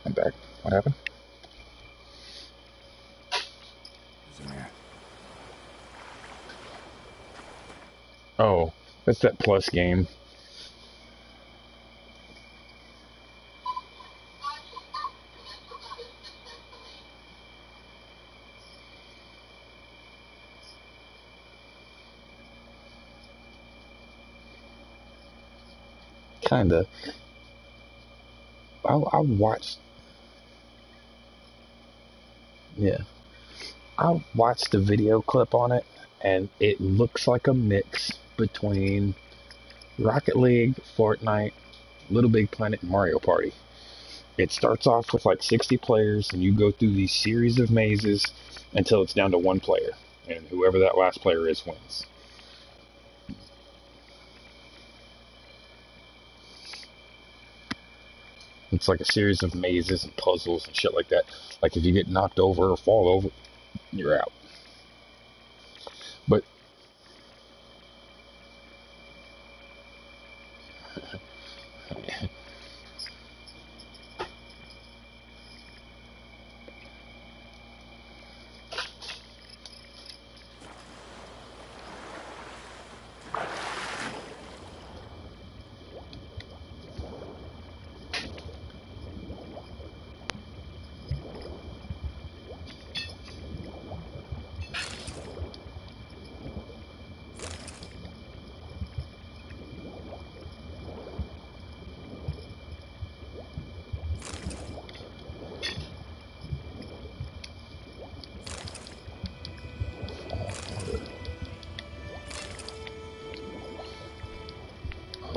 I'm back. What happened? Who's in there? Oh, that's that plus game. Kinda. I watched. Yeah, I watched the video clip on it, and it looks like a mix between Rocket League, Fortnite, Little Big Planet, and Mario Party. It starts off with like 60 players, and you go through these series of mazes until it's down to one player, and whoever that last player is wins. It's like a series of mazes and puzzles and shit like that. Like if you get knocked over or fall over, you're out. But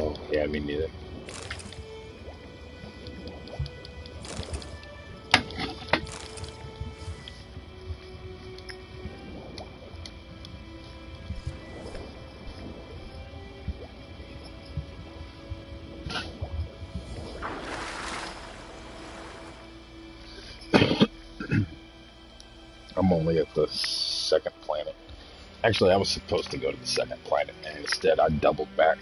oh yeah, me neither. I'm only at the second planet. Actually, I was supposed to go to the second planet, and instead I doubled back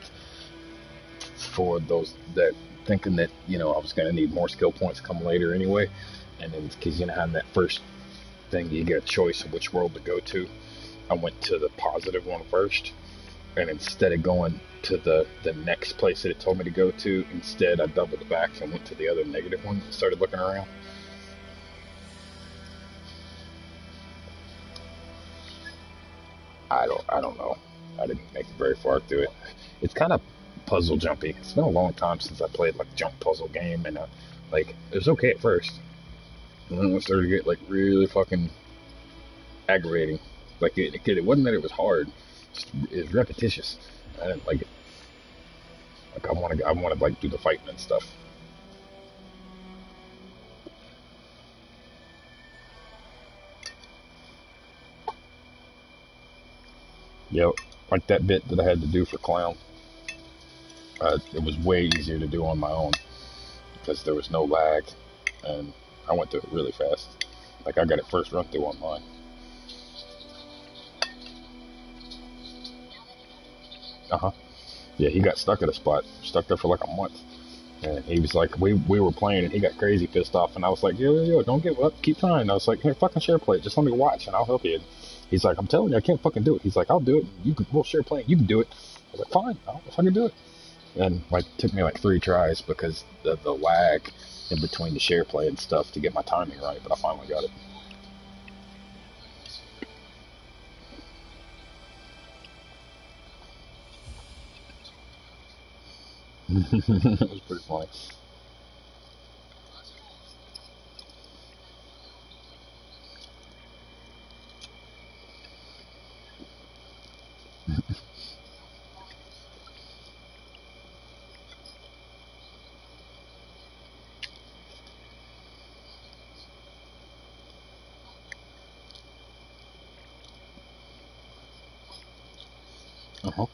for those that thinking that I was going to need more skill points come later anyway, and then because in that first thing you get a choice of which world to go to, I went to the positive one first, and instead of going to the next place that it told me to go to, instead I doubled back and went to the other negative one and started looking around. I don't know. I didn't make it very far through it. It's kind of puzzle jumpy. It's been a long time since I played like a jump puzzle game, and like it was okay at first, and then it started to get like really fucking aggravating. Like it wasn't that it was hard, just it's repetitious. I didn't like it. Like I want to like do the fighting and stuff. Yep, like that bit that I had to do for Clown. It was way easier to do on my own because there was no lag, and I went through it really fast. Like I got it first run through online. Uh-huh. Yeah, he got stuck at a spot, stuck there for like a month. And he was like, we were playing, and he got crazy pissed off. And I was like, yo, don't give up, keep trying. And I was like, here, fucking share play, just let me watch, and I'll help you. He's like, I'm telling you, I can't fucking do it. He's like, I'll do it. We'll share play. You can do it. I was like, fine, I'll fucking do it. And like, it took me like 3 tries because the lag in between the share play and stuff to get my timing right. But I finally got it. It was pretty funny. Uh-huh.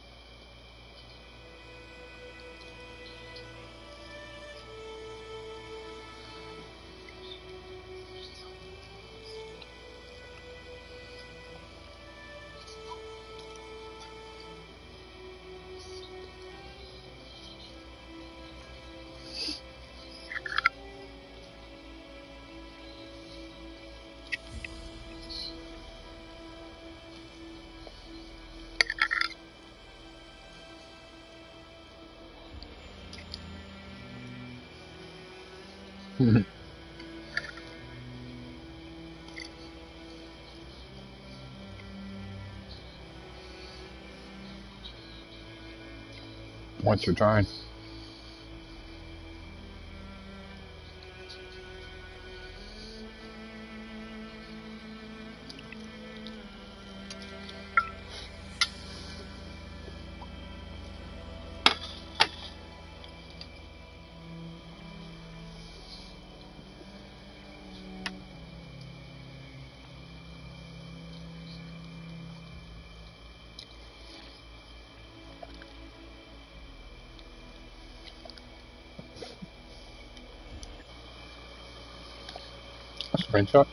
Once you're trying. Screenshot.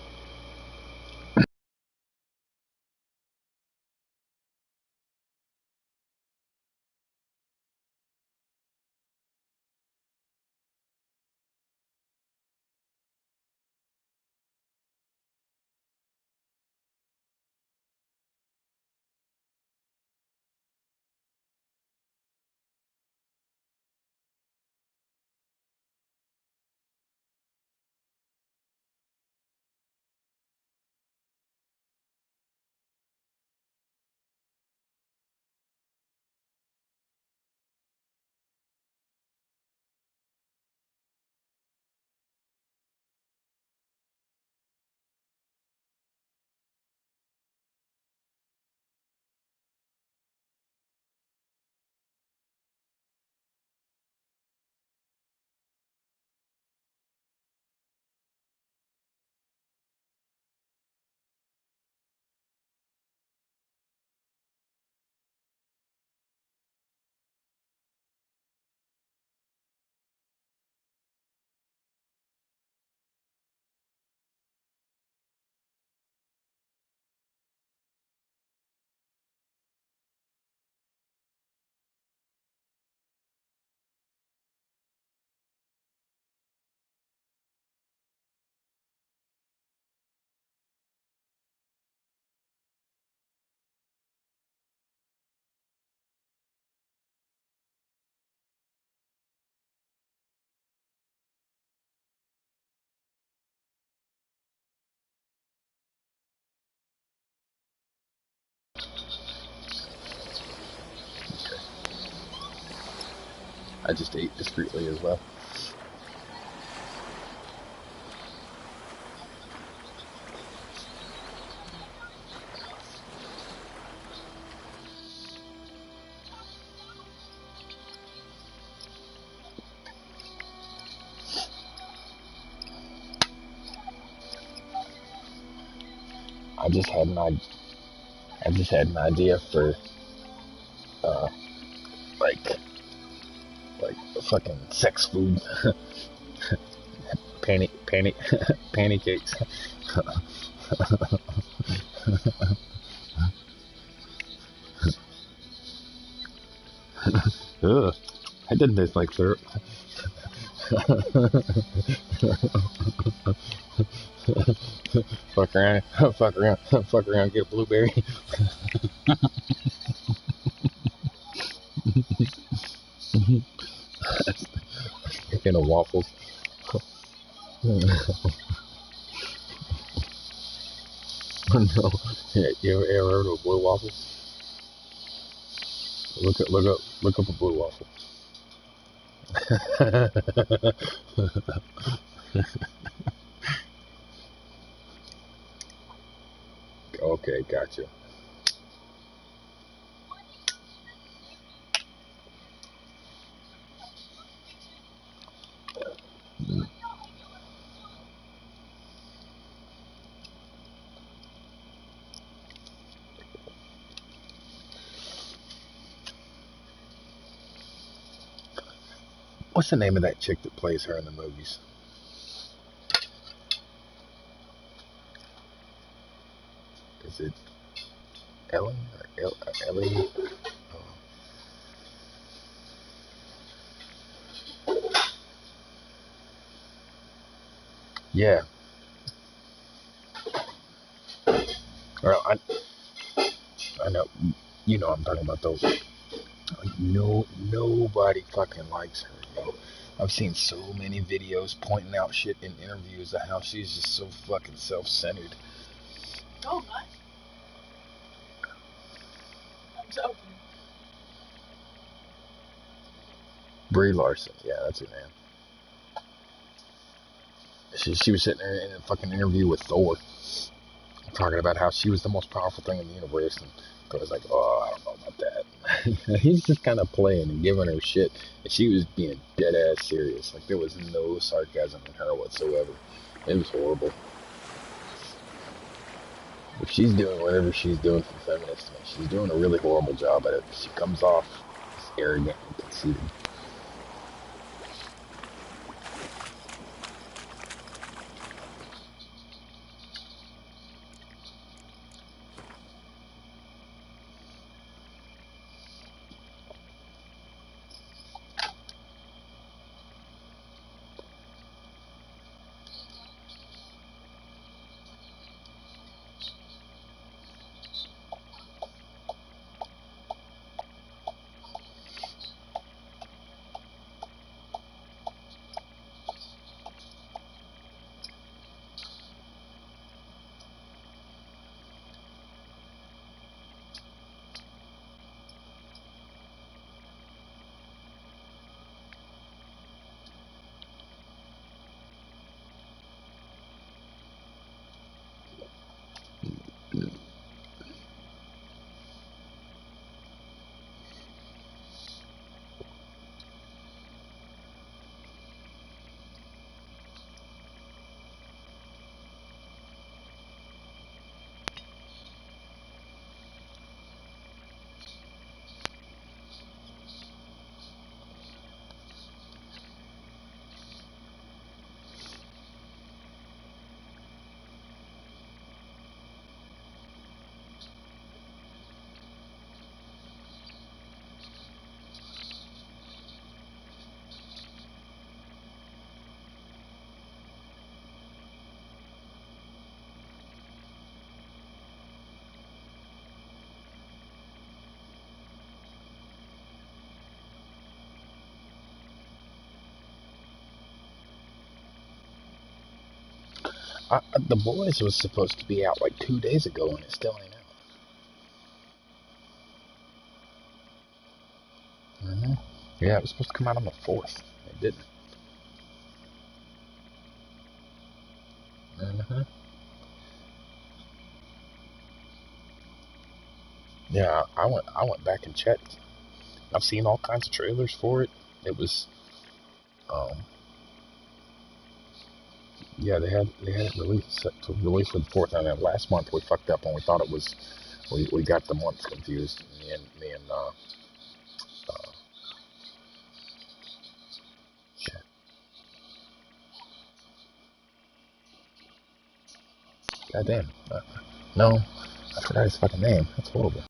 I just ate discreetly as well. I just had an idea for like fucking sex food. Pancakes. Ugh, that doesn't taste like syrup. Fuck around, get a blueberry. Speaking of waffles. No. Yeah, you ever heard of a blue waffle? Look up a blue waffle. Okay, gotcha. What's the name of that chick that plays her in the movies? Is it Ellen or Ellie? Yeah. Well, I know. You know I'm talking about those. Nobody fucking likes her, yo. I've seen so many videos pointing out shit in interviews of how she's just so fucking self-centered. Oh, nice. I'm joking. Brie Larson, yeah, that's her name. She was sitting there in a fucking interview with Thor, talking about how she was the most powerful thing in the universe, and Thor's like, oh, I don't know about that. He's just kind of playing and giving her shit, and she was being dead ass serious. Like, there was no sarcasm in her whatsoever. It was horrible. If she's doing whatever she's doing for feminists, man, she's doing a really horrible job at it. She comes off arrogant and conceited. The Boys was supposed to be out like 2 days ago, and it still ain't out. Yeah, it was supposed to come out on the 4th. It didn't. Yeah, I went back and checked. I've seen all kinds of trailers for it. It was, yeah, they had it released set to release for the 4th, and then last month we fucked up when we thought it was. We got the months confused. Me and shit. Goddamn. No, I forgot his fucking name. That's horrible.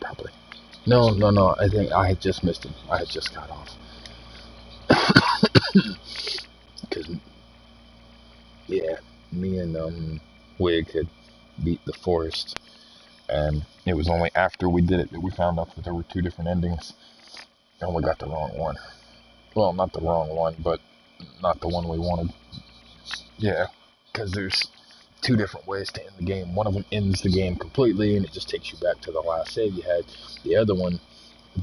Probably. No. I think I had just missed him. I had just got off. Because, yeah, me and Wig had beat the Forest, and it was only after we did it that we found out that there were 2 different endings, and we got the wrong one. Well, not the wrong one, but not the one we wanted. Yeah, because there's 2 different ways to end the game. One of them ends the game completely, and it just takes you back to the last save you had. The other one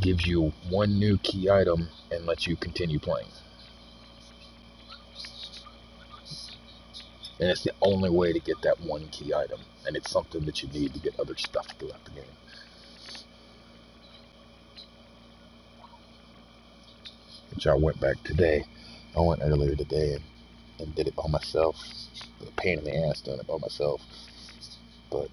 gives you 1 new key item and lets you continue playing. And it's the only way to get that 1 key item, and it's something that you need to get other stuff throughout the game. Which I went back today. I went earlier today and did it by myself. It was a pain in the ass doing it by myself. But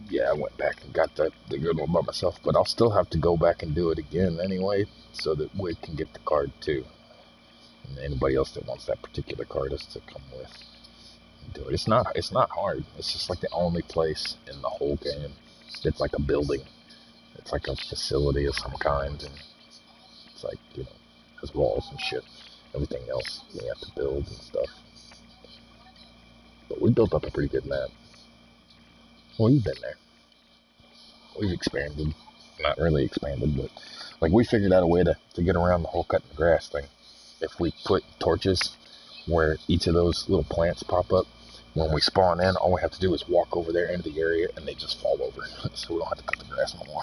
yeah, I went back and got the good one by myself. But I'll still have to go back and do it again anyway, so that we can get the card too. And anybody else that wants that particular card is to come with and do it. It's not hard. It's just like the only place in the whole game that's like a building. It's like a facility of some kind, and it's like, you know, has walls and shit. Everything else we have to build and stuff. But we built up a pretty good map. Well, you've been there. We've expanded. Not really expanded, but like we figured out a way to get around the whole cutting grass thing. If we put torches where each of those little plants pop up, when we spawn in, all we have to do is walk over there into the area and they just fall over. So we don't have to cut the grass no more.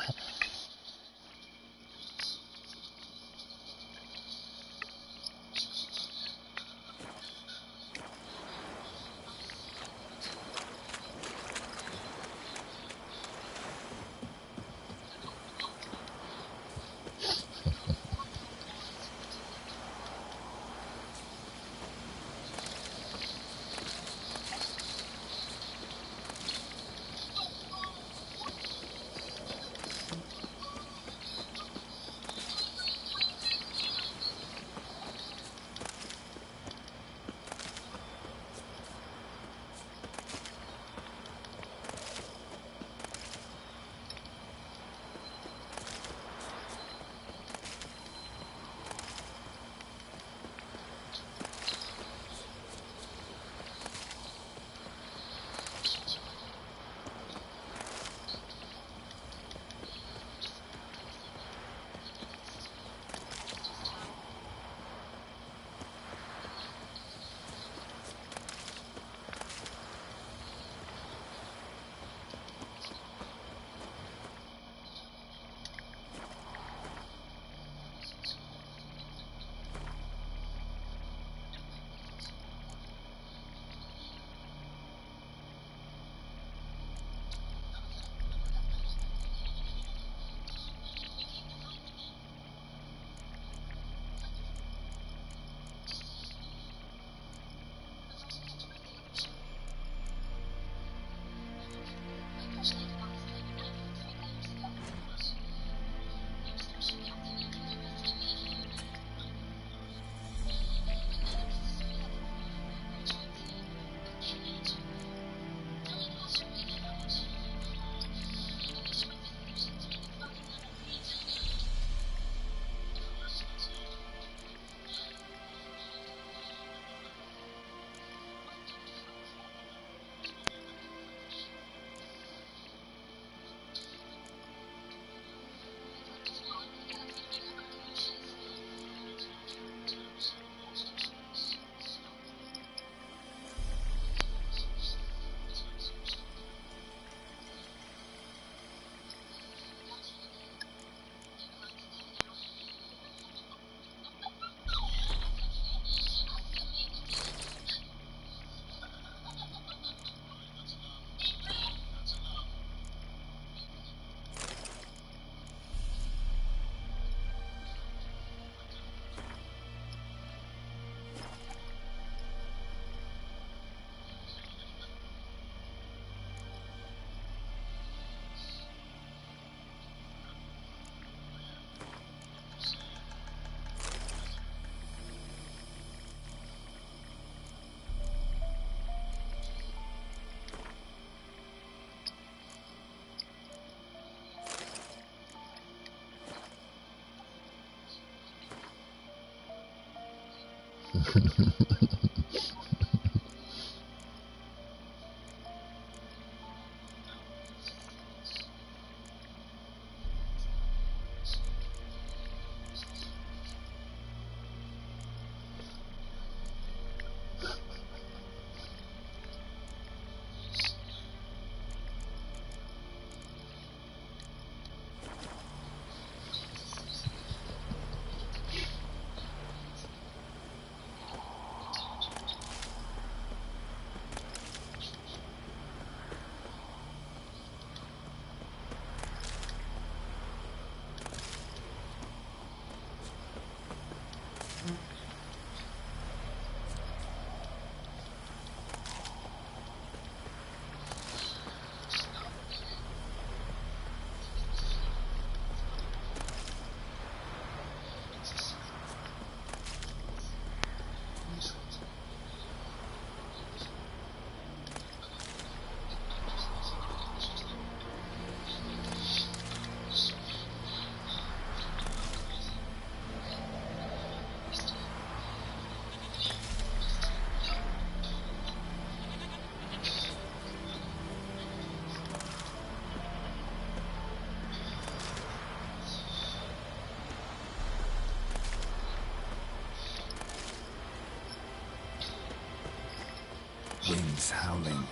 He's howling.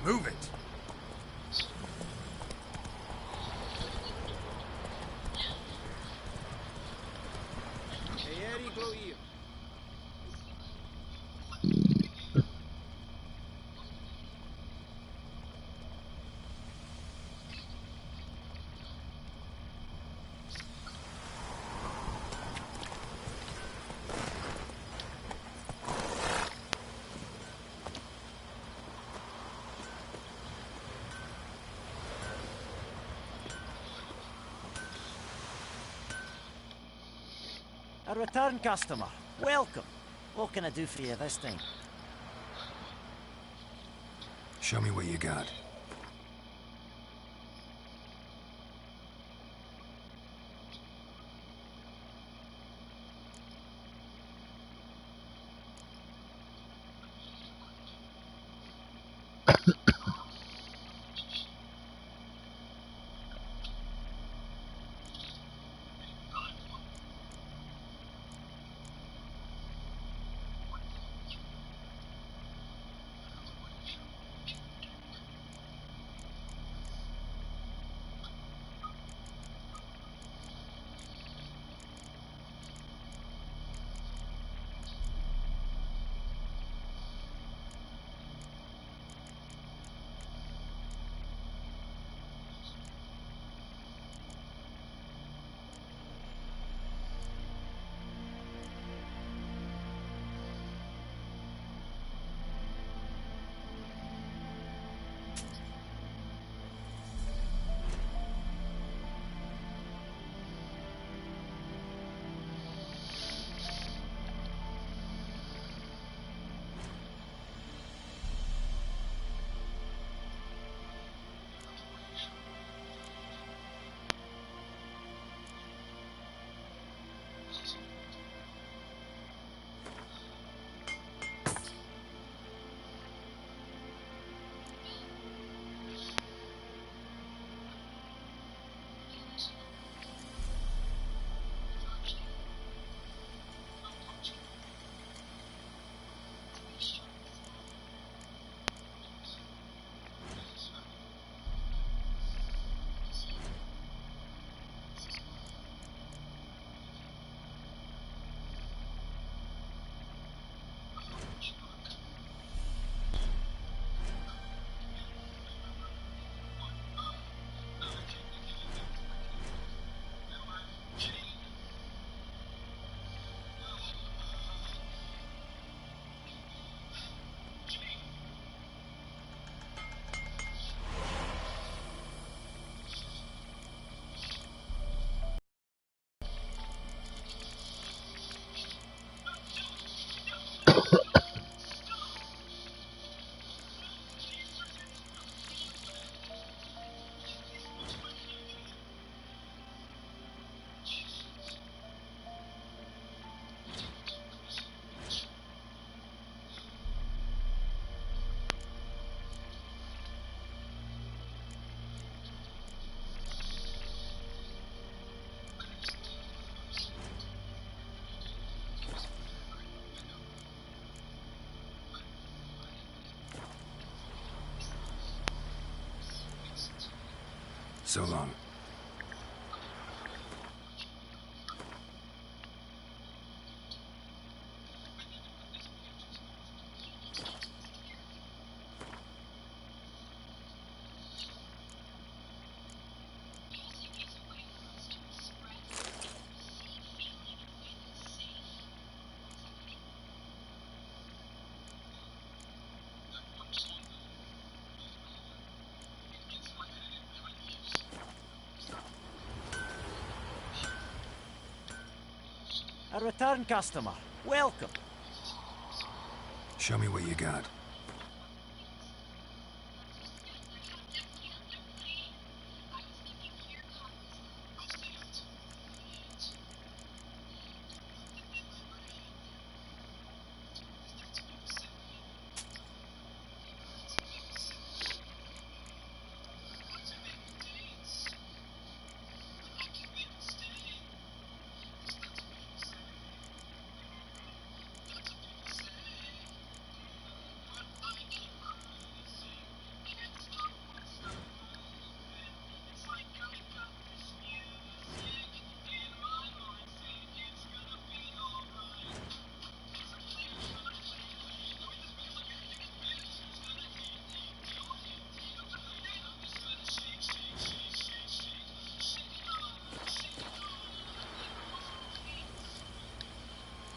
Move it! A return customer. Welcome. What can I do for you this time? Show me what you got. So long. A return customer. Welcome. Show me what you got.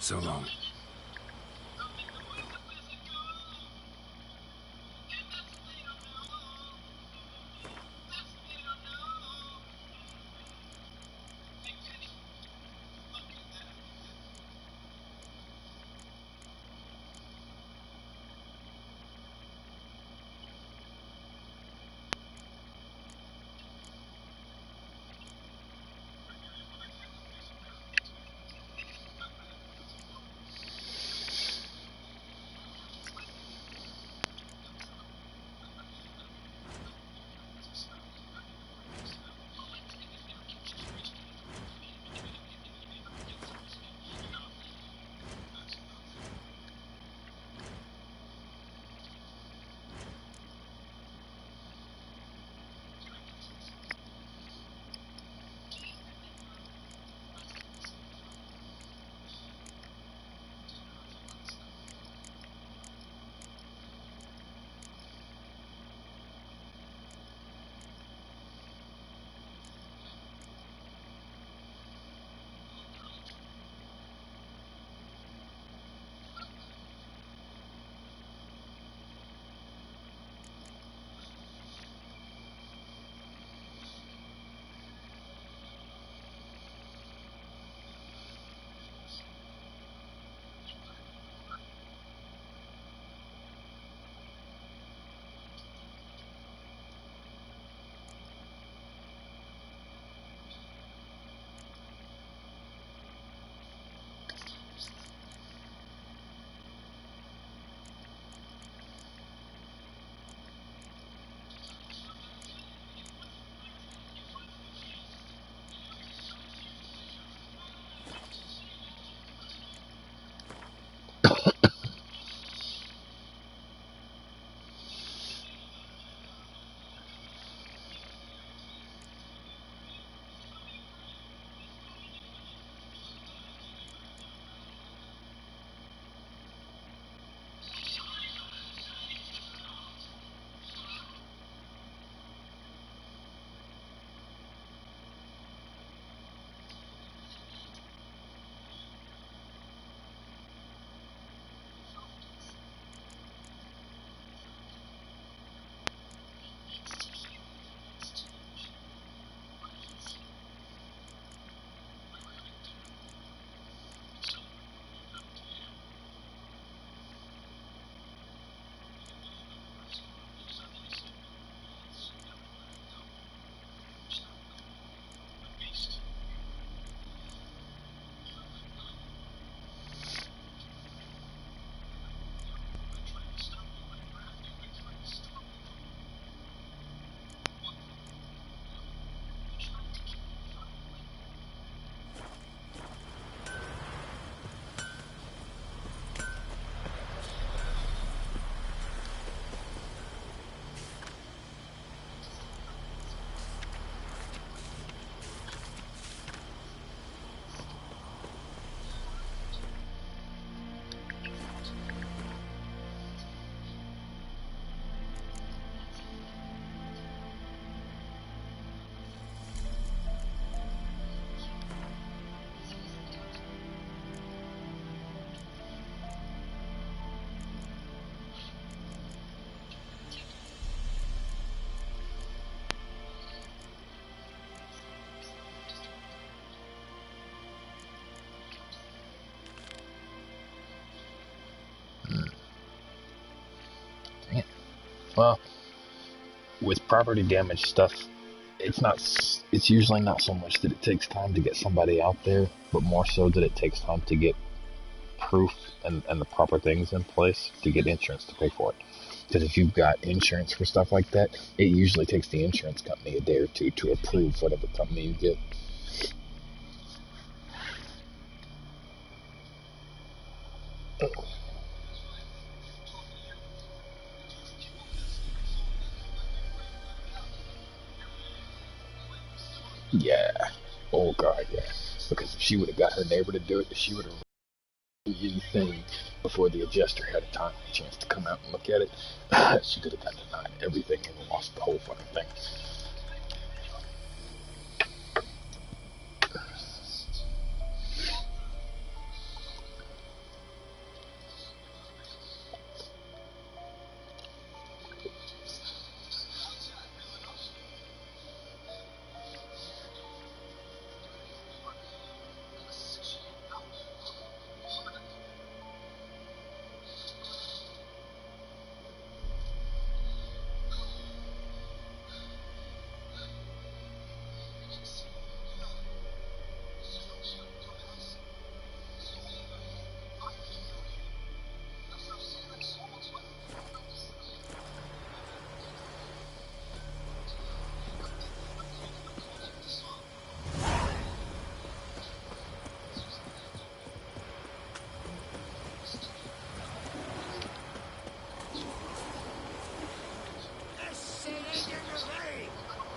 So long. Well, with property damage stuff, it's usually not so much that it takes time to get somebody out there, but more so that it takes time to get proof and the proper things in place to get insurance to pay for it. Because if you've got insurance for stuff like that, it usually takes the insurance company a day or two to approve whatever company you get. Yeah. Oh god, yeah. Because if she would have got her neighbor to do it, she would have anything before the adjuster had a time and a chance to come out and look at it. She could have got denied everything and lost the whole fucking thing.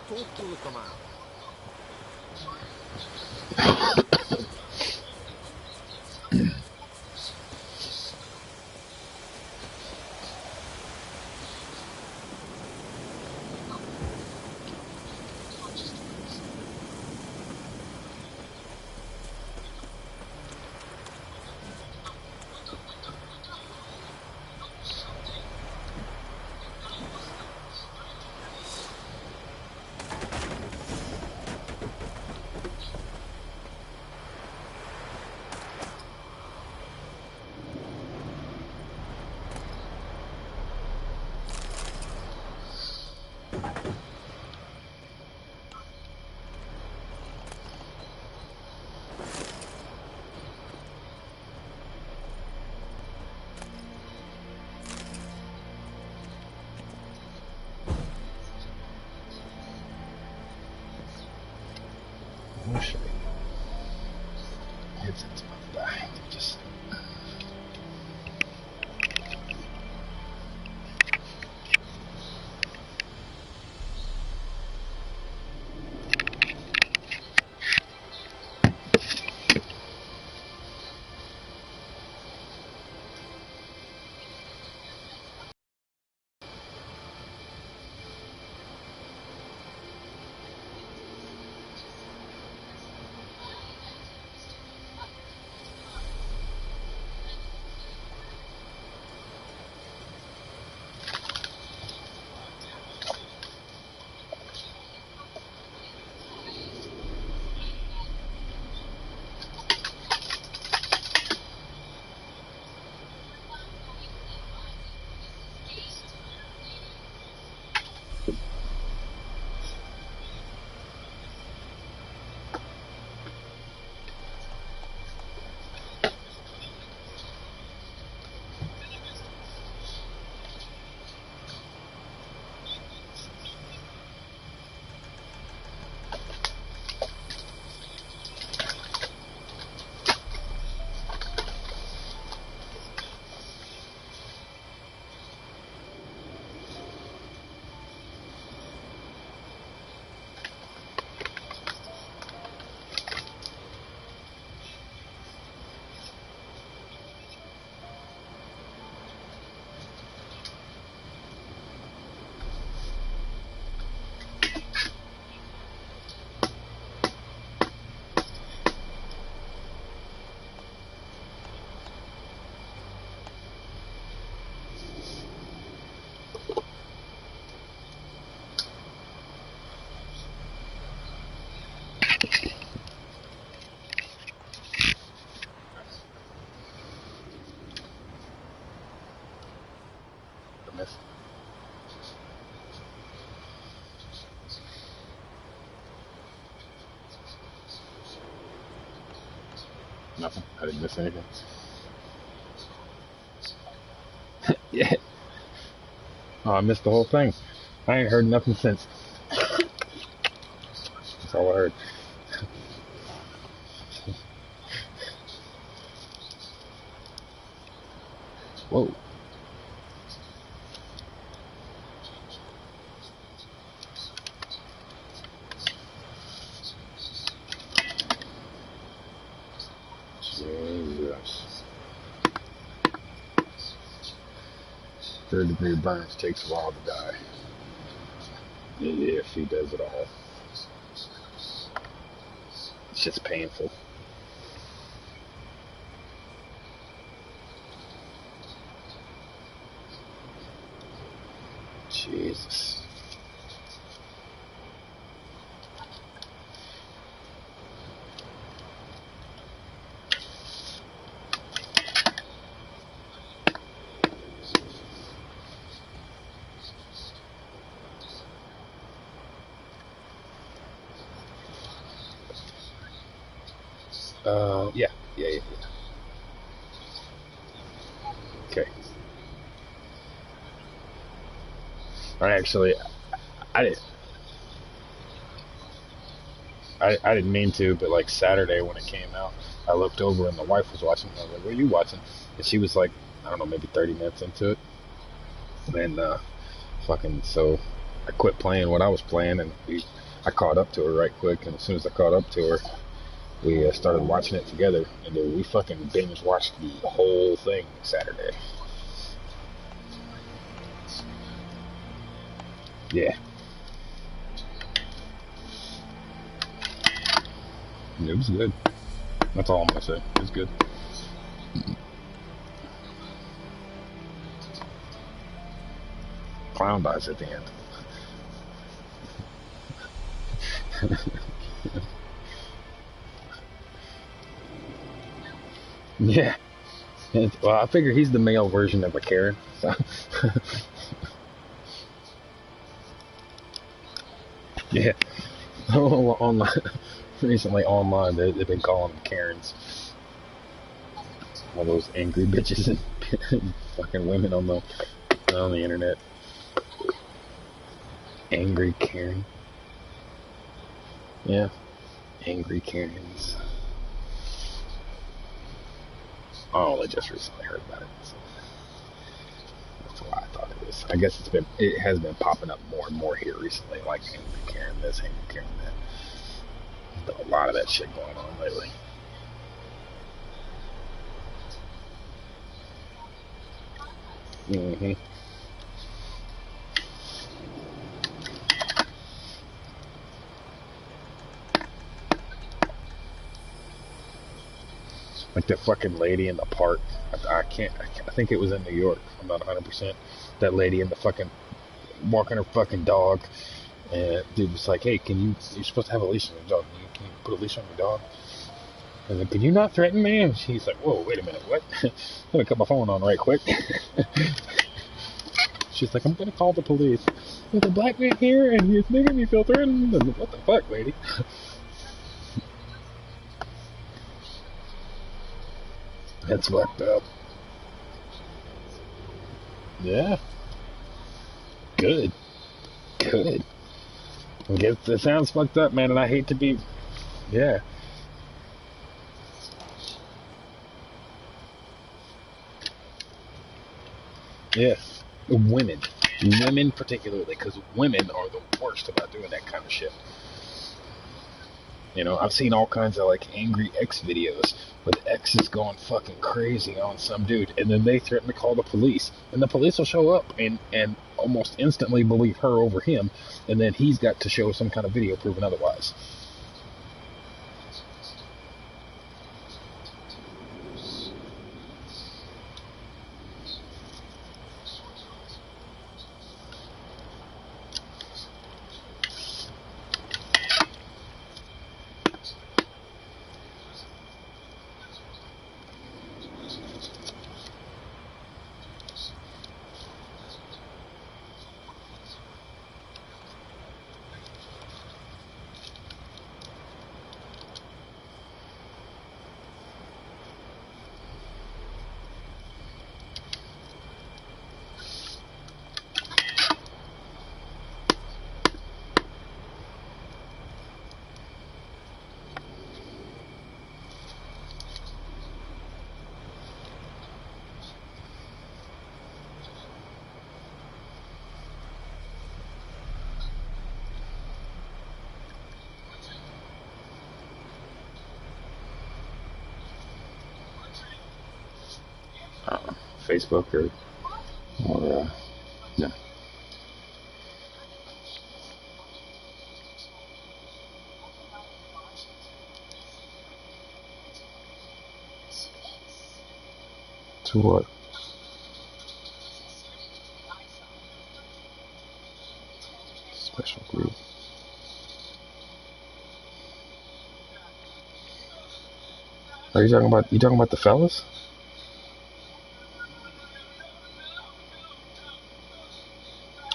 Tutto comando. Oh shit. Headset's about to die. Just miss. Nothing. I didn't miss anything. Yeah. Oh, I missed the whole thing. I ain't heard nothing since. That's all I heard. Whoa. Jesus. 3rd-degree burns takes a while to die. If he does it all. It's just painful. Jesus. Yeah. Okay. I didn't. I didn't mean to, but like Saturday when it came out, I looked over and the wife was watching. I was like, "What are you watching?" And she was like, I don't know, maybe 30 minutes into it. And so I quit playing what I was playing, and I caught up to her right quick. And as soon as I caught up to her, we started watching it together, and we fucking binge watched the whole thing Saturday. Yeah. It was good. That's all I'm gonna say. It was good. Clown dies at the end. Yeah. Well, I figure he's the male version of a Karen. So. Yeah. Recently online, they've been calling them Karens. All those angry bitches and fucking women on the internet. Angry Karen. Yeah. Angry Karens. Oh, I just recently heard about it. So that's why I thought it was. I guess it has been popping up more and more here recently, like angry Karen this, angry Karen that. There's been a lot of that shit going on lately. Mm-hmm. Like the fucking lady in the park. I think it was in New York. I'm not 100%. That lady in the fucking walking her fucking dog, and dude was like, "Hey, you're supposed to have a leash on your dog. Can you put a leash on your dog?" And then, "Can you not threaten me?" And she's like, "Whoa, wait a minute, what?" I'm gonna cut my phone on right quick. She's like, "I'm gonna call the police. There's a black man here, and he's making me feel threatened." And what the fuck, lady? That's fucked up. Yeah. Good. It sounds fucked up, man, and I hate to be. Yeah. Yes. Women particularly, because women are the worst about doing that kind of shit. You know, I've seen all kinds of like angry ex videos where the ex is going fucking crazy on some dude, and then they threaten to call the police, and the police will show up and almost instantly believe her over him, and then he's got to show some kind of video proving otherwise. Facebook or no. To what? Special group. Are you talking about? You talking about the fellas?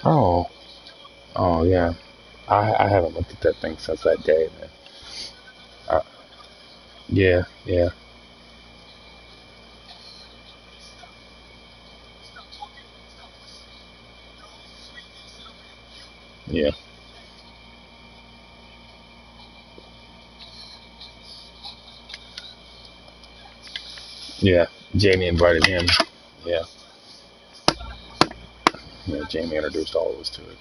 Oh, oh yeah. I haven't looked at that thing since that day, man. Yeah, yeah, yeah, yeah. Jamie invited him. Yeah, yeah. Jamie introduced all of us to it.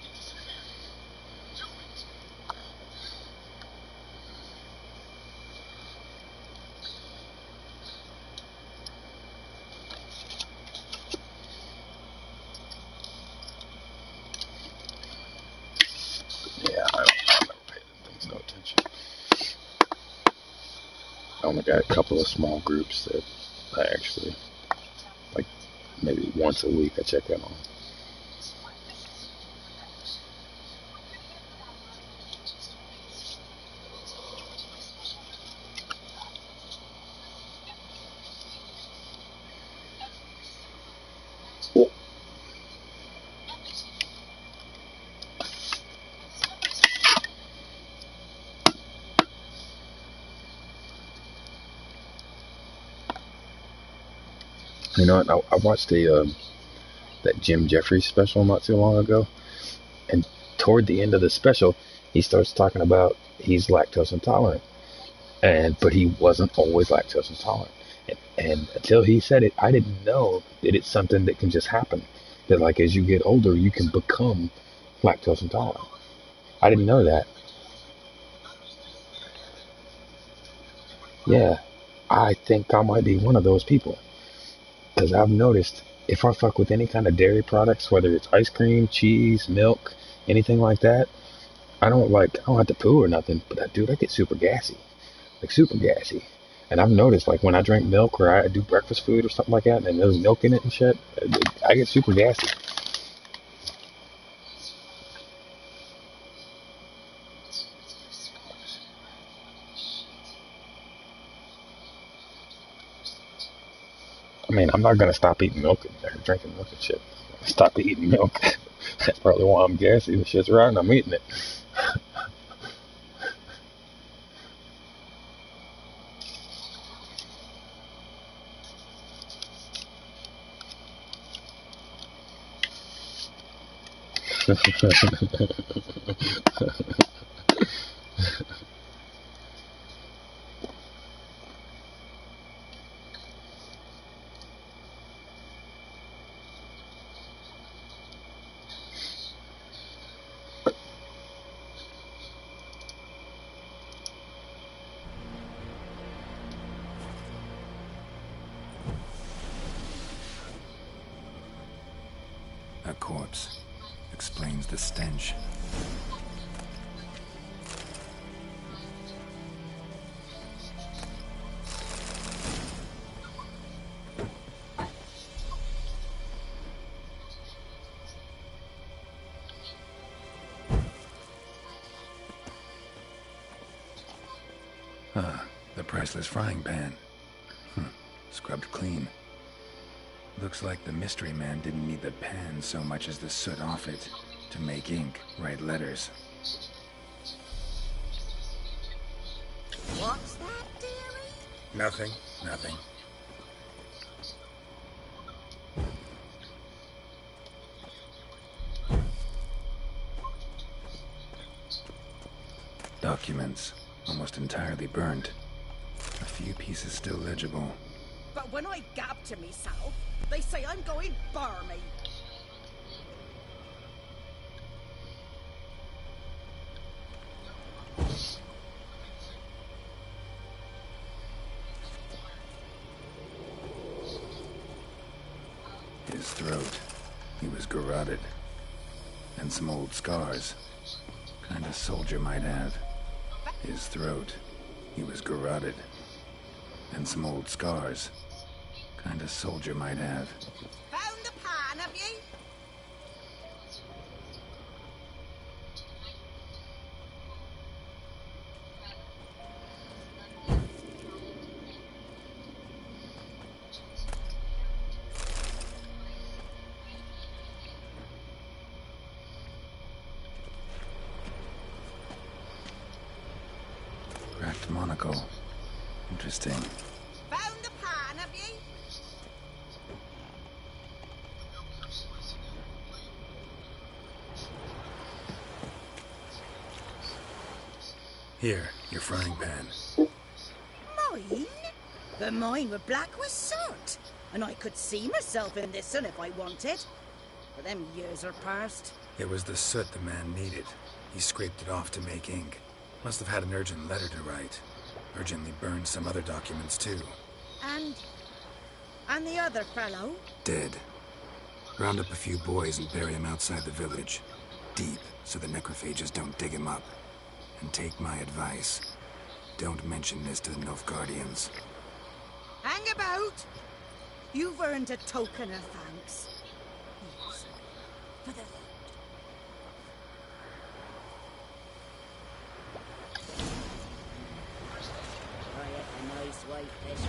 Yeah, I never paid things no attention. I only got a couple of small groups that I actually like. Maybe once a week I check in on. You know what? I watched that Jim Jeffries special not too long ago, and toward the end of the special, he starts talking about he's lactose intolerant, but he wasn't always lactose intolerant, and until he said it, I didn't know that it's something that can just happen. That like as you get older, you can become lactose intolerant. I didn't know that. Yeah, I think I might be one of those people. Because I've noticed if I fuck with any kind of dairy products, whether it's ice cream, cheese, milk, anything like that, I don't have to poo or nothing, but I get super gassy, like super gassy. And I've noticed like when I drink milk or I do breakfast food or something like that, and there's milk in it and shit, I get super gassy. I mean, I'm not gonna stop eating milk or drinking milk and shit. Stop eating milk. That's probably why I'm gassy. The shit's right, and I'm eating it. A corpse explains the stench. The priceless frying pan. Scrubbed clean. Looks like the mystery man didn't need the pan so much as the soot off it to make ink, write letters. What's that, dearie? Nothing, nothing. Documents, almost entirely burned. A few pieces still legible. But when I gab to myself, they say I'm going barmy. His throat. He was garroted. And some old scars. Kind of soldier might have. His throat. He was garroted. And some old scars. Kind of soldier might have. Found the pan, have you? Cracked monocle. Interesting. Found the pan, have you? Here, your frying pan. Mine? But mine were black with soot, and I could see myself in this one if I wanted. But them years are past. It was the soot the man needed. He scraped it off to make ink. Must have had an urgent letter to write. Urgently burned some other documents too. And the other fellow? Dead. Round up a few boys and bury him outside the village. Deep, so the necrophages don't dig him up. And take my advice. Don't mention this to the Nilfgaardians. Hang about! You've earned a token of thanks. Yes, for the Nice white fish.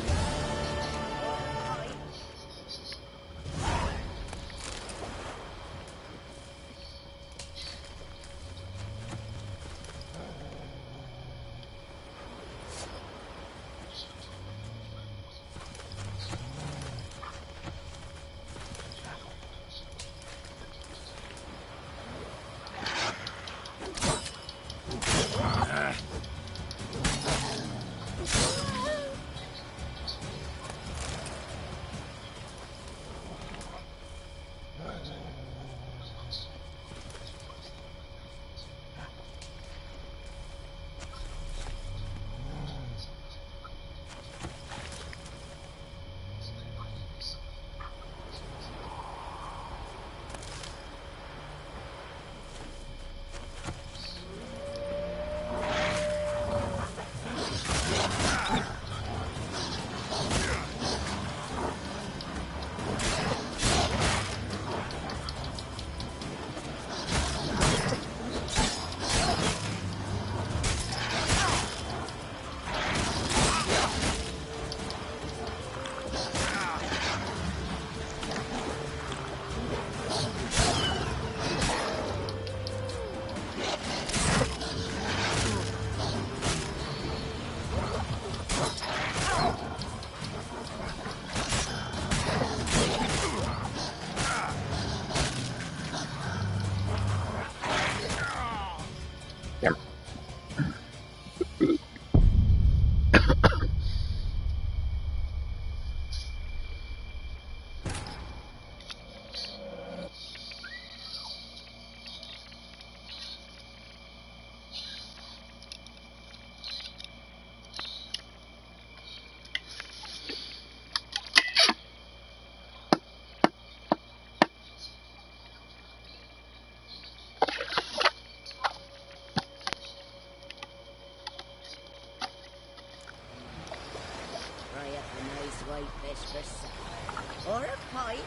White fish for supper. Or a pipe.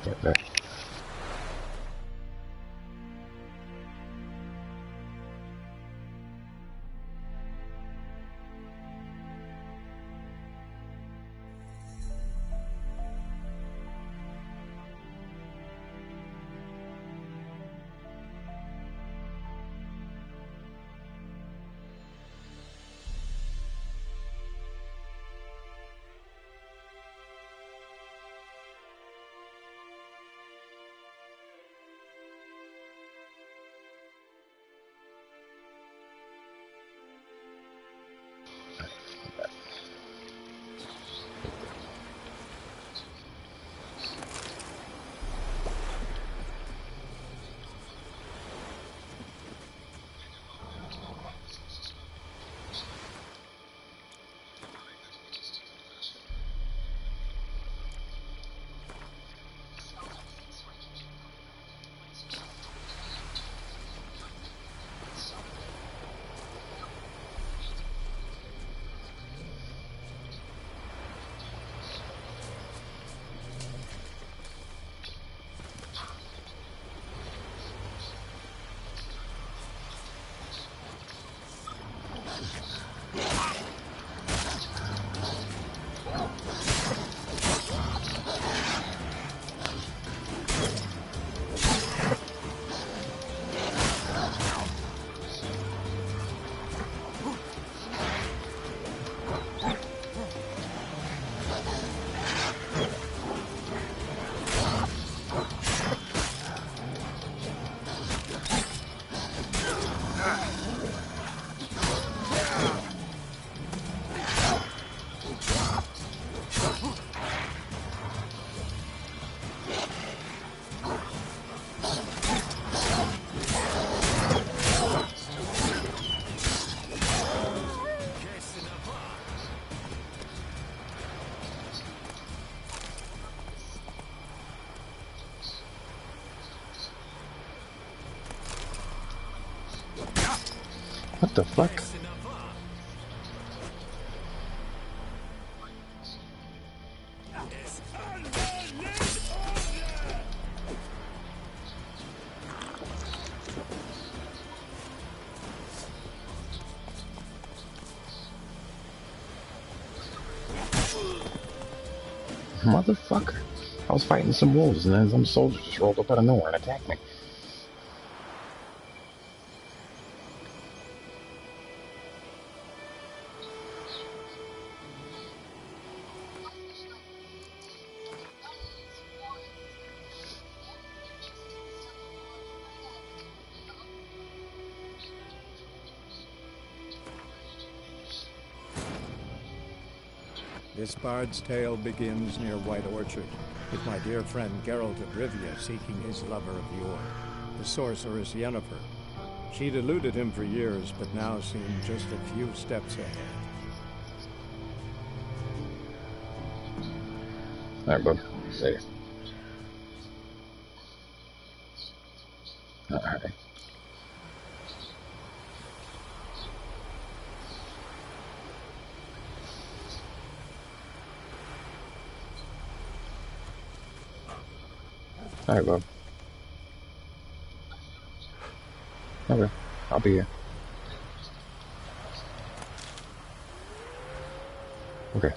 Get back. What the fuck? Motherfucker. I was fighting some wolves and then some soldiers just rolled up out of nowhere and attacked me. This bard's tale begins near White Orchard, with my dear friend Geralt of Rivia seeking his lover of yore, the sorceress Yennefer. She'd eluded him for years, but now seemed just a few steps ahead. Alright, bud. Later. Alright. Alright, bud. Okay. I'll be here. Okay.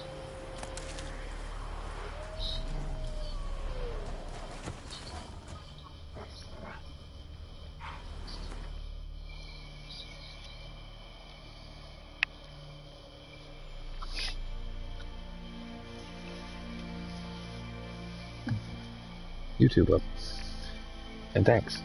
YouTube up. And thanks.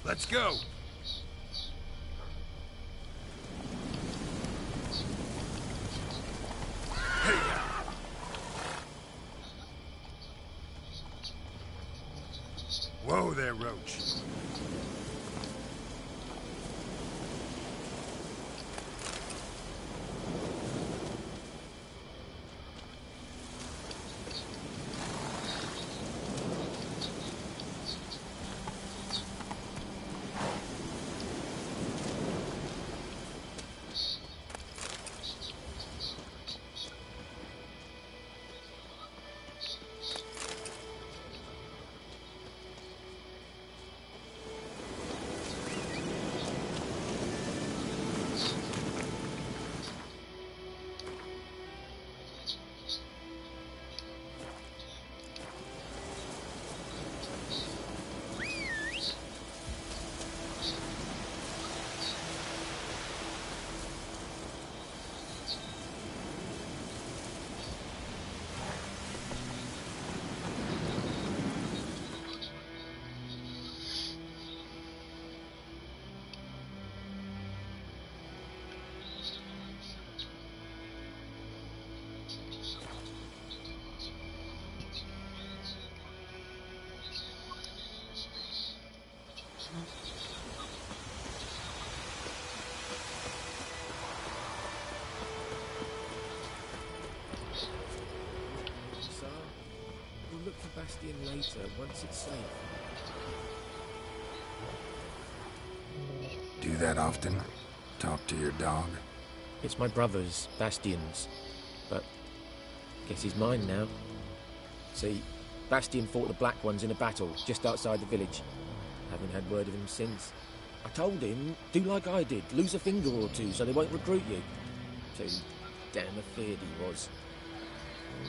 Let's go! Whoa there, Roach. So, we'll look for Bastion later, once it's safe. Do that often? Talk to your dog? It's my brother's, Bastion's, but guess he's mine now. See, Bastion fought the Black Ones in a battle just outside the village. Haven't had word of him since. I told him, do like I did, lose a finger or two so they won't recruit you. Too damn afeard he was.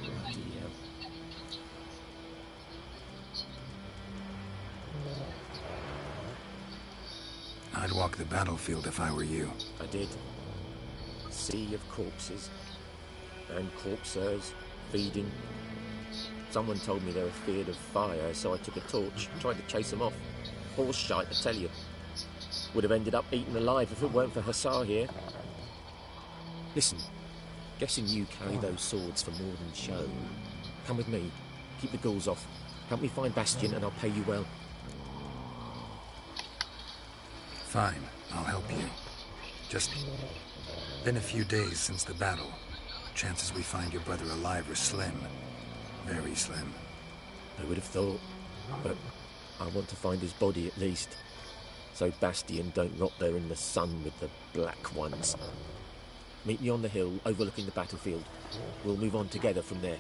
Bloody hell. I'd walk the battlefield if I were you. I did. Sea of corpses. And corpsers, feeding. Someone told me they were feared of fire, so I took a torch, tried to chase them off. Horse shite, I tell you. Would have ended up eaten alive if it weren't for Hussar here. Listen, guessing you carry those swords for more than show. Come with me, keep the ghouls off. Help me find Bastion and I'll pay you well. Fine, I'll help you. Just been a few days since the battle. Chances we find your brother alive are slim. Very slim. I would have thought, but I want to find his body at least. So Bastion don't rot there in the sun with the Black Ones. Meet me on the hill overlooking the battlefield. We'll move on together from there.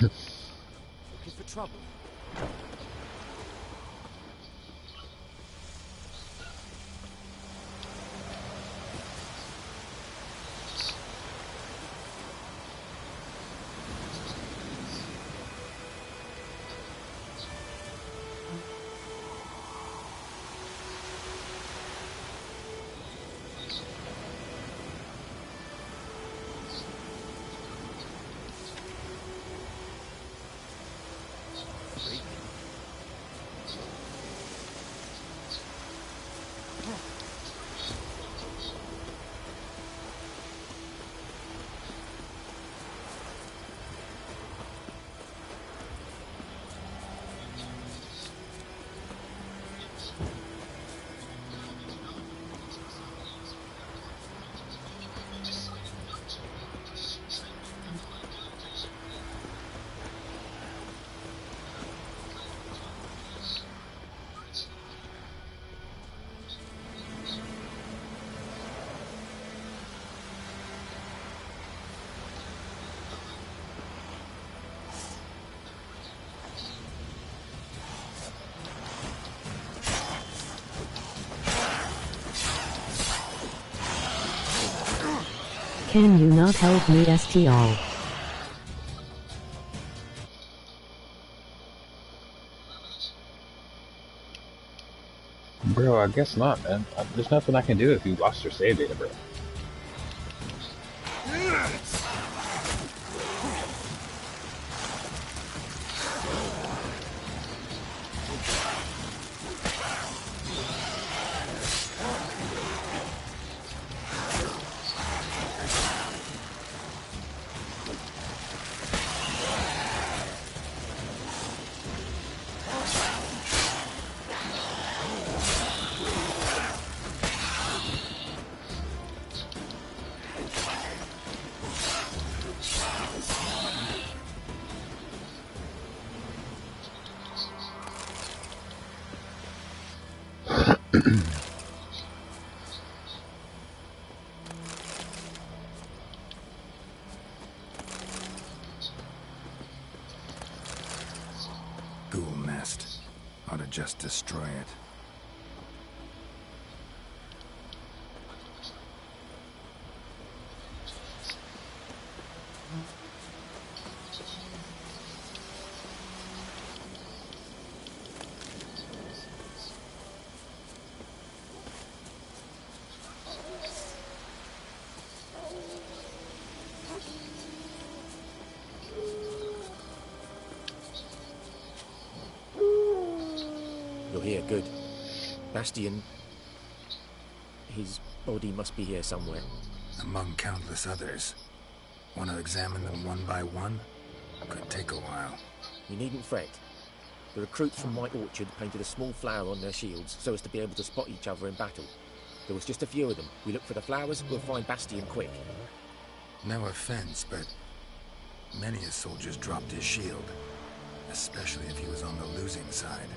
Looking for trouble? Can you not help me, STR? Bro, I guess not, man. There's nothing I can do if you lost your save data, bro. Ghoul nest. Ought to just destroy it. You're here, good. Bastion... his body must be here somewhere. Among countless others. Want to examine them one by one? Could take a while. You needn't fret. The recruits from White Orchard painted a small flower on their shields so as to be able to spot each other in battle. There was just a few of them. We look for the flowers, we'll find Bastion quick. No offense, but many a soldier's dropped his shield. Especially if he was on the losing side.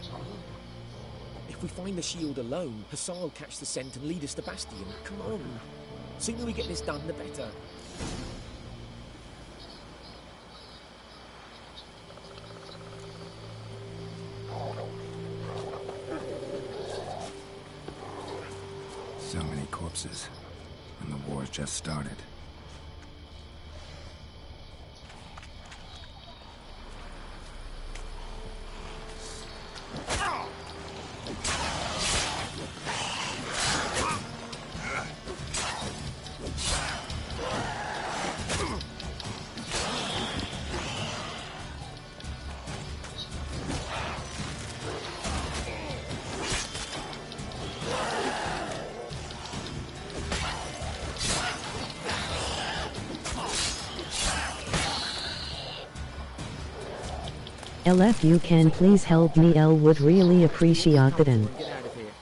If we find the shield alone, Hassan will catch the scent and lead us to Bastion. Come on. Sooner we get this done, the better. So many corpses, and the war's just started. If you can please help me, L would really appreciate it. Get out of here.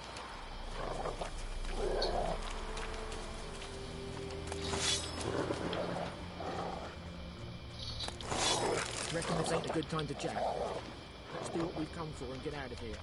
Reckon this ain't a good time to chat. Let's do what we've come for and get out of here.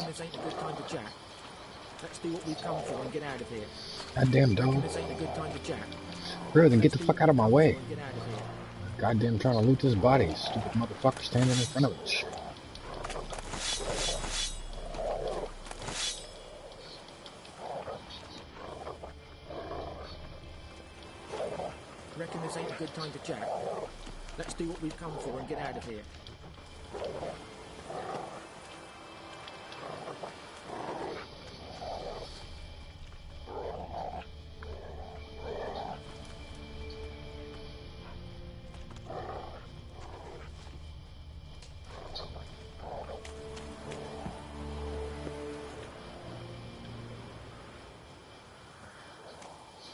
This ain't a good time to chat. Let's do what we've come for and get out of here. Goddamn dog. This ain't a good time to chat. Bro, then get the fuck out of my way. Get out of here. Goddamn trying to loot this body. Stupid motherfucker standing in front of it. Reckon this ain't a good time to chat. Let's do what we've come for and get out of here.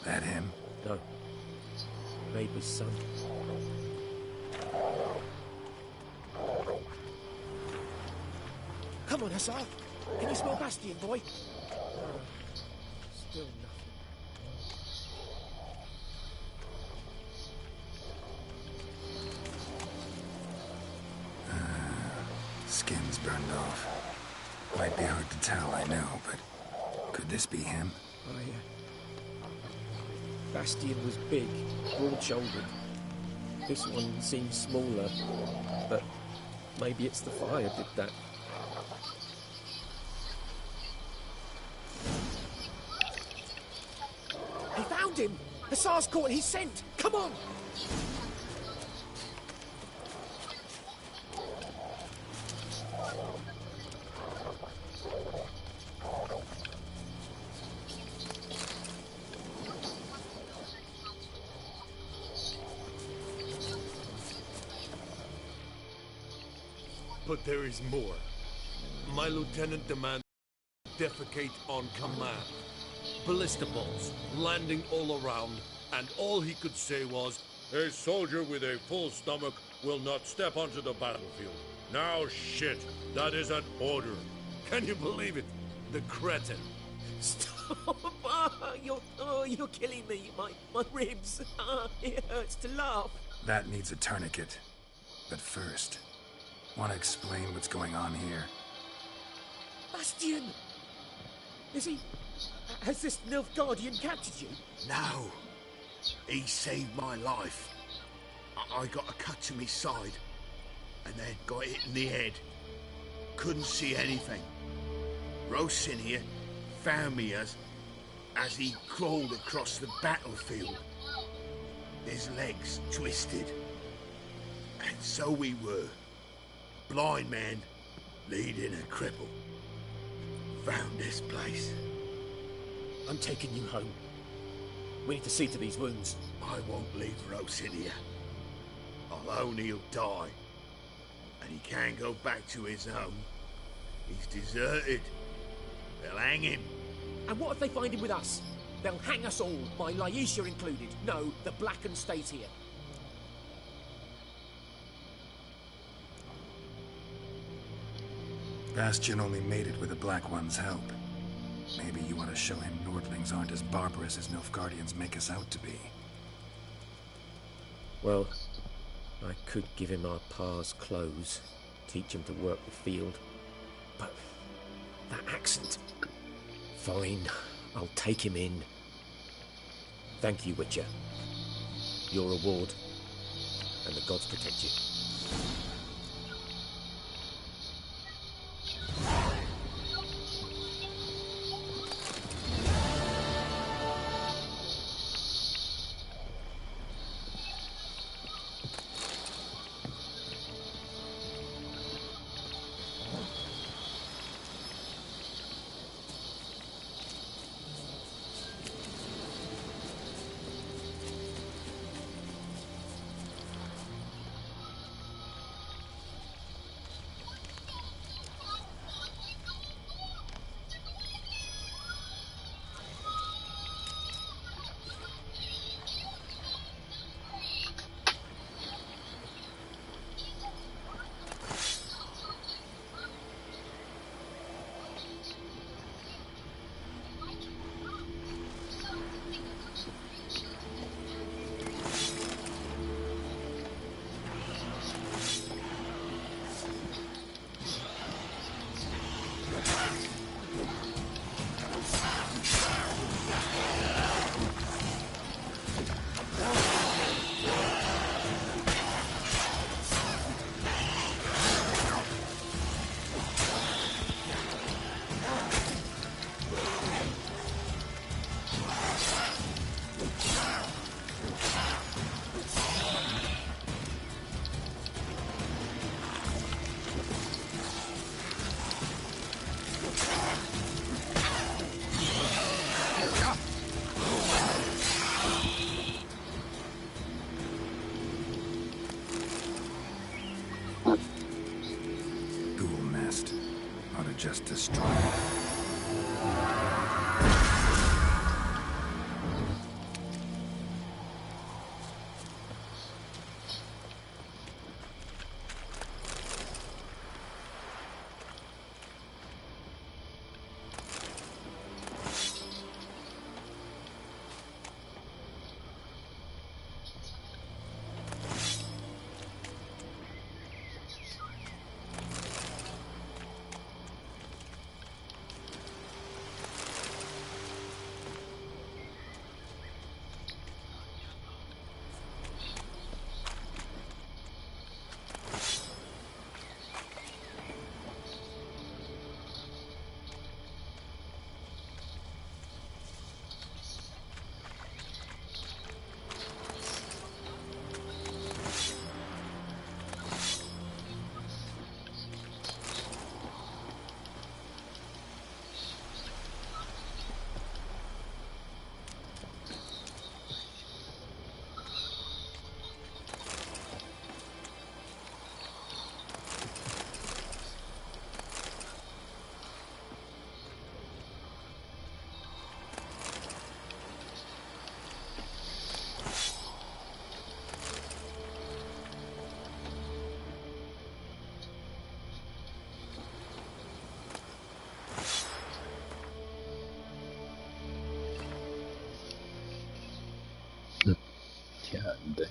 That him? No. Neighbour's son. Come on, Hussar. Can you smell Bastion, boy? Still nothing. Skin's burned off. Might be hard to tell, I know, but could this be him? Bastion was big, broad-shouldered. This one seems smaller, but maybe it's the fire did that. He found him! Hussar's caught his scent! Come on! But there is more. My lieutenant demands defecate on command. Ballista balls landing all around, and all he could say was, "A soldier with a full stomach will not step onto the battlefield." Now shit, that is an order. Can you believe it? The cretin. Stop! You're killing me. My ribs. It hurts to laugh. That needs a tourniquet. But first, want to explain what's going on here? Bastion! Has this Nilfgaardian captured you? No. He saved my life. I got a cut to my side, and then got hit in the head. Couldn't see anything. Rosin here found me as he crawled across the battlefield. His legs twisted. And so we were. Blind man leading a cripple. Found this place. I'm taking you home. We need to see to these wounds. I won't leave Rosin here. Alone he'll die. And he can't go back to his home. He's deserted. They'll hang him. And what if they find him with us? They'll hang us all, my Laisha included. No, the Blackened stays here. Bastion only made it with the Black One's help. Maybe you want to show him Nordlings aren't as barbarous as Nilfgaardians make us out to be. Well, I could give him our pa's clothes, teach him to work the field. But that accent... Fine, I'll take him in. Thank you, Witcher. Your reward, and the gods protect you. Just destroy. Damn.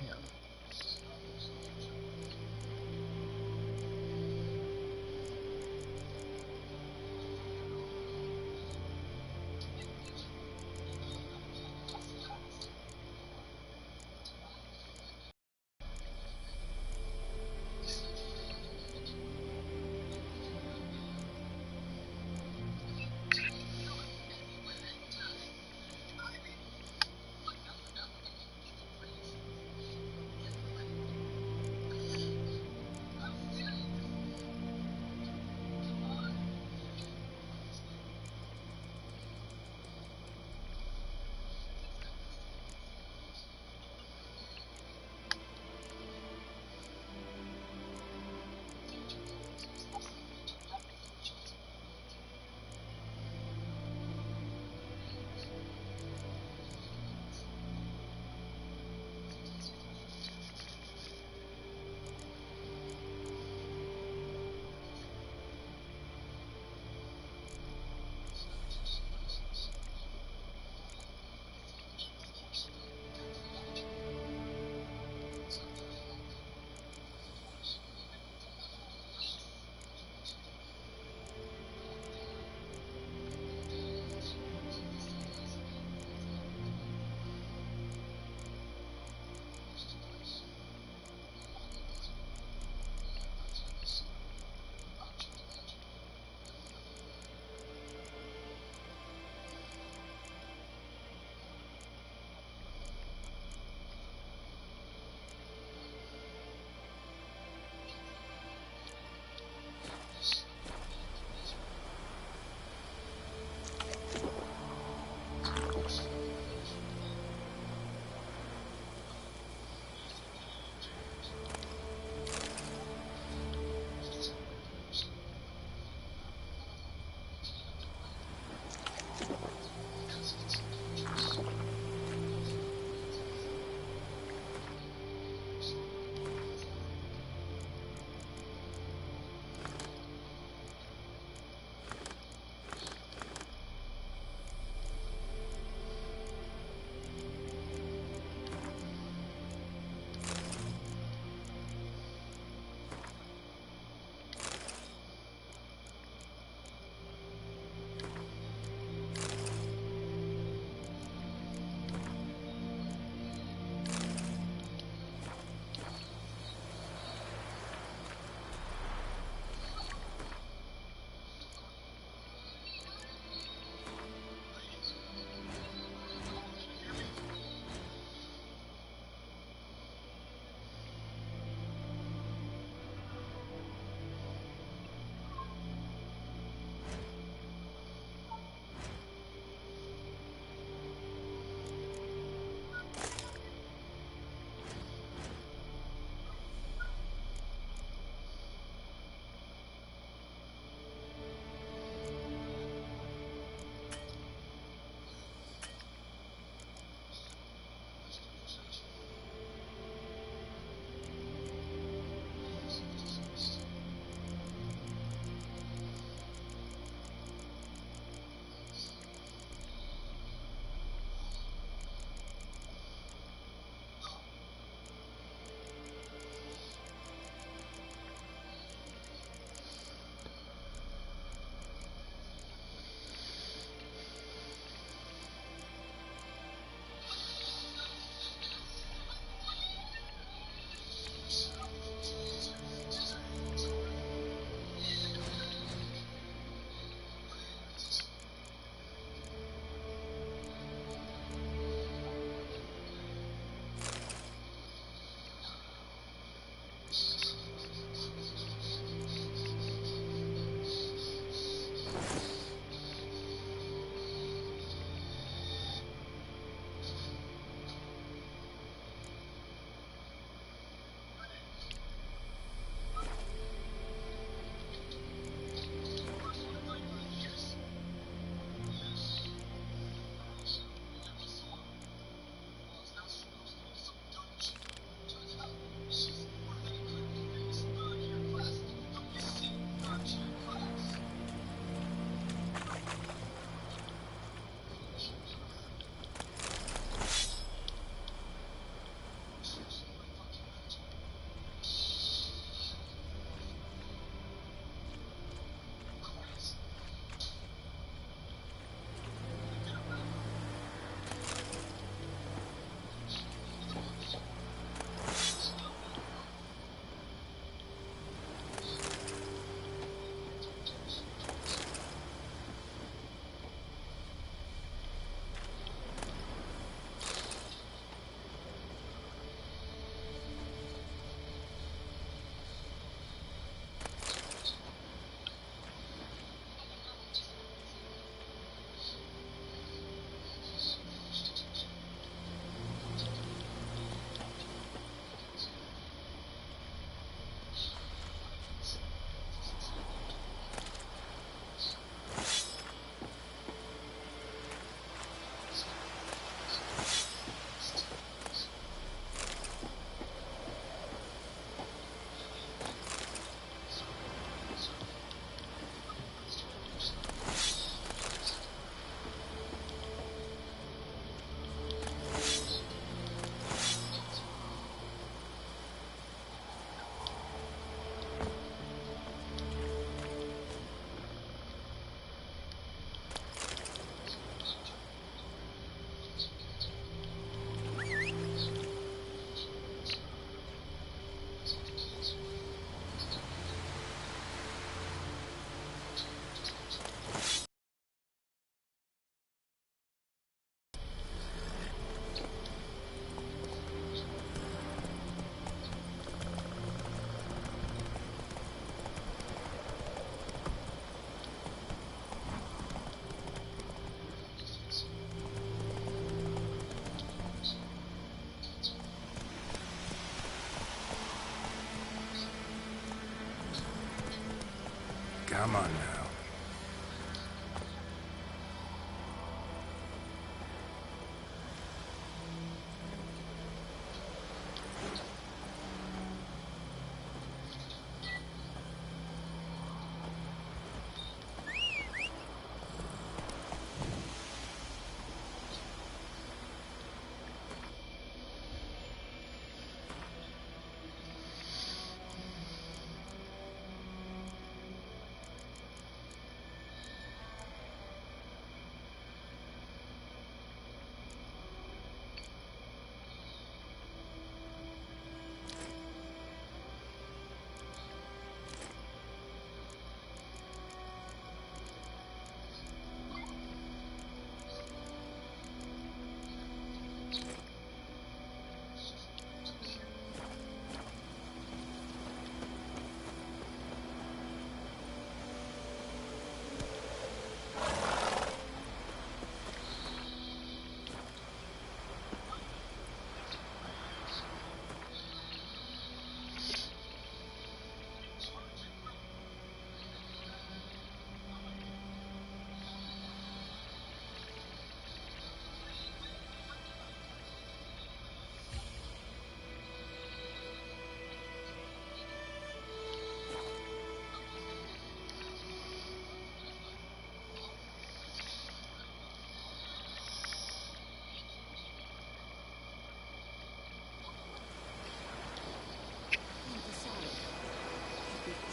Come on now.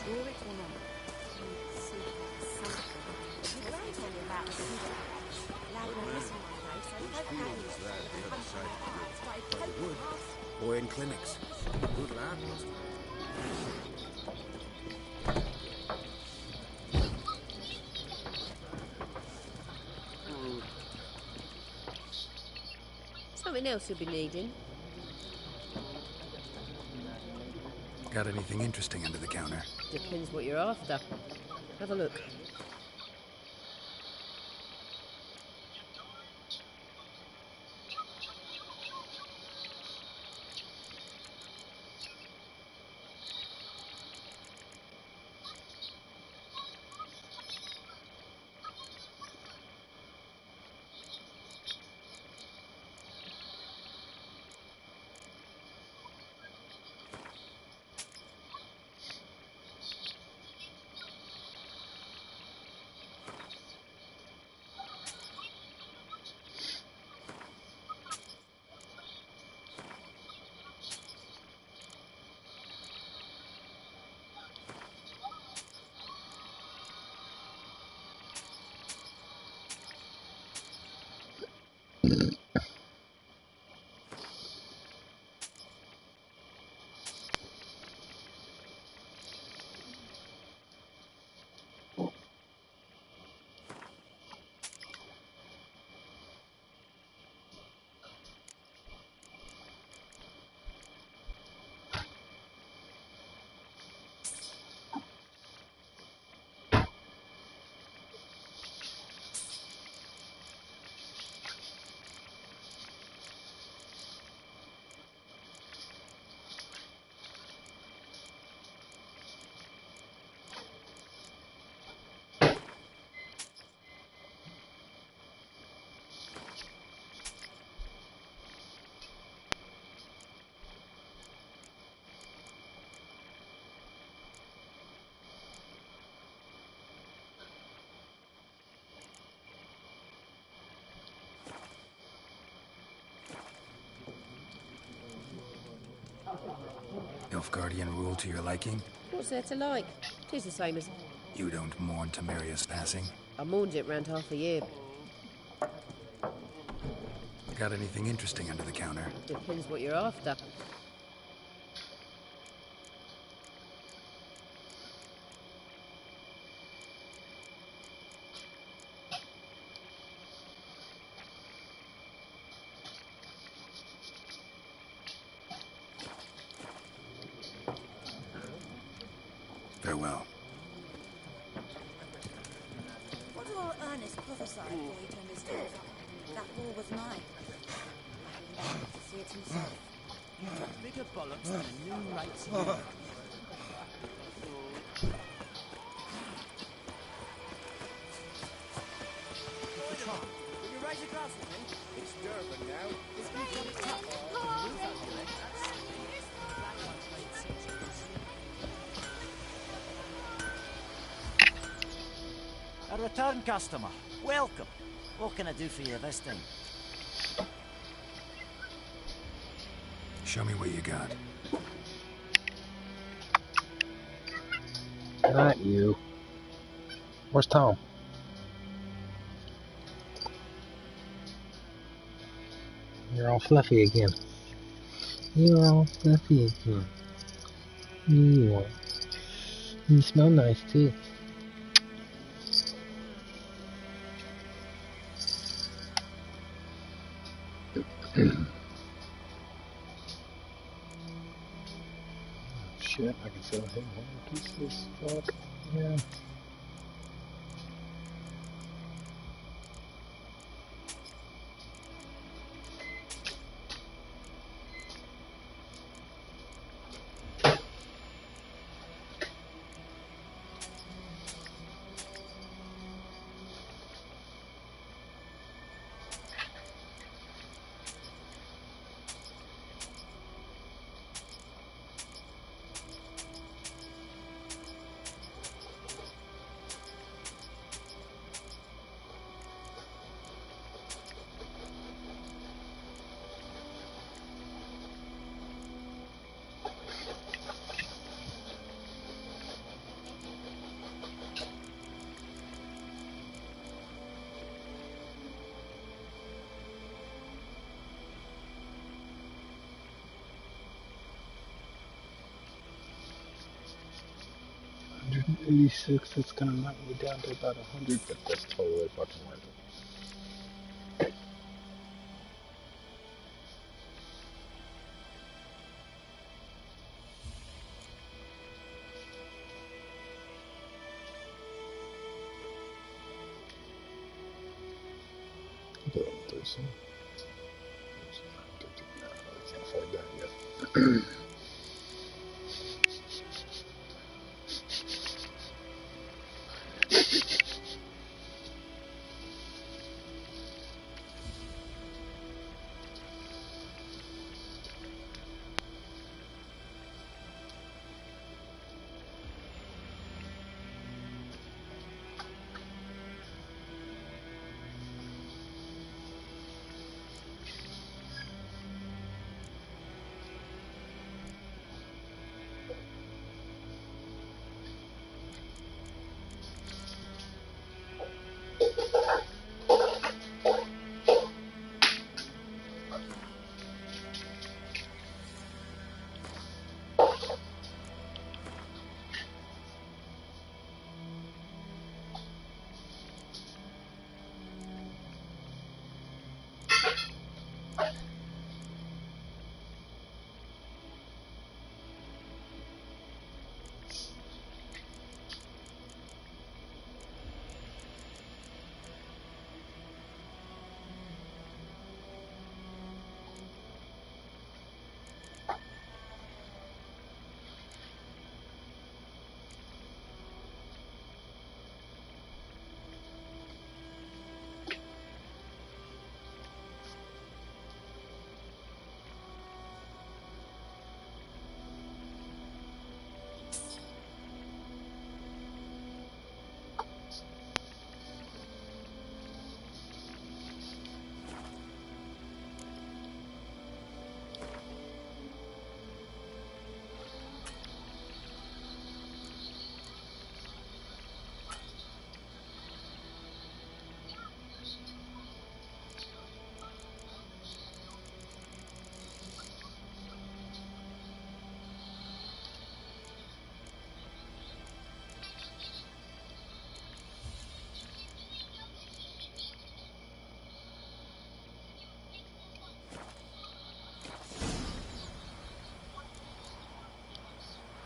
Draw it or not? Your grand told me about the lad went missing one day, so folk started poking past. Boy in clinics. Good lad, must Something else you'll be needing. Got anything interesting under the counter? Depends what you're after. Have a look. Nilfgaardian rule to your liking? What's there to like? Tis the same as... You don't mourn Temeria's passing? I mourned it round half a year. Got anything interesting under the counter? Depends what you're after. Farewell. What did old Ernest prophesy before he turned his toes up? That war was nigh. To see it himself. Bigger bollocks than a new mate's the grass looking? It's Durban now. It's been bloody tough. Move out here, that's black one's made sense of this. A return customer. Welcome. What can I do for you this time? Show me what you got. Not you. Where's Tom? You're all fluffy again. You're all fluffy again. You are. You smell nice too. Shit, I can sell him 100 pieces. Fuck. Yeah. $186, that's gonna knock me down to about 100, but that's totally fucking worth it. There's some. I can't afford that yet.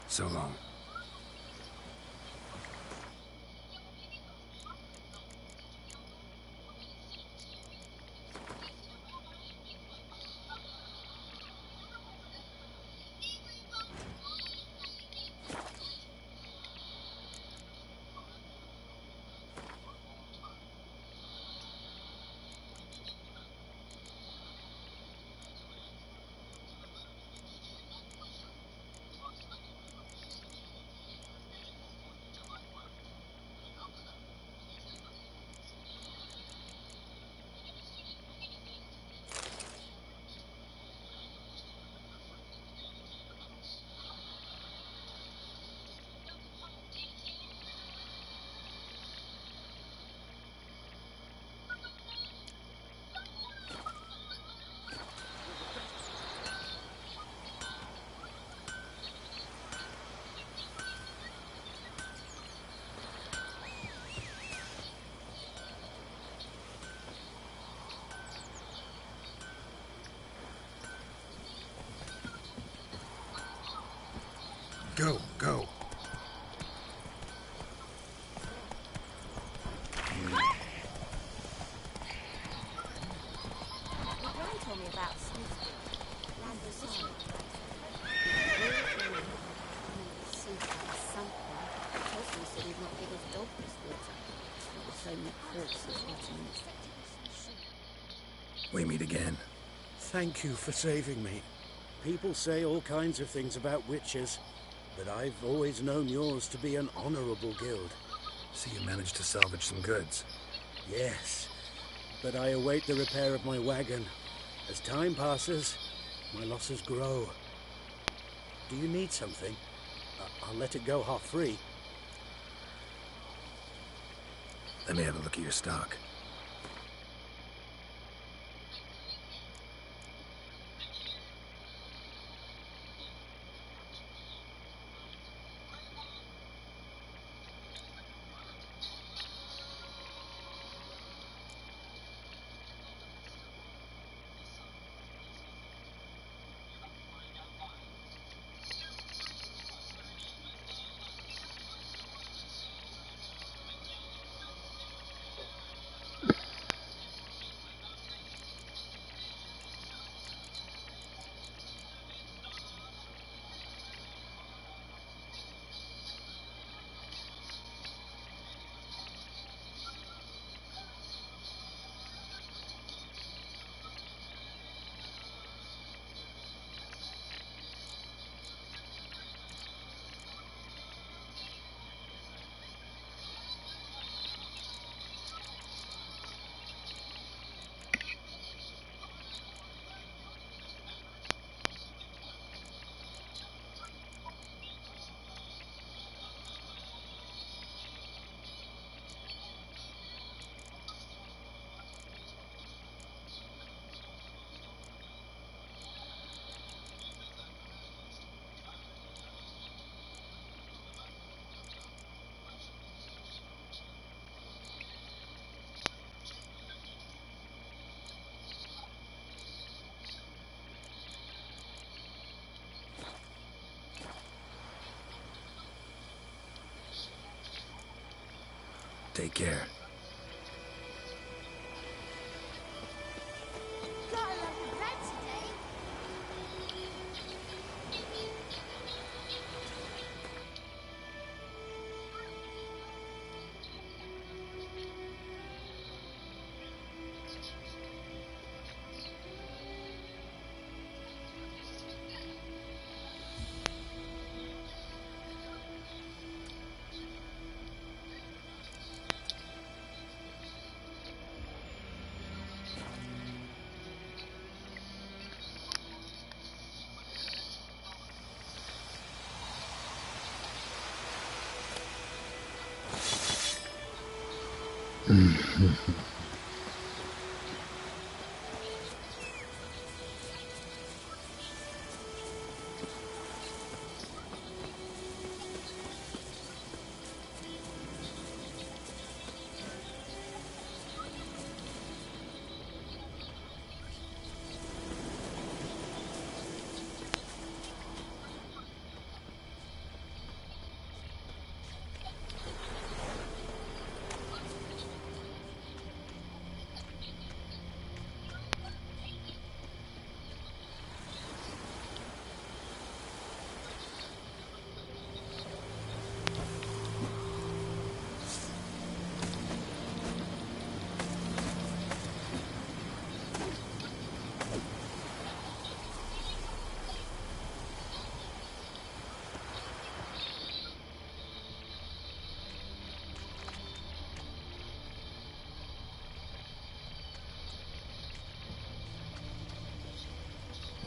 So long. Go, go. Your gran told me about Smithfield, land beside. Husband said he'd not give his dog this water. There were so many corpses rotting. We meet again. Thank you for saving me. People say all kinds of things about witches, but I've always known yours to be an honorable guild. So you managed to salvage some goods? Yes, but I await the repair of my wagon. As time passes, my losses grow. Do you need something? I'll let it go half-free. Let me have a look at your stock. Take care. Got a lovely bread today.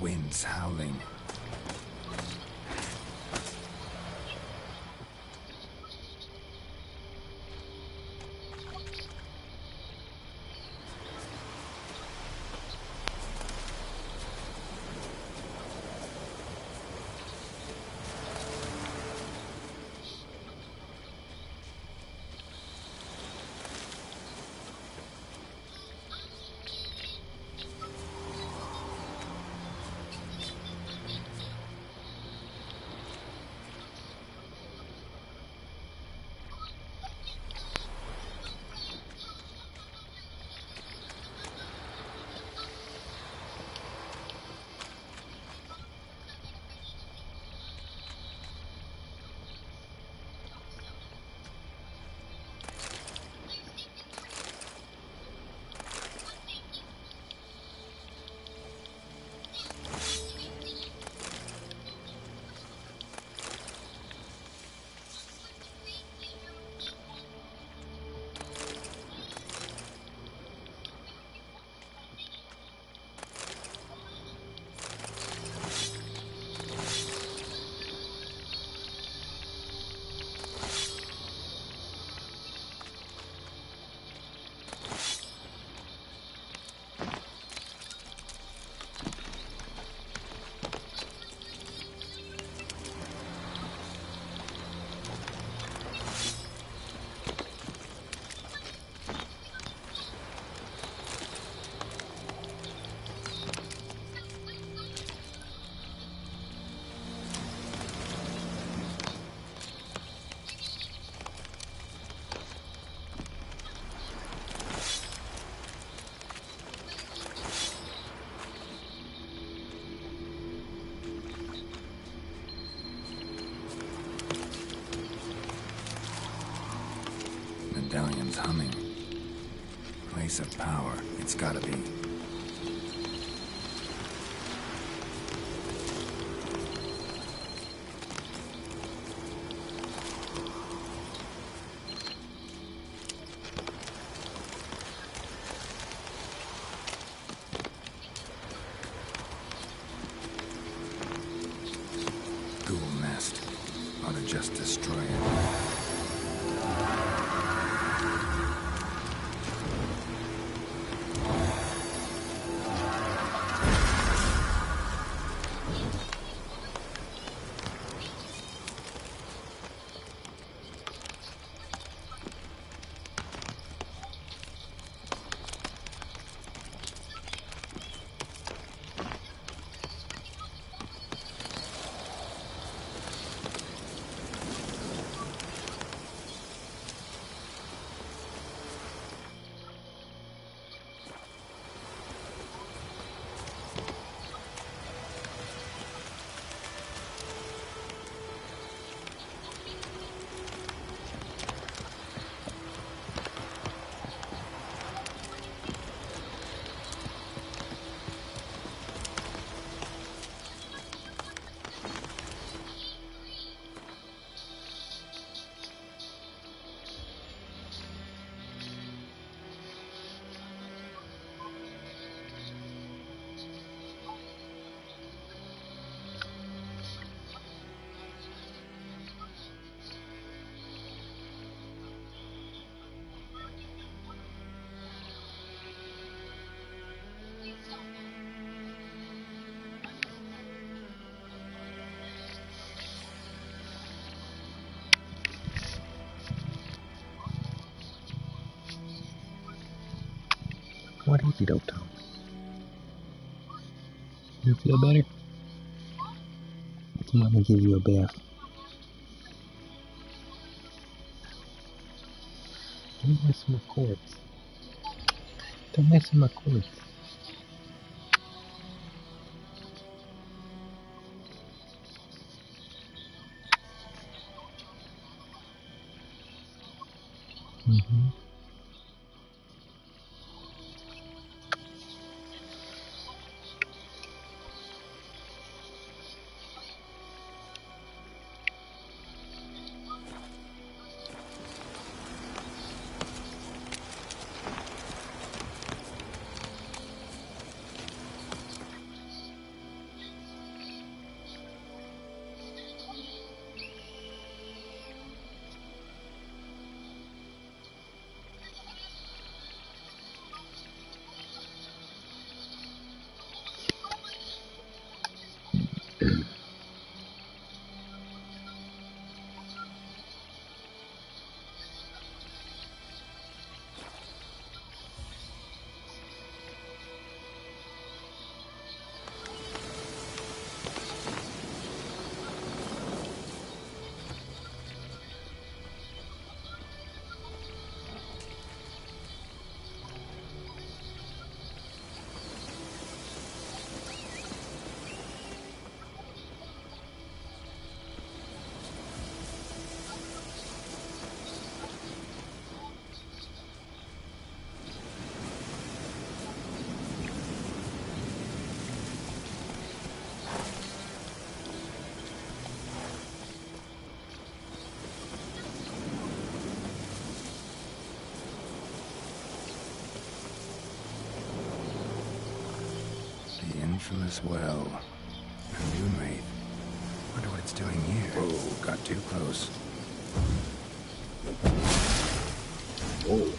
Winds howling. humming. Place of power. It's gotta be. Ghoul nest. Ought to just destroy it. What is it, Otto? You feel better? I'm gonna give you a bath. Don't mess with my corpse. Don't mess with my corpse. Mm-hmm. The infamous well. A moon wraith. Wonder what it's doing here. Whoa, got too close. Whoa.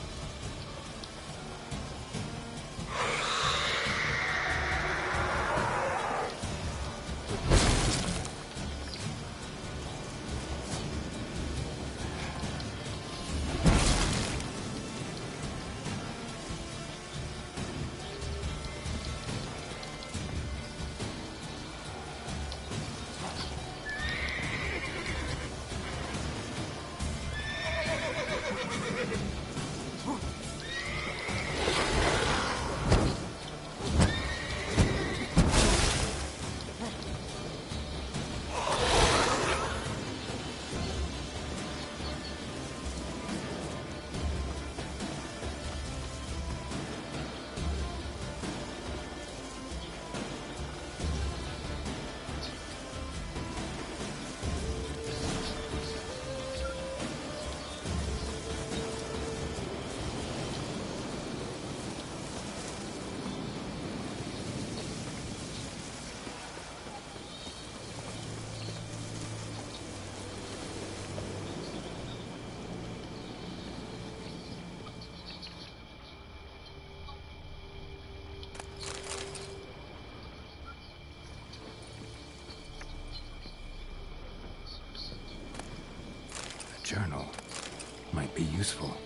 useful.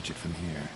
approach it from here.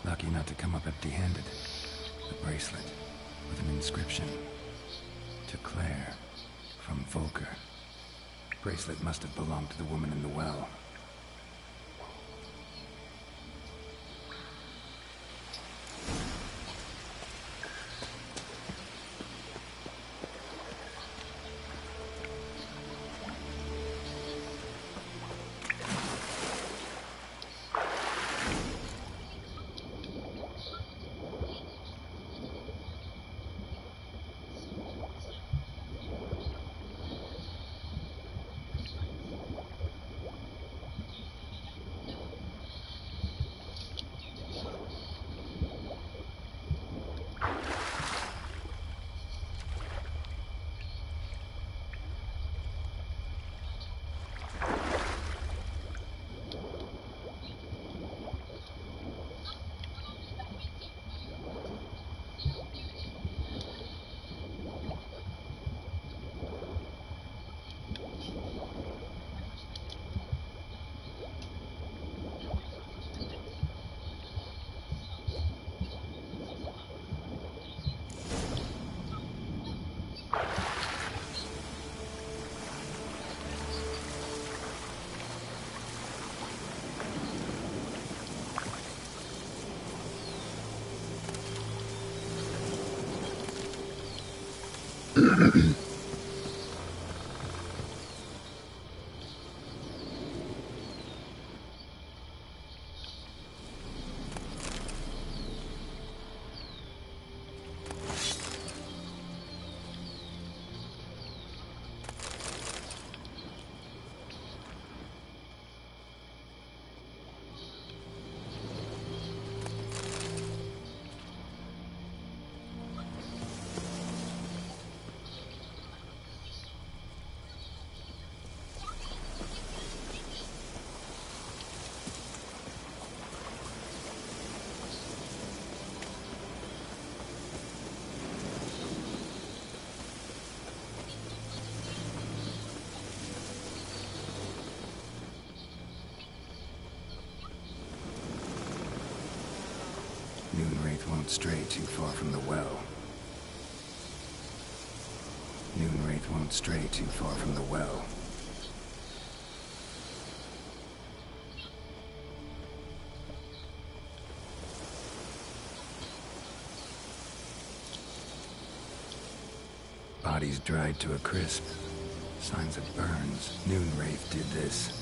Lucky not to come up empty-handed. A bracelet with an inscription. To Claire, from Volker. Bracelet must have belonged to the woman in the well. Noonwraith won't stray too far from the well. Noonwraith won't stray too far from the well. Bodies dried to a crisp. Signs of burns. Noonwraith did this.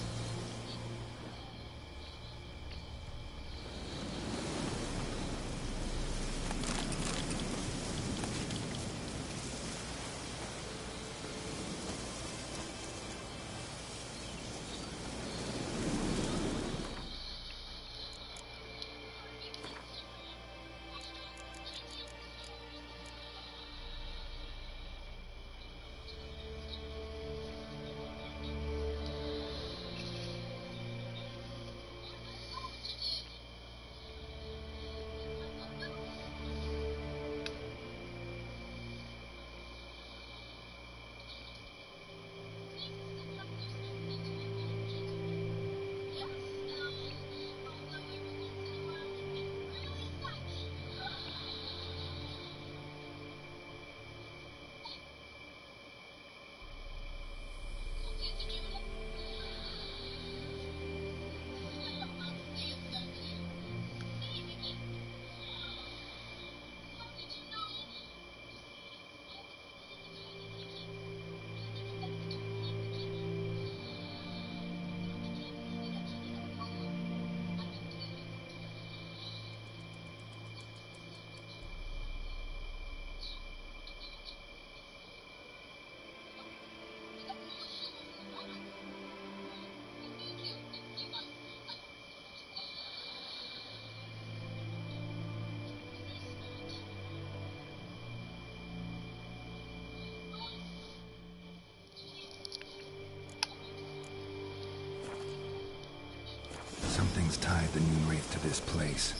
Someone's tied the Noon Wraith to this place.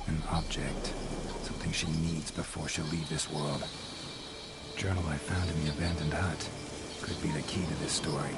An object. Something she needs before she'll leave this world. Journal I found in the abandoned hut. Could be the key to this story.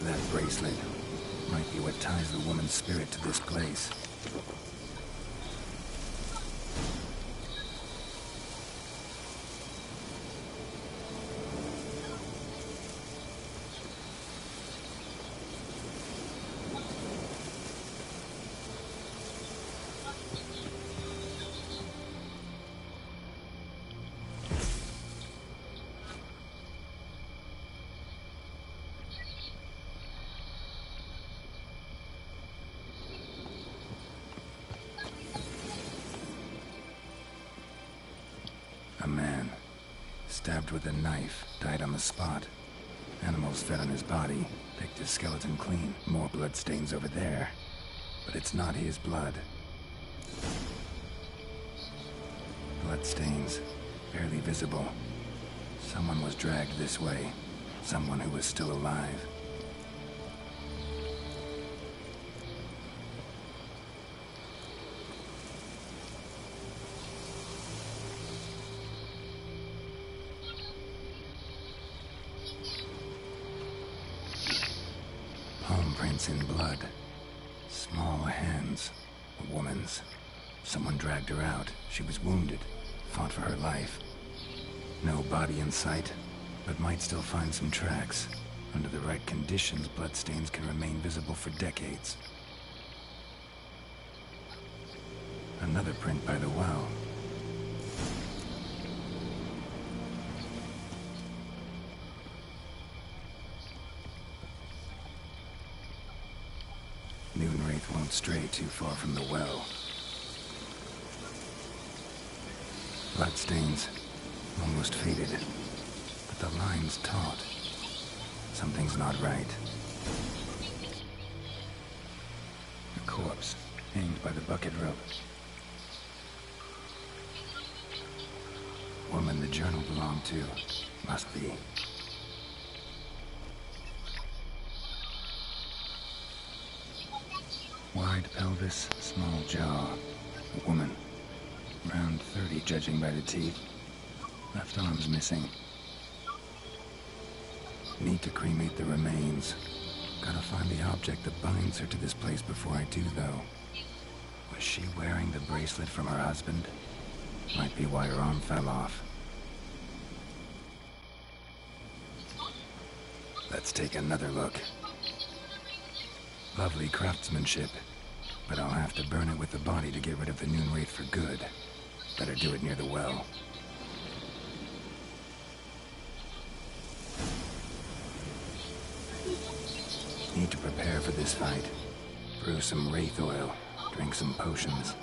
That bracelet might be what ties the woman's spirit to this place. A man, stabbed with a knife, died on the spot. Animals fed on his body, picked his skeleton clean. More bloodstains over there. But it's not his blood. Bloodstains, barely visible. Someone was dragged this way. Someone who was still alive. Prints in blood. Small hands. A woman's. Someone dragged her out. She was wounded. Fought for her life. No body in sight, but might still find some tracks. Under the right conditions, bloodstains can remain visible for decades. Another print by the well. Noon Wraith won't stray too far from the well. Bloodstains, almost faded, but the line's taut. Something's not right. A corpse, hanged by the bucket rope. Woman the journal belonged to, must be. Wide pelvis, small jaw. A woman. Around 30, judging by the teeth. Left arm's missing. Need to cremate the remains. Gotta find the object that binds her to this place before I do, though. Was she wearing the bracelet from her husband? Might be why her arm fell off. Let's take another look. Lovely craftsmanship, but I'll have to burn it with the body to get rid of the Noon Wraith for good. Better do it near the well. Need to prepare for this fight. Brew some wraith oil. Drink some potions.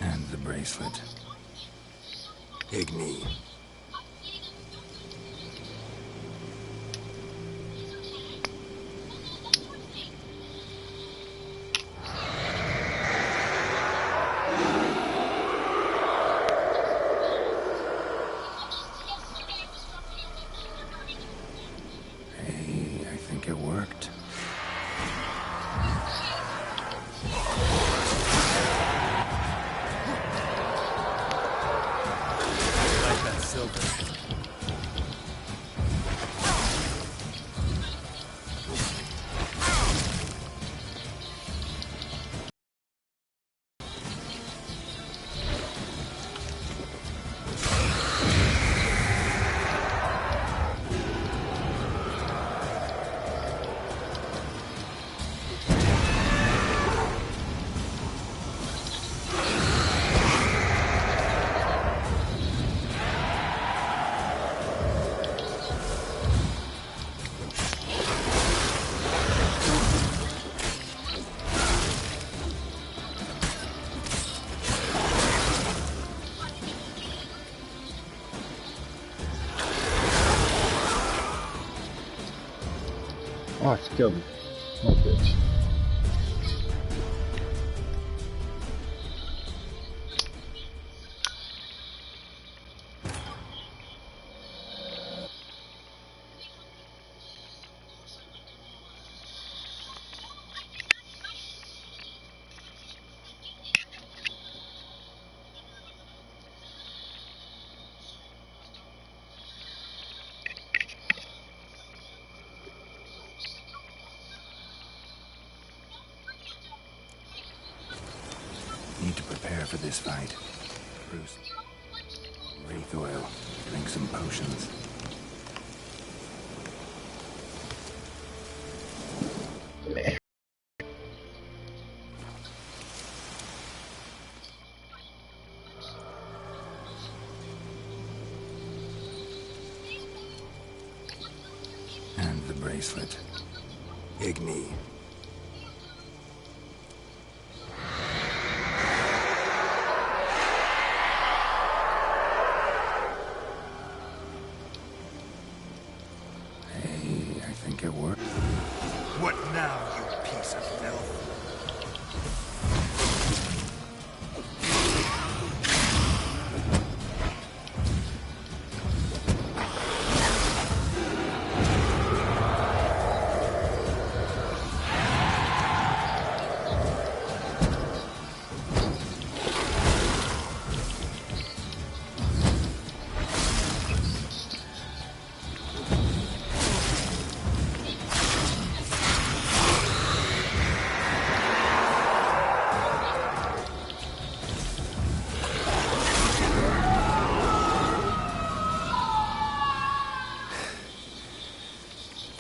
And the bracelet. Igni. Oh, it's killed me. Oh, bitch. Need to prepare for this fight. Bruce. Wraith oil. Drink some potions. And the bracelet. Igni. What now, you piece of filth?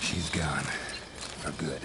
She's gone. For good.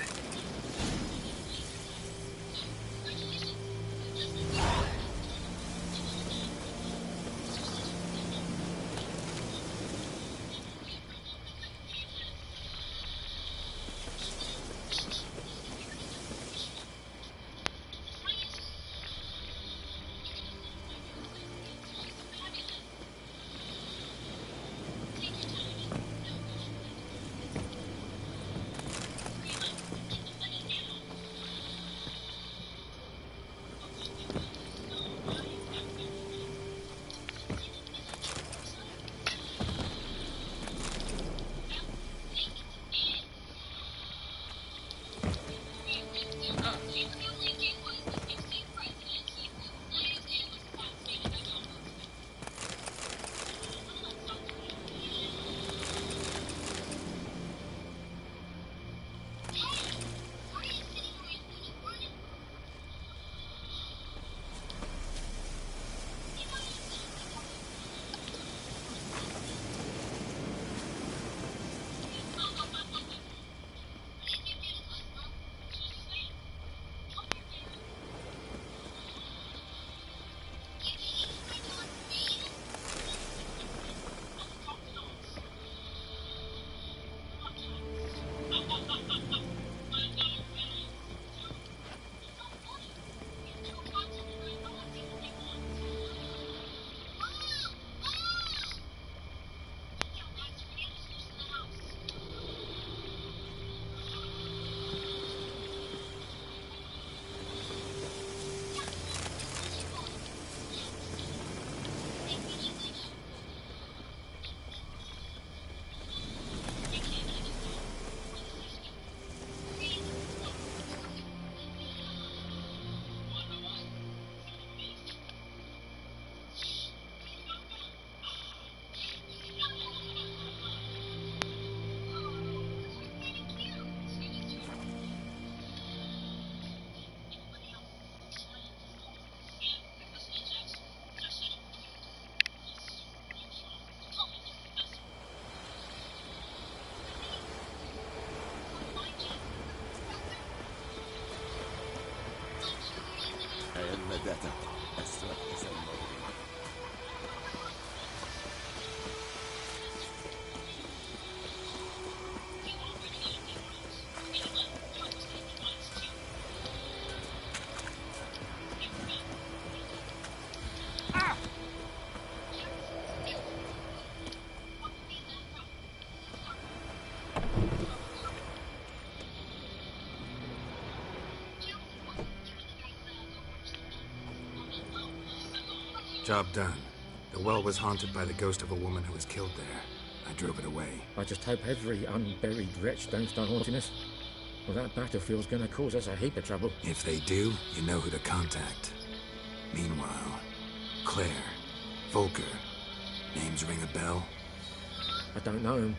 Job done. The well was haunted by the ghost of a woman who was killed there. I drove it away. I just hope every unburied wretch don't start haunting us. Well, that battlefield's gonna cause us a heap of trouble. If they do, you know who to contact. Meanwhile, Claire, Volker, names ring a bell? I don't know him.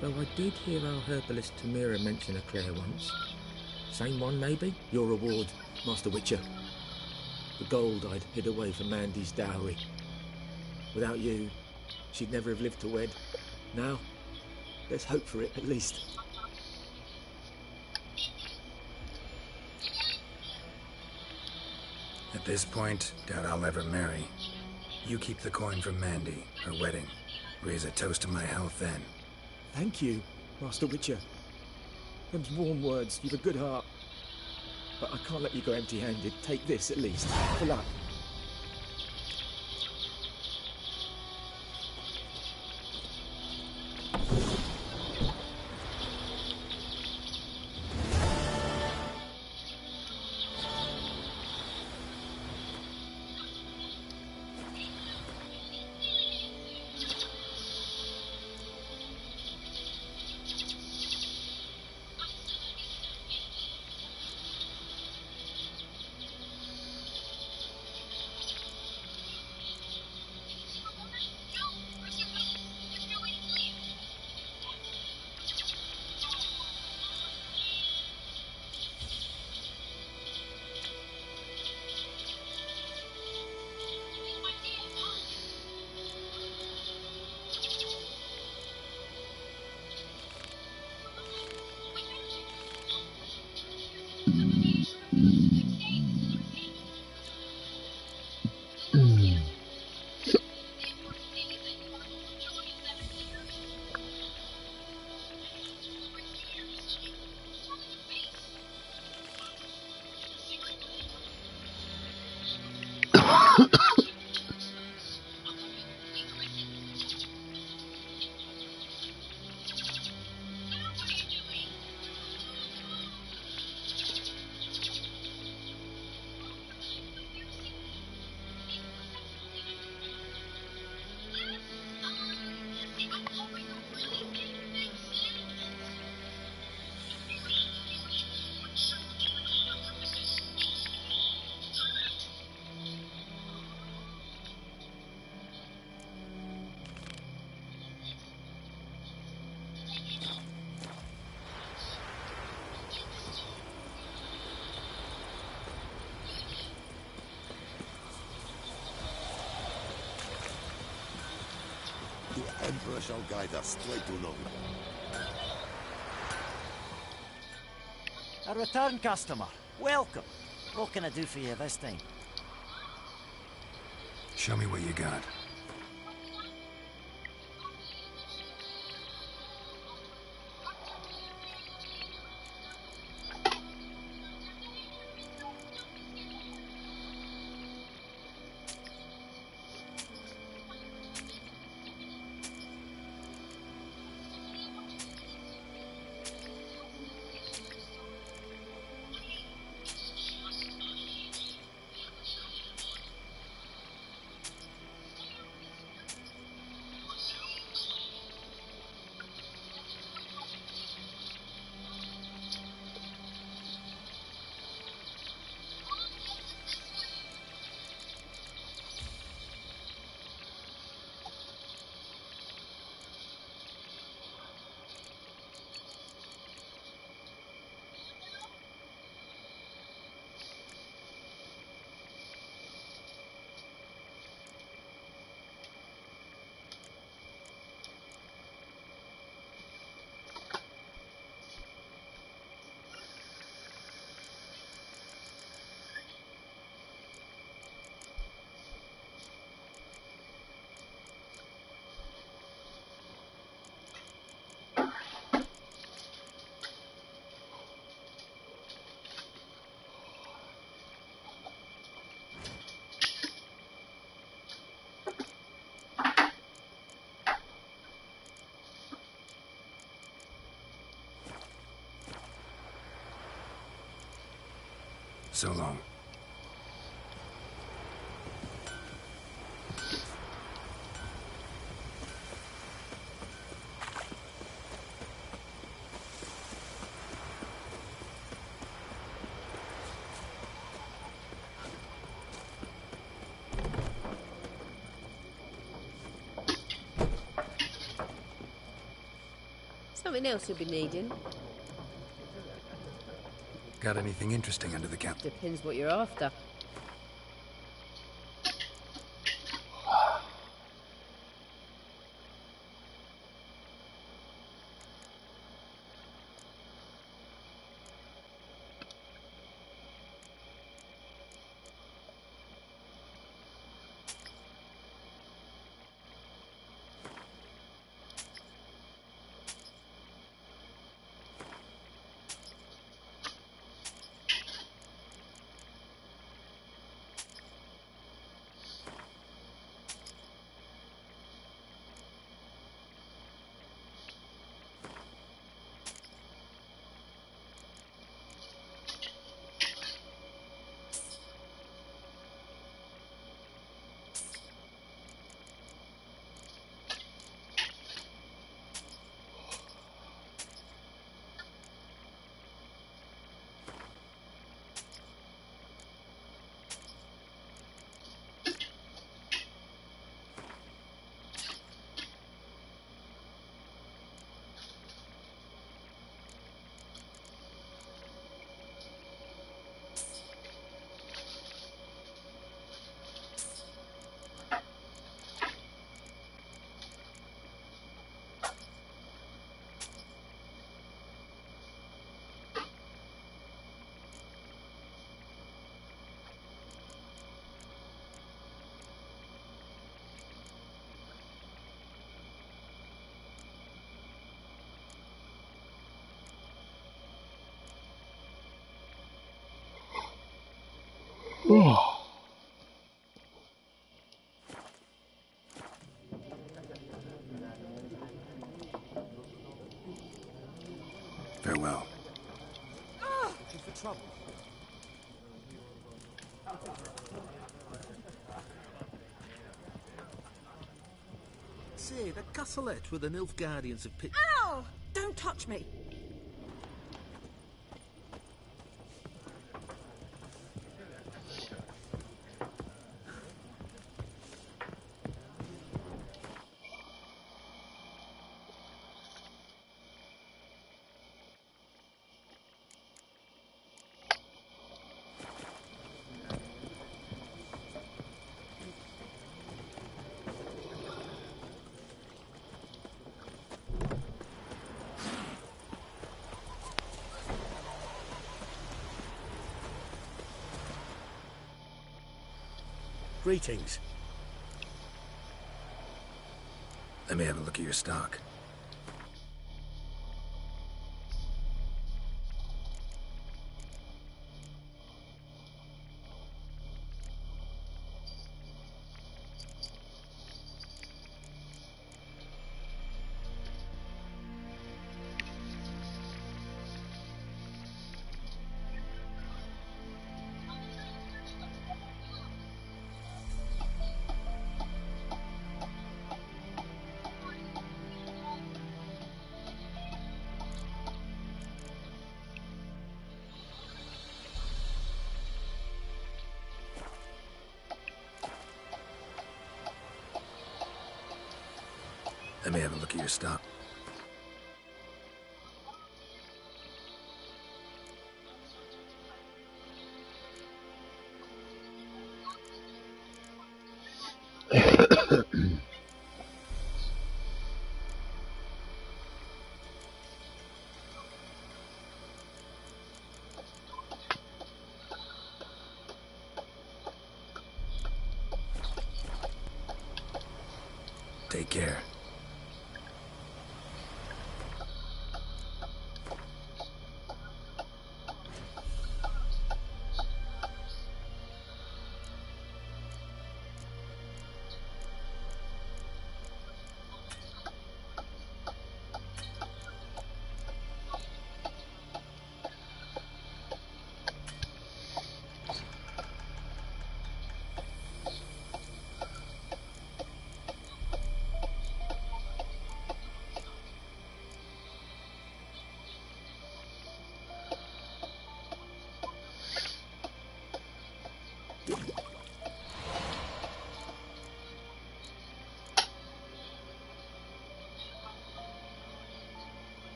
Though I did hear our herbalist Tamira mention a Claire once. Same one, maybe? Your reward, Master Witcher. The gold I'd hid away for Mandy's dowry. Without you, she'd never have lived to wed. Now, let's hope for it, at least. At this point, doubt I'll ever marry. You keep the coin from Mandy, her wedding. Raise a toast to my health then. Thank you, Master Witcher. Them's warm words, you've a good heart. But I can't let you go empty-handed. Take this, at least. For luck. The Emperor shall guide us straight to Nova. A return customer. Welcome. What can I do for you this time? Show me what you got. So long. Something else you'll be needing. Got anything interesting under the cap? Depends what you're after. Farewell. Looking for trouble. Say, the castleette with the Nilfgaardians of Pit... Ow! Don't touch me. Greetings. Let me have a look at your stock. Let me have a look at your stock. Take care.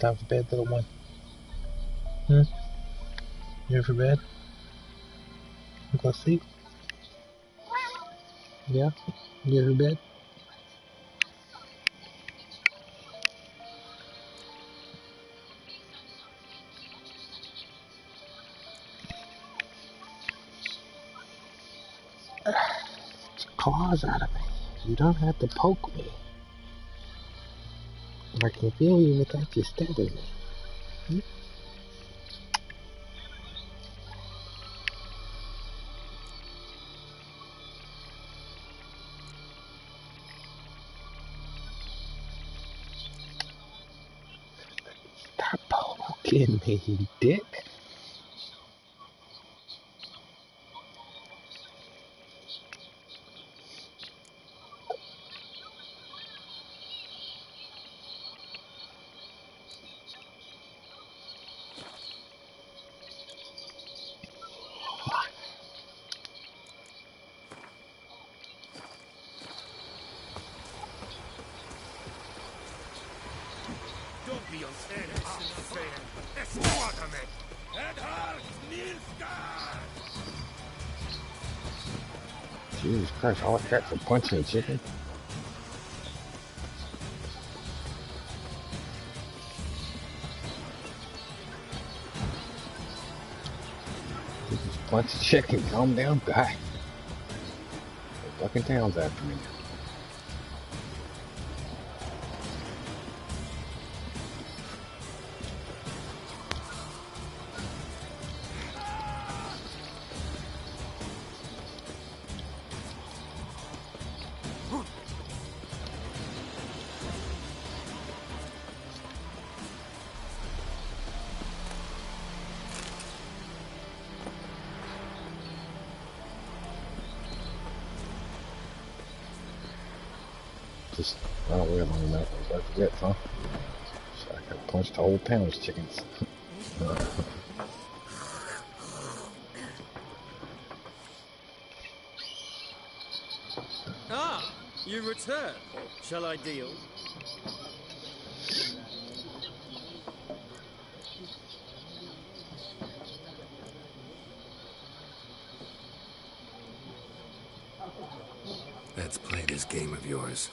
time for bed, little one? You ready for bed? You go sleep? Yeah? You ready for bed? Claws out of me. You don't have to poke me. I can feel you without you stabbing me. Stop poking me, you dick. Don't be unfair. Escuárdame. Edhard Nilfgaard! Jesus Christ, all that for punching a chicken? You just punch a chicken, calm down, guy. The fucking town's after me. Just run away long enough. Don't forget, huh? So I got punched the whole town's chickens. Ah, you return. Shall I deal? Let's play this game of yours.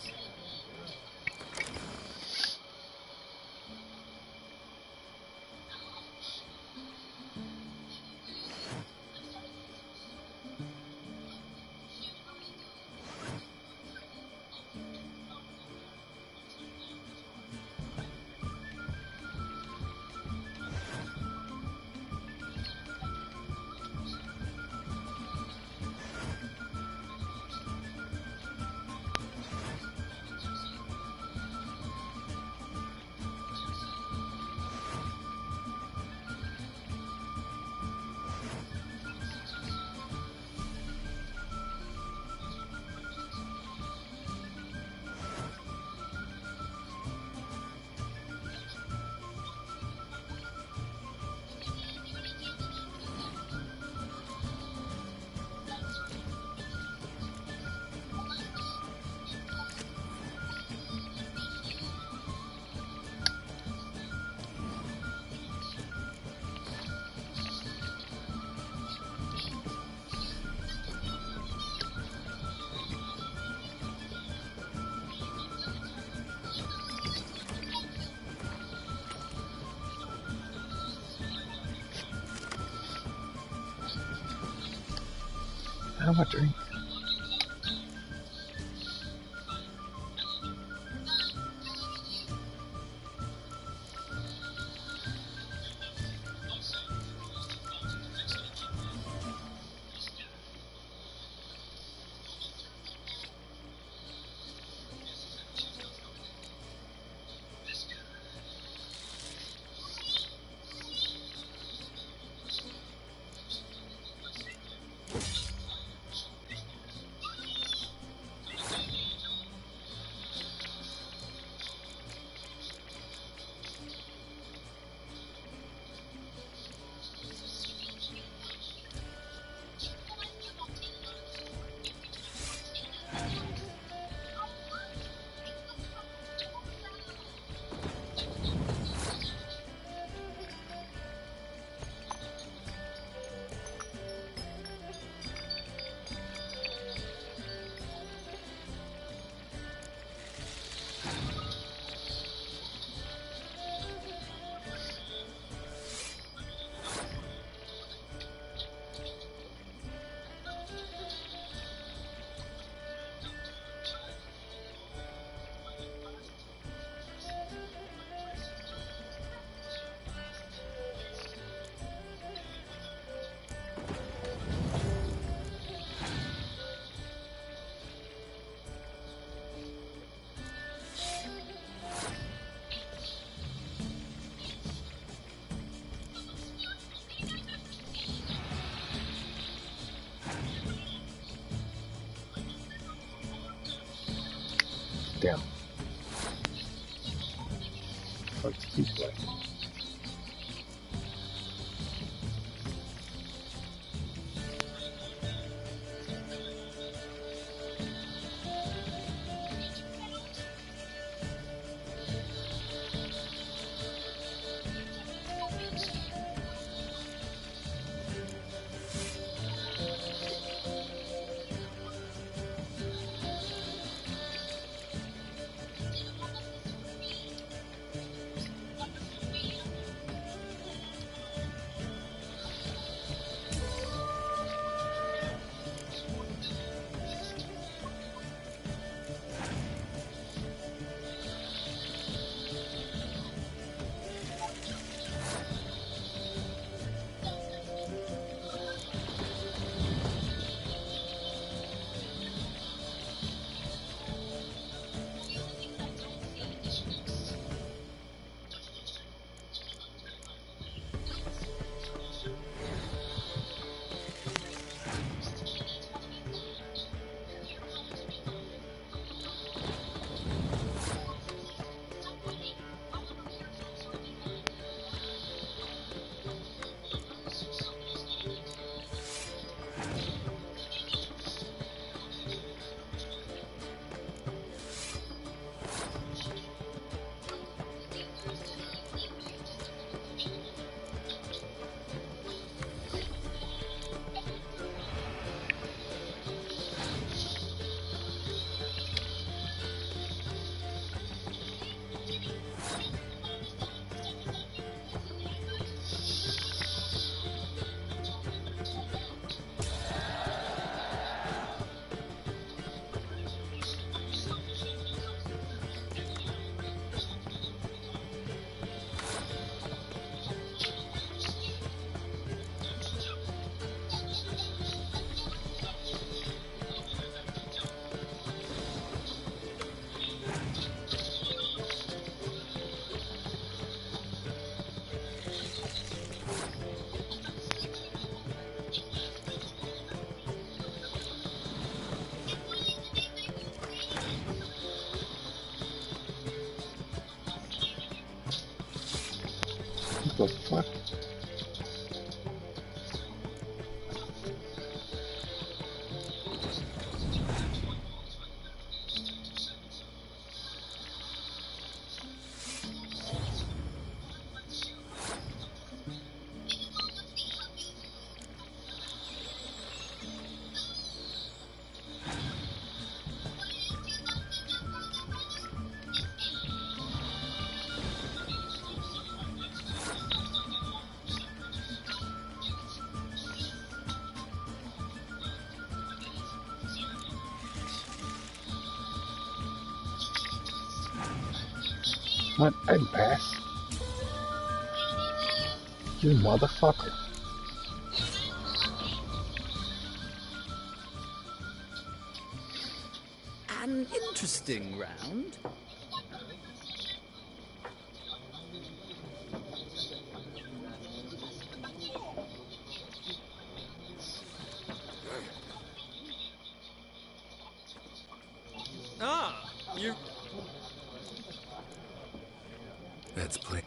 How much drink? Damn. What's this way? What the fuck? What? I pass? You motherfucker. An interesting round. Ah, you... Let's play.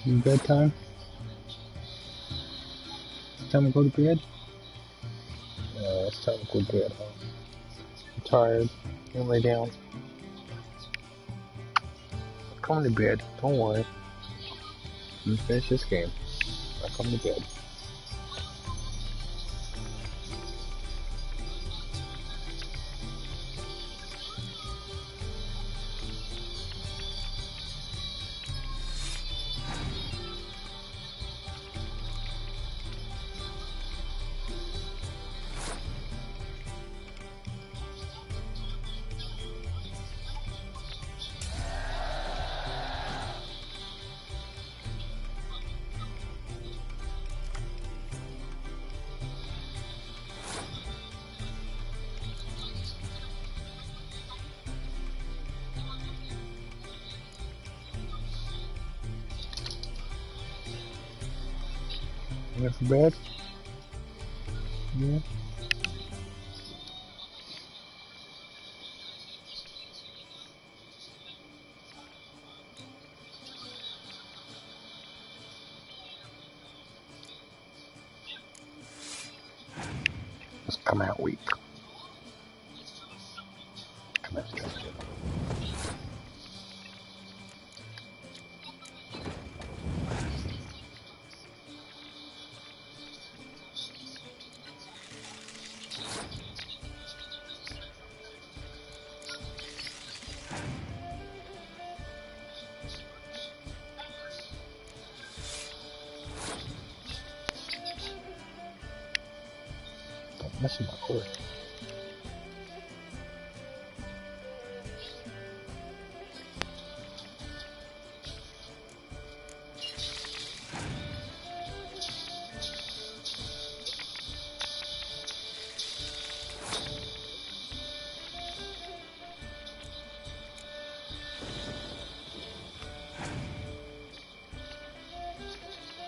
Bedtime? It's time to go to bed? No, it's time to go to bed, huh? I'm tired. I'm gonna lay down. Come to bed. Don't worry. I'm gonna finish this game. I'll come to bed. You ready for bed? Yeah. Let's come out weak. Come out. Don't mess with my cord.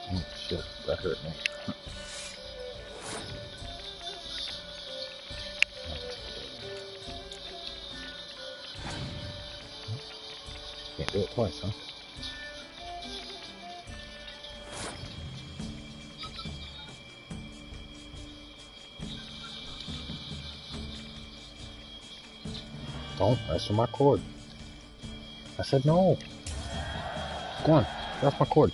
Oh shit, that hurt me. Can't do it twice, huh? Don't mess with my cord. I said no. Go on, that's my cord.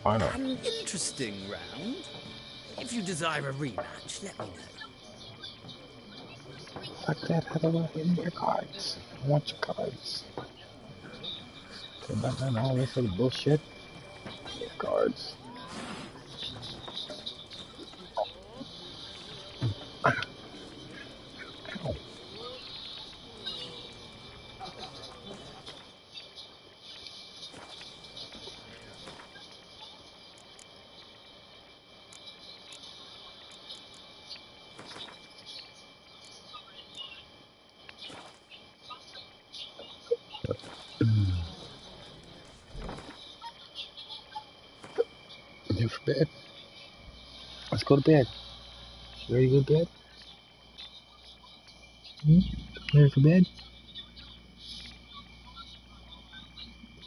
Final. An interesting round. If you desire a rematch, let me know. Fuck that, how do I hit your cards? I want your cards. Okay, back on all this other bullshit. Your cards. Ow. You for bed? Let's go to bed. You ready to go to bed? Ready for bed?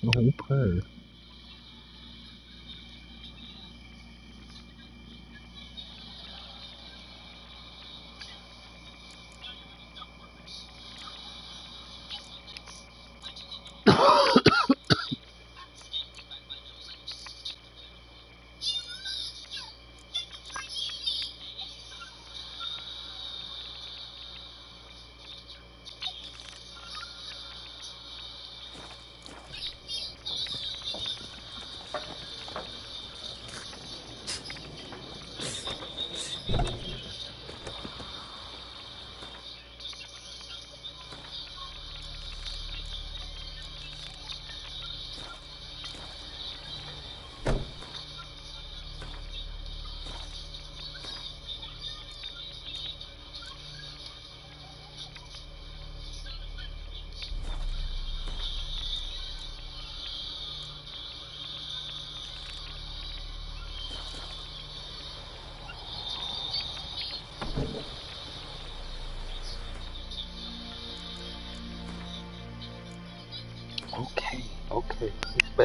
No purr.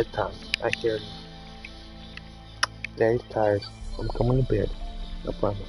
bedtime. I hear you. Daddy's tired. I'm coming to bed. I promise.